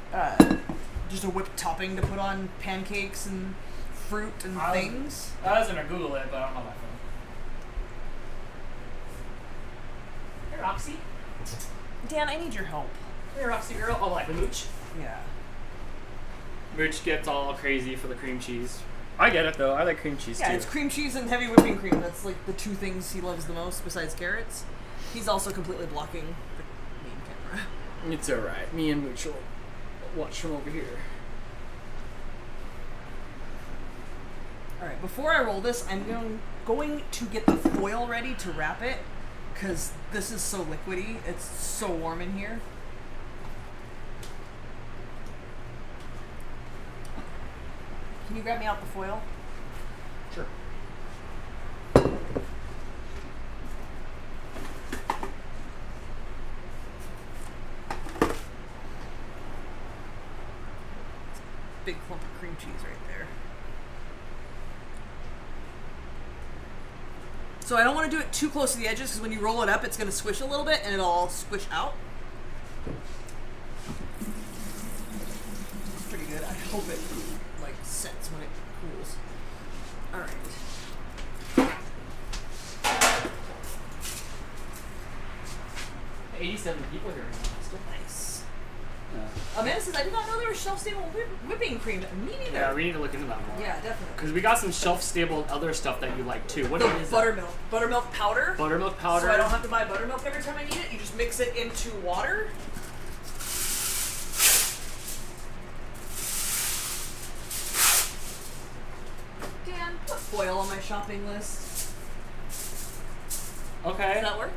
Speaker 2: just a whipped topping to put on pancakes and fruit and things.
Speaker 1: I was gonna Google it, but I don't have my phone. Hey, Roxy.
Speaker 2: Dan, I need your help.
Speaker 1: Hey, Roxy girl. Oh, like the mooch?
Speaker 2: Yeah.
Speaker 1: Mooch gets all crazy for the cream cheese. I get it though. I like cream cheese too.
Speaker 2: Yeah, it's cream cheese and heavy whipping cream. That's like the two things he loves the most besides carrots. He's also completely blocking the main camera.
Speaker 1: It's alright. Me and Mooch will watch from over here.
Speaker 2: Alright, before I roll this, I'm going to get the foil ready to wrap it, because this is so liquidy. It's so warm in here. Can you grab me out the foil?
Speaker 1: Sure.
Speaker 2: Big clump of cream cheese right there. So I don't want to do it too close to the edges, because when you roll it up, it's going to squish a little bit, and it'll all squish out. It's pretty good. I hope it like sets when it cools. All right.
Speaker 1: 87 people here. Still
Speaker 2: Nice.
Speaker 1: Yeah.
Speaker 2: Amanda says, I did not know there was shelf-stable whipping cream. Me neither.
Speaker 1: Yeah, we need to look into that more.
Speaker 2: Yeah, definitely.
Speaker 1: Because we got some shelf-stable other stuff that you like too. What
Speaker 2: The
Speaker 1: is
Speaker 2: buttermilk. Buttermilk powder.
Speaker 1: Buttermilk powder.
Speaker 2: So I don't have to buy buttermilk every time I need it. You just mix it into water. Dan, put foil on my shopping list.
Speaker 1: Okay.
Speaker 2: Does that work?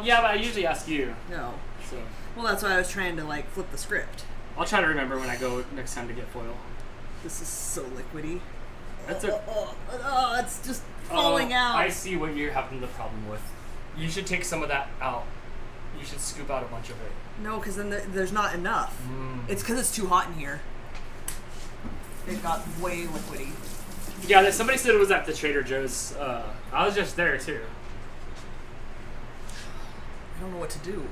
Speaker 1: Yeah, but I usually ask you.
Speaker 2: No.
Speaker 1: So
Speaker 2: Well, that's why I was trying to like flip the script.
Speaker 1: I'll try to remember when I go next time to get foil.
Speaker 2: This is so liquidy.
Speaker 1: That's
Speaker 2: it's just falling out.
Speaker 1: I see what you're having the problem with. You should take some of that out. You should scoop out a bunch of it.
Speaker 2: No, because then there's not enough. It's because it's too hot in here. It got way liquidy.
Speaker 1: Yeah, somebody said it was at the Trader Joe's. I was just there too.
Speaker 2: I don't know what to do.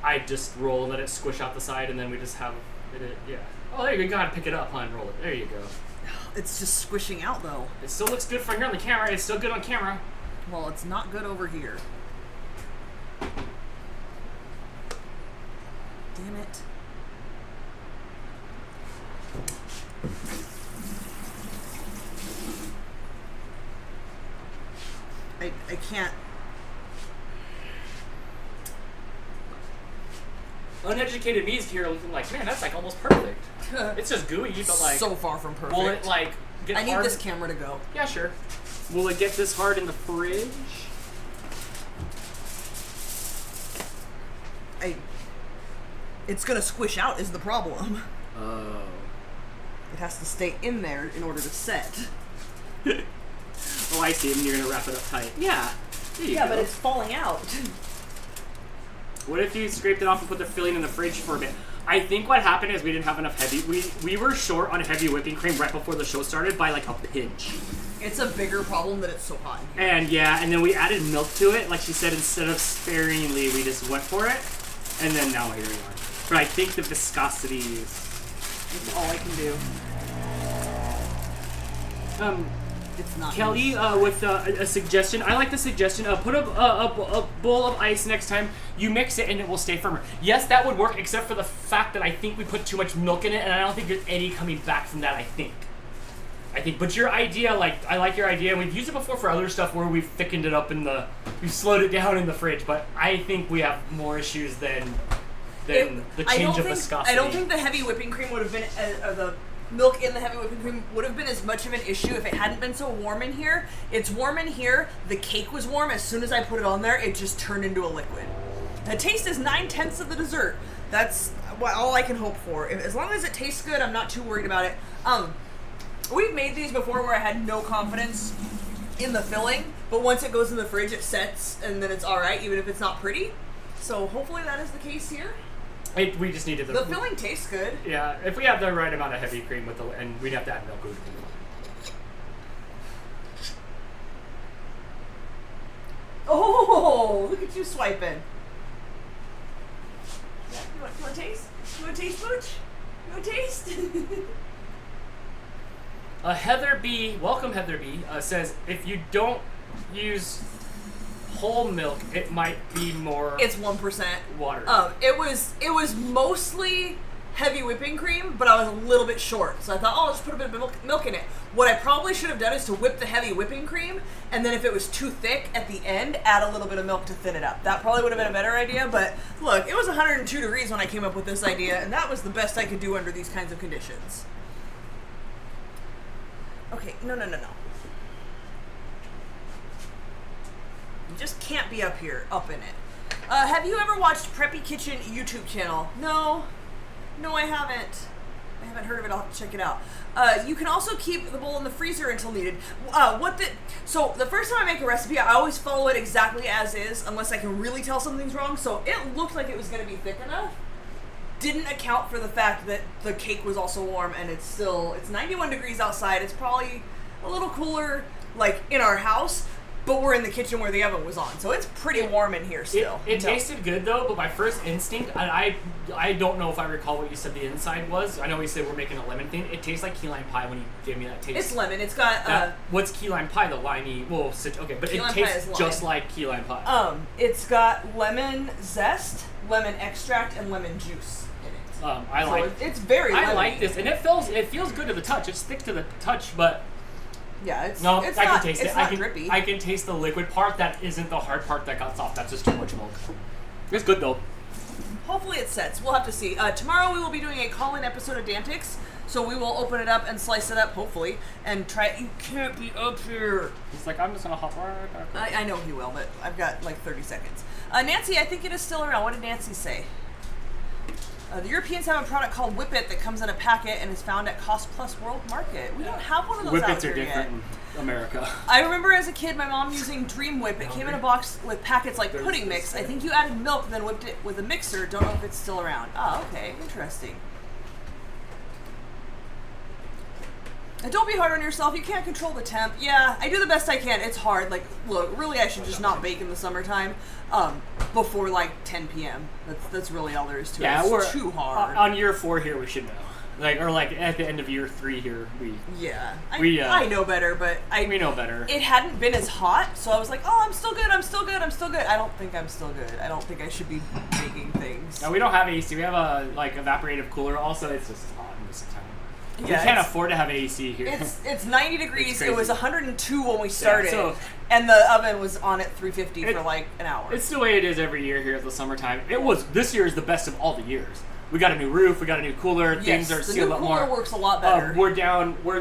Speaker 1: I just roll, let it squish out the side, and then we just have it. Yeah. Oh, there you go. You gotta pick it up, huh, and roll it. There you go.
Speaker 2: It's just squishing out though.
Speaker 1: It still looks good from here on the camera. It's still good on camera.
Speaker 2: Well, it's not good over here. Damn it. I can't.
Speaker 1: Uneducated me's here looking like, man, that's like almost perfect. It's just gooey, but like
Speaker 2: so far from perfect.
Speaker 1: will it like get
Speaker 2: I need
Speaker 1: hard?
Speaker 2: this camera to go.
Speaker 1: Yeah, sure. Will it get this hard in the fridge?
Speaker 2: It's gonna squish out is the problem.
Speaker 1: Oh.
Speaker 2: It has to stay in there in order to set.
Speaker 1: Oh, I see. And you're gonna wrap it up tight. Yeah. There you
Speaker 2: Yeah,
Speaker 1: go.
Speaker 2: but it's falling out.
Speaker 1: What if you scraped it off and put the filling in the fridge for a bit? I think what happened is we didn't have enough heavy. We were short on heavy whipping cream right before the show started by like a pinch.
Speaker 2: It's a bigger problem that it's so hot in here.
Speaker 1: And yeah, and then we added milk to it. Like she said, instead of sparingly, we just went for it. And then now here we are. But I think the viscosity is
Speaker 2: all I can do. It's not
Speaker 1: Kelly, with a suggestion. I like the suggestion. Put a bowl of ice next time. You mix it and it will stay firmer. Yes, that would work, except for the fact that I think we put too much milk in it, and I don't think there's any coming back from that. I think. But your idea, like, I like your idea. We've used it before for other stuff where we've thickened it up we've slowed it down in the fridge. But I think we have more issues than the change of viscosity.
Speaker 2: I don't think the heavy whipping cream would have been, the milk in the heavy whipping cream would have been as much of an issue if it hadn't been so warm in here. It's warm in here. The cake was warm. As soon as I put it on there, it just turned into a liquid. The taste is 9/10 of the dessert. That's all I can hope for. As long as it tastes good, I'm not too worried about it. We've made these before where I had no confidence in the filling, but once it goes in the fridge, it sets, and then it's all right, even if it's not pretty. So hopefully that is the case here.
Speaker 1: We just needed
Speaker 2: the filling tastes good.
Speaker 1: Yeah, if we have the right amount of heavy cream and we'd have to add milk.
Speaker 2: Oh, look at you swiping. Yeah, you want to taste? You want to taste, Mooch? You want to taste?
Speaker 1: Heather B, welcome Heather B, says if you don't use whole milk, it might be more.
Speaker 2: It's 1%
Speaker 1: water.
Speaker 2: It was mostly heavy whipping cream, but I was a little bit short. So I thought, I'll just put a bit of milk in it. What I probably should have done is to whip the heavy whipping cream, and then if it was too thick at the end, add a little bit of milk to thin it up. That probably would have been a better idea, but look, it was 102 degrees when I came up with this idea, and that was the best I could do under these kinds of conditions. Okay, no. You just can't be up in it. Have you ever watched Preppy Kitchen YouTube channel? No, I haven't. I haven't heard of it. I'll have to check it out. You can also keep the bowl in the freezer until needed. So the first time I make a recipe, I always follow it exactly as is, unless I can really tell something's wrong. So it looked like it was going to be thick enough. Didn't account for the fact that the cake was also warm, and it's 91 degrees outside. It's probably a little cooler, like in our house. But we're in the kitchen where the oven was on, so it's pretty warm in here still.
Speaker 1: It tasted good though, but my first instinct, and I don't know if I recall what you said the inside was. I know we said we're making a lemon thing. It tastes like key lime pie when you gave me that taste.
Speaker 2: It's lemon. It's got
Speaker 1: what's key lime pie? The limey. Well, okay, but it tastes just like key lime pie.
Speaker 2: It's got lemon zest, lemon extract, and lemon juice in it. It's very.
Speaker 1: I like this, and it feels good to the touch. It's thick to the touch, but.
Speaker 2: Yeah,
Speaker 1: I can taste it.
Speaker 2: Not drippy.
Speaker 1: I can taste the liquid part. That isn't the hard part that got soft. That's just too much milk. It's good though.
Speaker 2: Hopefully it sets. We'll have to see. Tomorrow we will be doing a call-in episode of Dantix, so we will open it up and slice it up, hopefully, and try it. You can't be up here.
Speaker 1: He's like, I'm just gonna hop right.
Speaker 2: I know he will, but I've got like 30 seconds. Nancy, I think it is still around. What did Nancy say? The Europeans have a product called Whip It that comes in a packet and is found at Cost Plus World Market. We don't have one of those
Speaker 1: Whippets
Speaker 2: out here
Speaker 1: are different
Speaker 2: yet.
Speaker 1: in America.
Speaker 2: I remember as a kid my mom using Dream Whip. It came in a box with packets like pudding mix. I think you added milk and then whipped it with a mixer. Don't know if it's still around. Oh, okay. Interesting. And don't be hard on yourself. You can't control the temp. Yeah, I do the best I can. It's hard. Like, look, really I should just not bake in the summertime before like 10 p.m. That's really all there is to it. It's too hard.
Speaker 1: On year 4 here, we should know. Like at the end of year 3 here,
Speaker 2: I know better, but
Speaker 1: we know better.
Speaker 2: It hadn't been as hot, so I was like, oh, I'm still good. I don't think I'm still good. I don't think I should be baking things.
Speaker 1: No, we don't have AC. We have a evaporative cooler. Also, it's just hot in this time.
Speaker 2: Yeah,
Speaker 1: we can't afford to have AC here.
Speaker 2: It's 90 degrees. It was 102 when we started, and the oven was on at 350 for like an hour.
Speaker 1: It's the way it is every year here at the summertime. This year is the best of all the years. We got a new roof. We got a new cooler. Things are sealed up more.
Speaker 2: The new cooler works a lot better.
Speaker 1: We're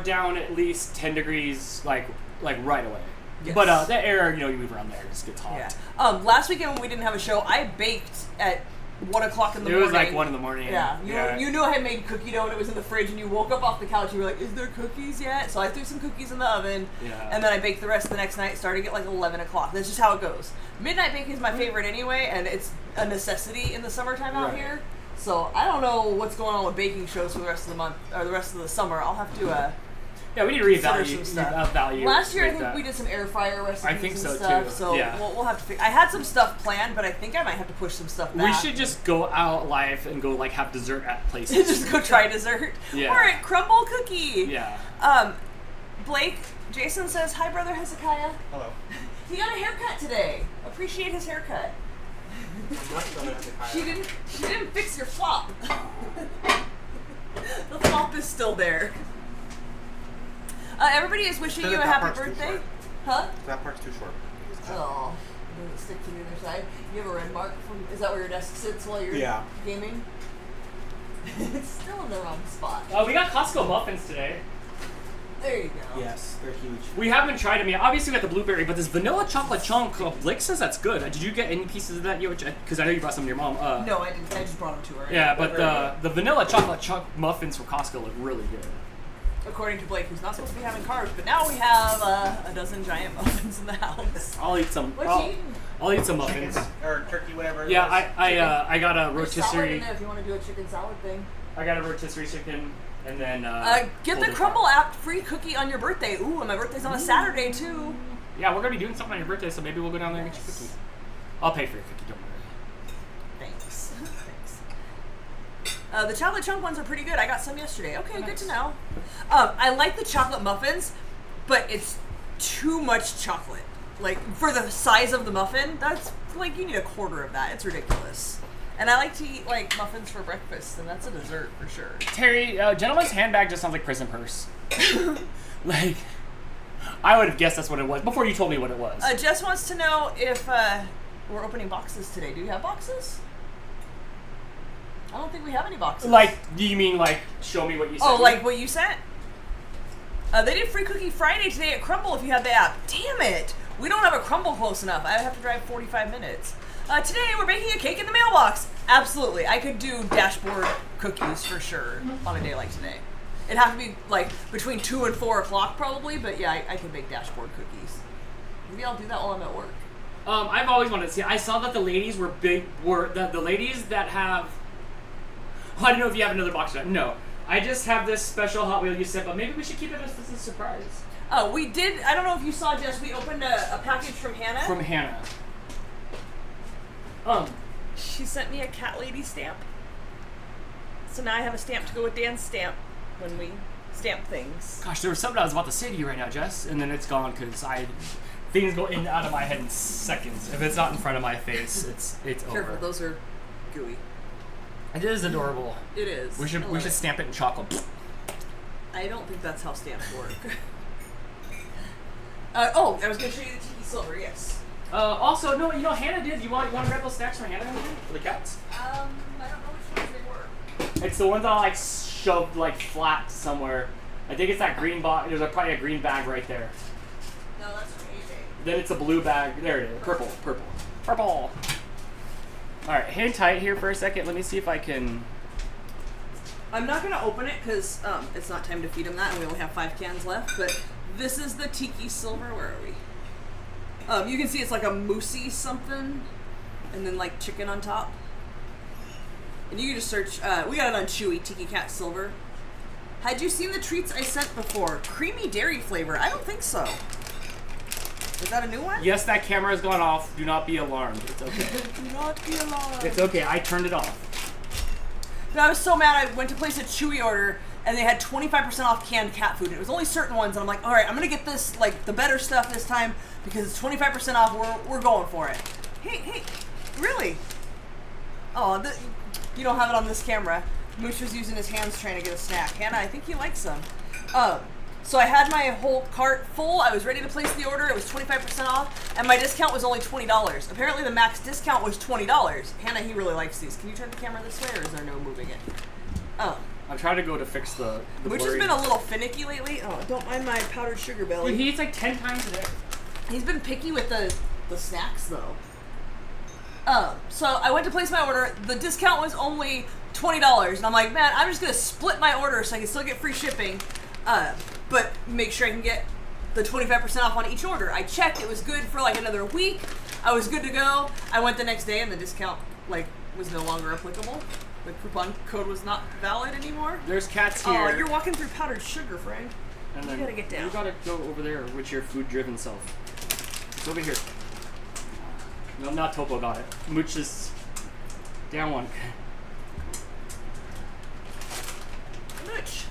Speaker 1: down at least 10 degrees, like right away.
Speaker 2: Yes.
Speaker 1: But the air, you move around there, it just gets hot.
Speaker 2: Yeah. Last weekend when we didn't have a show, I baked at 1 o'clock in the morning.
Speaker 1: It was like 1 in the morning.
Speaker 2: Yeah. You knew I had made cookie dough and it was in the fridge, and you woke up off the couch and you were like, is there cookies yet? So I threw some cookies in the oven, and then I baked the rest the next night, starting at like 11 o'clock. That's just how it goes. Midnight baking is my favorite anyway, and it's a necessity in the summertime out here. So I don't know what's going on with baking shows for the rest of the month, or the rest of the summer. I'll have to
Speaker 1: we need to reevaluate some stuff.
Speaker 2: Last year, I think we did some air fryer recipes.
Speaker 1: I think
Speaker 2: and
Speaker 1: so
Speaker 2: stuff,
Speaker 1: too.
Speaker 2: So we'll have to figure. I had some stuff planned, but I think I might have to push some stuff back.
Speaker 1: We should just go out live and go have dessert at places.
Speaker 2: Just go try dessert.
Speaker 1: Yeah.
Speaker 2: All right, crumble cookie.
Speaker 1: Yeah.
Speaker 2: Blake, Jason says, "Hi, brother Hezekiah."
Speaker 4: Hello.
Speaker 2: He got a haircut today. Appreciate his haircut. She didn't fix your flop. The flop is still there. Everybody is wishing you a happy birthday. Huh?
Speaker 4: That part's too short.
Speaker 2: Oh, does it stick to the other side? You have a red mark from? Is that where your desk sits while you're gaming? It's still in the wrong spot.
Speaker 1: We got Costco muffins today.
Speaker 2: There you go.
Speaker 4: Yes, they're huge.
Speaker 1: We haven't tried them yet. Obviously, we got the blueberry, but this vanilla chocolate chunk, Blake says that's good. Did you get any pieces of that? Because I know you brought some to your mom.
Speaker 2: No, I didn't. I just brought them to her.
Speaker 1: Yeah, but the vanilla chocolate chunk muffins from Costco look really good.
Speaker 2: According to Blake, who's not supposed to be having carbs, but now we have a dozen giant muffins in the house.
Speaker 1: I'll eat some.
Speaker 2: What you eating?
Speaker 1: I'll eat some muffins.
Speaker 4: Chicken, or turkey, whatever.
Speaker 1: Yeah, I got a rotisserie.
Speaker 2: If you want to do a chicken salad thing.
Speaker 1: I got a rotisserie chicken, and then
Speaker 2: get the Crumble app free cookie on your birthday. Ooh, and my birthday's on a Saturday too.
Speaker 1: Yeah, we're gonna be doing something on your birthday, so maybe we'll go down there and get you a cookie. I'll pay for your cookie, don't worry.
Speaker 2: Thanks. The chocolate chunk ones are pretty good. I got some yesterday. Okay, good to know. I like the chocolate muffins, but it's too much chocolate. Like, for the size of the muffin, that's like, you need a quarter of that. It's ridiculous. And I like to eat like muffins for breakfast, and that's a dessert for sure.
Speaker 1: Terry, gentleman's handbag just sounds like prison purse. Like, I would have guessed that's what it was before you told me what it was.
Speaker 2: Jess wants to know if we're opening boxes today. Do you have boxes? I don't think we have any boxes.
Speaker 1: Like, do you mean like show me what you sent?
Speaker 2: Oh, like what you sent? They did Free Cookie Friday today at Crumble if you have the app. Damn it! We don't have a Crumble close enough. I have to drive 45 minutes. Today we're baking a cake in the mailbox. Absolutely. I could do dashboard cookies for sure on a day like today. It'd have to be like between 2 and 4 o'clock probably, but yeah, I could make dashboard cookies. Maybe I'll do that while I'm at work.
Speaker 1: I've always wanted to see. I saw that the ladies were the ladies that have. Oh, I don't know if you have another box or not. No. I just have this special Hot Wheel you sent, but maybe we should keep it as a surprise.
Speaker 2: Oh, we did. I don't know if you saw, Jess. We opened a package from Hannah.
Speaker 1: From Hannah.
Speaker 2: She sent me a cat lady stamp. So now I have a stamp to go with Dan's stamp when we stamp things.
Speaker 1: Gosh, there was something I was about to say to you right now, Jess, and then it's gone because things go in and out of my head in seconds. If it's not in front of my face, it's
Speaker 2: Careful,
Speaker 1: over.
Speaker 2: those are gooey.
Speaker 1: It is adorable.
Speaker 2: It is.
Speaker 1: We should stamp it in chocolate.
Speaker 2: I don't think that's how stamps work. I was going to show you the Tiki Silver, yes.
Speaker 1: Also, no, Hannah did. You want to grab those snacks from Hannah for the cats?
Speaker 2: I don't know which ones they were.
Speaker 1: It's the ones that I like shoved like flat somewhere. I think it's that green box. There's probably a green bag right there.
Speaker 2: No, that's from AJ.
Speaker 1: Then it's a blue bag. There it is. Purple. All right, hang tight here for a second. Let me see if I can.
Speaker 2: I'm not going to open it because it's not time to feed him that, and we only have 5 cans left. But this is the Tiki Silver. Where are we? You can see it's like a moussey something, and then like chicken on top. And you can just search. We got it on Chewy Tiki Cat Silver. Had you seen the treats I sent before? Creamy dairy flavor. I don't think so. Is that a new one?
Speaker 1: Yes, that camera has gone off. Do not be alarmed. It's okay.
Speaker 2: Do not be alarmed.
Speaker 1: It's okay. I turned it off.
Speaker 2: No, I was so mad. I went to place a Chewy order, and they had 25% off canned cat food. And it was only certain ones, and I'm like, all right, I'm gonna get this, like, the better stuff this time because it's 25% off. We're going for it. Hey, really? Oh, you don't have it on this camera. Mooch was using his hands trying to get a snack. Hannah, I think he likes them. So I had my whole cart full. I was ready to place the order. It was 25% off, and my discount was only $20. Apparently, the max discount was $20. Hannah, he really likes these. Can you turn the camera this way, or is there no moving it? Oh.
Speaker 1: I'm trying to go to fix the
Speaker 2: Mooch has been a little finicky lately. Oh, don't mind my powdered sugar belly.
Speaker 1: Dude, he eats like 10 times a day.
Speaker 2: He's been picky with the snacks, though. So I went to place my order. The discount was only $20, and I'm like, man, I'm just gonna split my order so I can still get free shipping, but make sure I can get the 25% off on each order. I checked; it was good for like another week. I was good to go. I went the next day, and the discount was no longer applicable. The coupon code was not valid anymore.
Speaker 1: There's cats here.
Speaker 2: Oh, you're walking through powdered sugar, Frank.
Speaker 1: And
Speaker 2: you gotta get down.
Speaker 1: You gotta go over there with your food-driven self. It's over here. No, not Topo got it. Mooch is down one.
Speaker 2: Mooch.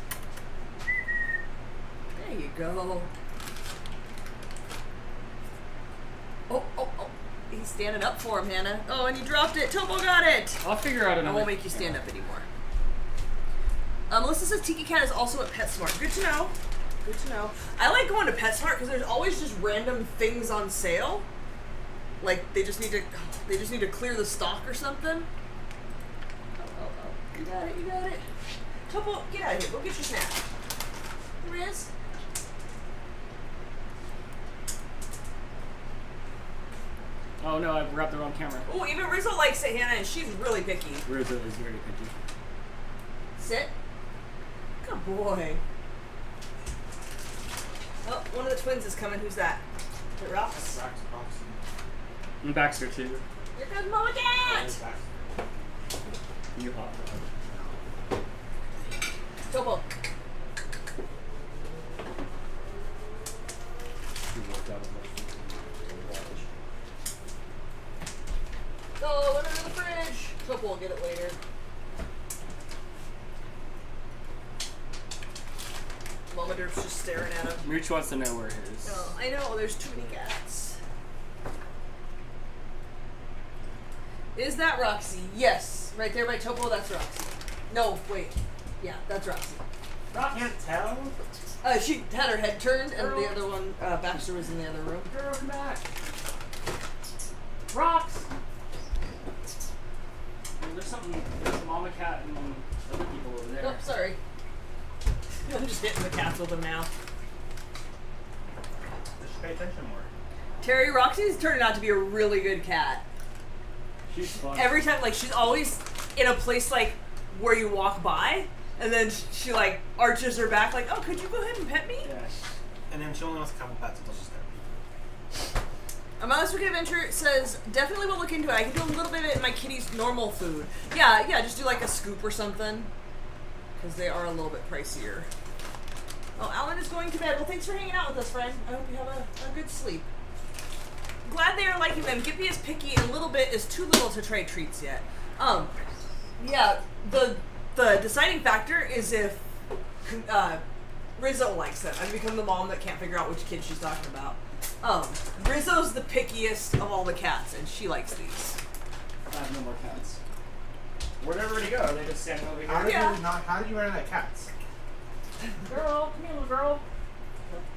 Speaker 2: There you go. Oh. He's standing up for him, Hannah. Oh, and he dropped it. Topo got it.
Speaker 1: I'll figure out another.
Speaker 2: I won't make you stand up anymore. Melissa says Tiki Cat is also at PetSmart. Good to know. Good to know. I like going to PetSmart because there's always just random things on sale. Like they just need to clear the stock or something. Oh. You got it. Topo, get out of here. Go get your snack. Riz.
Speaker 1: Oh no, I grabbed the wrong camera.
Speaker 2: Oh, even Rizzo likes it, Hannah, and she's really picky.
Speaker 1: Rizzo is very picky.
Speaker 2: Sit. Good boy. Oh, one of the twins is coming. Who's that? Is it Ralph?
Speaker 1: And Baxter too.
Speaker 2: Here comes Mama Cat!
Speaker 1: You hot dog.
Speaker 2: Topo. Oh, let it in the fridge. Topo will get it later. Mama Derp's just staring at him.
Speaker 1: Mooch wants to know where his.
Speaker 2: Oh, I know. There's too many cats. Is that Roxy? Yes. Right there by Topo, that's Roxy. No, wait. Yeah, that's Roxy.
Speaker 4: I can't tell.
Speaker 2: She had her head turned, and the other one, Baxter, was in the other room.
Speaker 3: Girl, come back. Rocks.
Speaker 1: There's a mama cat and other people over there.
Speaker 2: Oh, sorry. I'm just hitting the cats with them now.
Speaker 4: Just pay attention more.
Speaker 2: Terry, Roxy's turning out to be a really good cat.
Speaker 1: She's fun.
Speaker 2: Every time, like, she's always in a place, like, where you walk by, and then she like, arches her back, like, oh, could you go ahead and pet me?
Speaker 1: Yeah.
Speaker 4: And then she only wants a couple pets until she's there.
Speaker 2: Amala's Wicked Adventure says, definitely will look into it. I can do a little bit of it in my kitty's normal food. Yeah, just do like a scoop or something. Because they are a little bit pricier. Oh, Alan is going to bed. Well, thanks for hanging out with us, friend. I hope you have a good sleep. Glad they are liking them. Gippy is picky, and a little bit is too little to try treats yet. Yeah, the deciding factor is if Rizzo likes them. I've become the mom that can't figure out which kid she's talking about. Rizzo's the pickiest of all the cats, and she likes these.
Speaker 1: I have no more cats. Where'd everybody go? Are they just standing over here?
Speaker 4: How did you run out of cats?
Speaker 1: Girl, come here, little girl.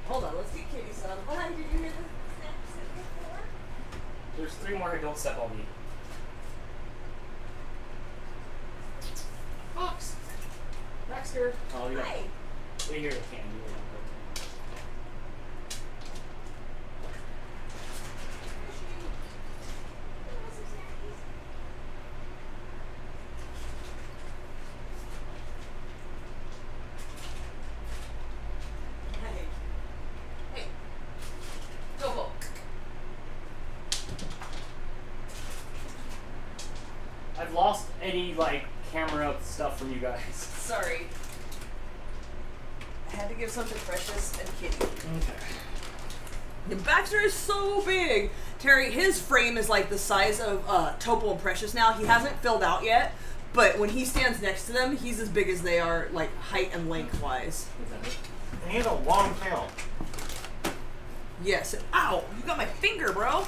Speaker 2: Hold on, let's get Kitty some. Hi, did you hear the snaps before?
Speaker 3: There's 3 more here. Don't step on me. Fox. Baxter.
Speaker 1: Oh, yeah.
Speaker 2: Hi.
Speaker 1: We hear the candy.
Speaker 2: Hey. Go.
Speaker 1: I've lost any, like, camera stuff from you guys.
Speaker 2: Sorry. I had to give something precious and Kitty.
Speaker 1: Okay.
Speaker 2: The Baxter is so big. Terry, his frame is like the size of Topo and Precious now. He hasn't filled out yet, but when he stands next to them, he's as big as they are, like height and length wise.
Speaker 4: And he has a long tail.
Speaker 2: Yes. Ow! You got my finger, bro.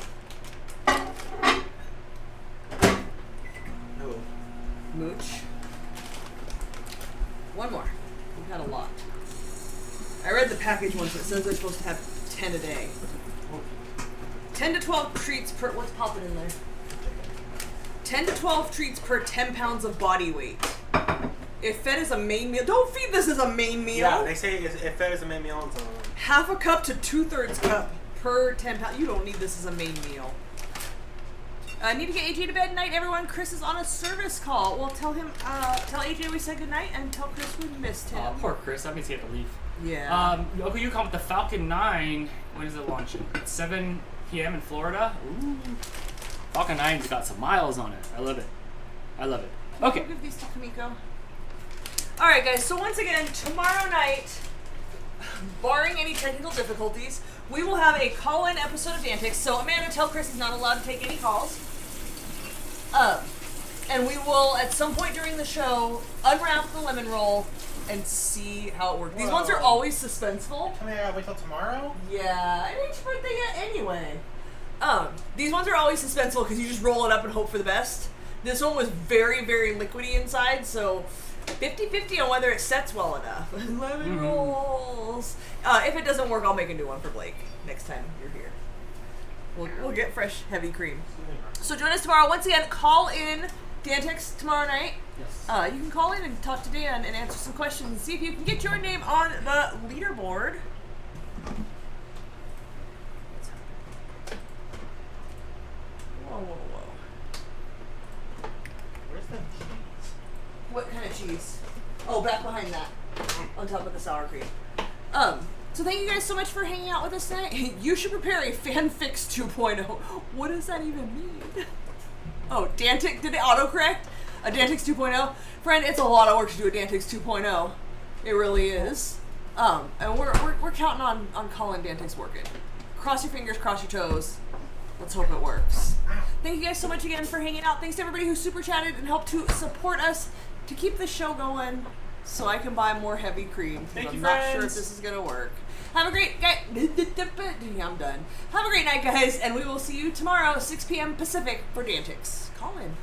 Speaker 4: No.
Speaker 2: Mooch. One more. We've had a lot. I read the package once. It says they're supposed to have 10 a day. 10 to 12 treats per... What's popping in there? 10 to 12 treats per 10 pounds of body weight. If fed as a main meal... Don't feed this as a main meal!
Speaker 4: Yeah, they say if fed as a main meal, it's
Speaker 2: Half a cup to 2/3 cup per 10 pounds. You don't need this as a main meal. I need to get AJ to bed tonight, everyone. Chris is on a service call. Well, tell him, tell AJ we said goodnight and tell Chris we missed him.
Speaker 1: Poor Chris. That means he had to leave.
Speaker 2: Yeah.
Speaker 1: Okay, you come with the Falcon 9. When is it launching? It's 7 p.m. in Florida. Ooh. Falcon 9's got some miles on it. I love it. I love it. Okay.
Speaker 2: I'll give these to Kamiko. Alright, guys. So once again, tomorrow night, barring any technical difficulties, we will have a call-in episode of Antics. So Amanda, tell Chris he's not allowed to take any calls. And we will, at some point during the show, unwrap the lemon roll and see how it works. These ones are always suspenseful.
Speaker 4: Tell me I gotta wait till tomorrow?
Speaker 2: Yeah, it ain't your birthday yet anyway. These ones are always suspenseful because you just roll it up and hope for the best. This one was very, very liquidy inside, so 50-50 on whether it sets well enough. Lemon rolls. If it doesn't work, I'll make a new one for Blake next time you're here. We'll get fresh, heavy cream. So join us tomorrow. Once again, call in Dantex tomorrow night.
Speaker 1: Yes.
Speaker 2: You can call in and talk to Dan and answer some questions and see if you can get your name on the leaderboard. Whoa.
Speaker 4: Where's the cheese?
Speaker 2: What kind of cheese? Oh, back behind that. On top of the sour cream. So thank you guys so much for hanging out with us tonight. You should prepare a fanfix 2.0. What does that even mean? Oh, Dantix, did it autocorrect? A Dantix 2.0? Friend, it's a lot of work to do a Dantix 2.0. It really is. And we're counting on Colin Dantix working. Cross your fingers, cross your toes. Let's hope it works. Thank you guys so much again for hanging out. Thanks to everybody who super chatted and helped to support us to keep the show going. so I can buy more heavy cream.
Speaker 1: Thank you,
Speaker 2: I'm not sure if
Speaker 1: friends.
Speaker 2: this is gonna work. Have a great guy. Yeah, I'm done. Have a great night, guys, and we will see you tomorrow, 6 p.m. Pacific for Dantix. Call in.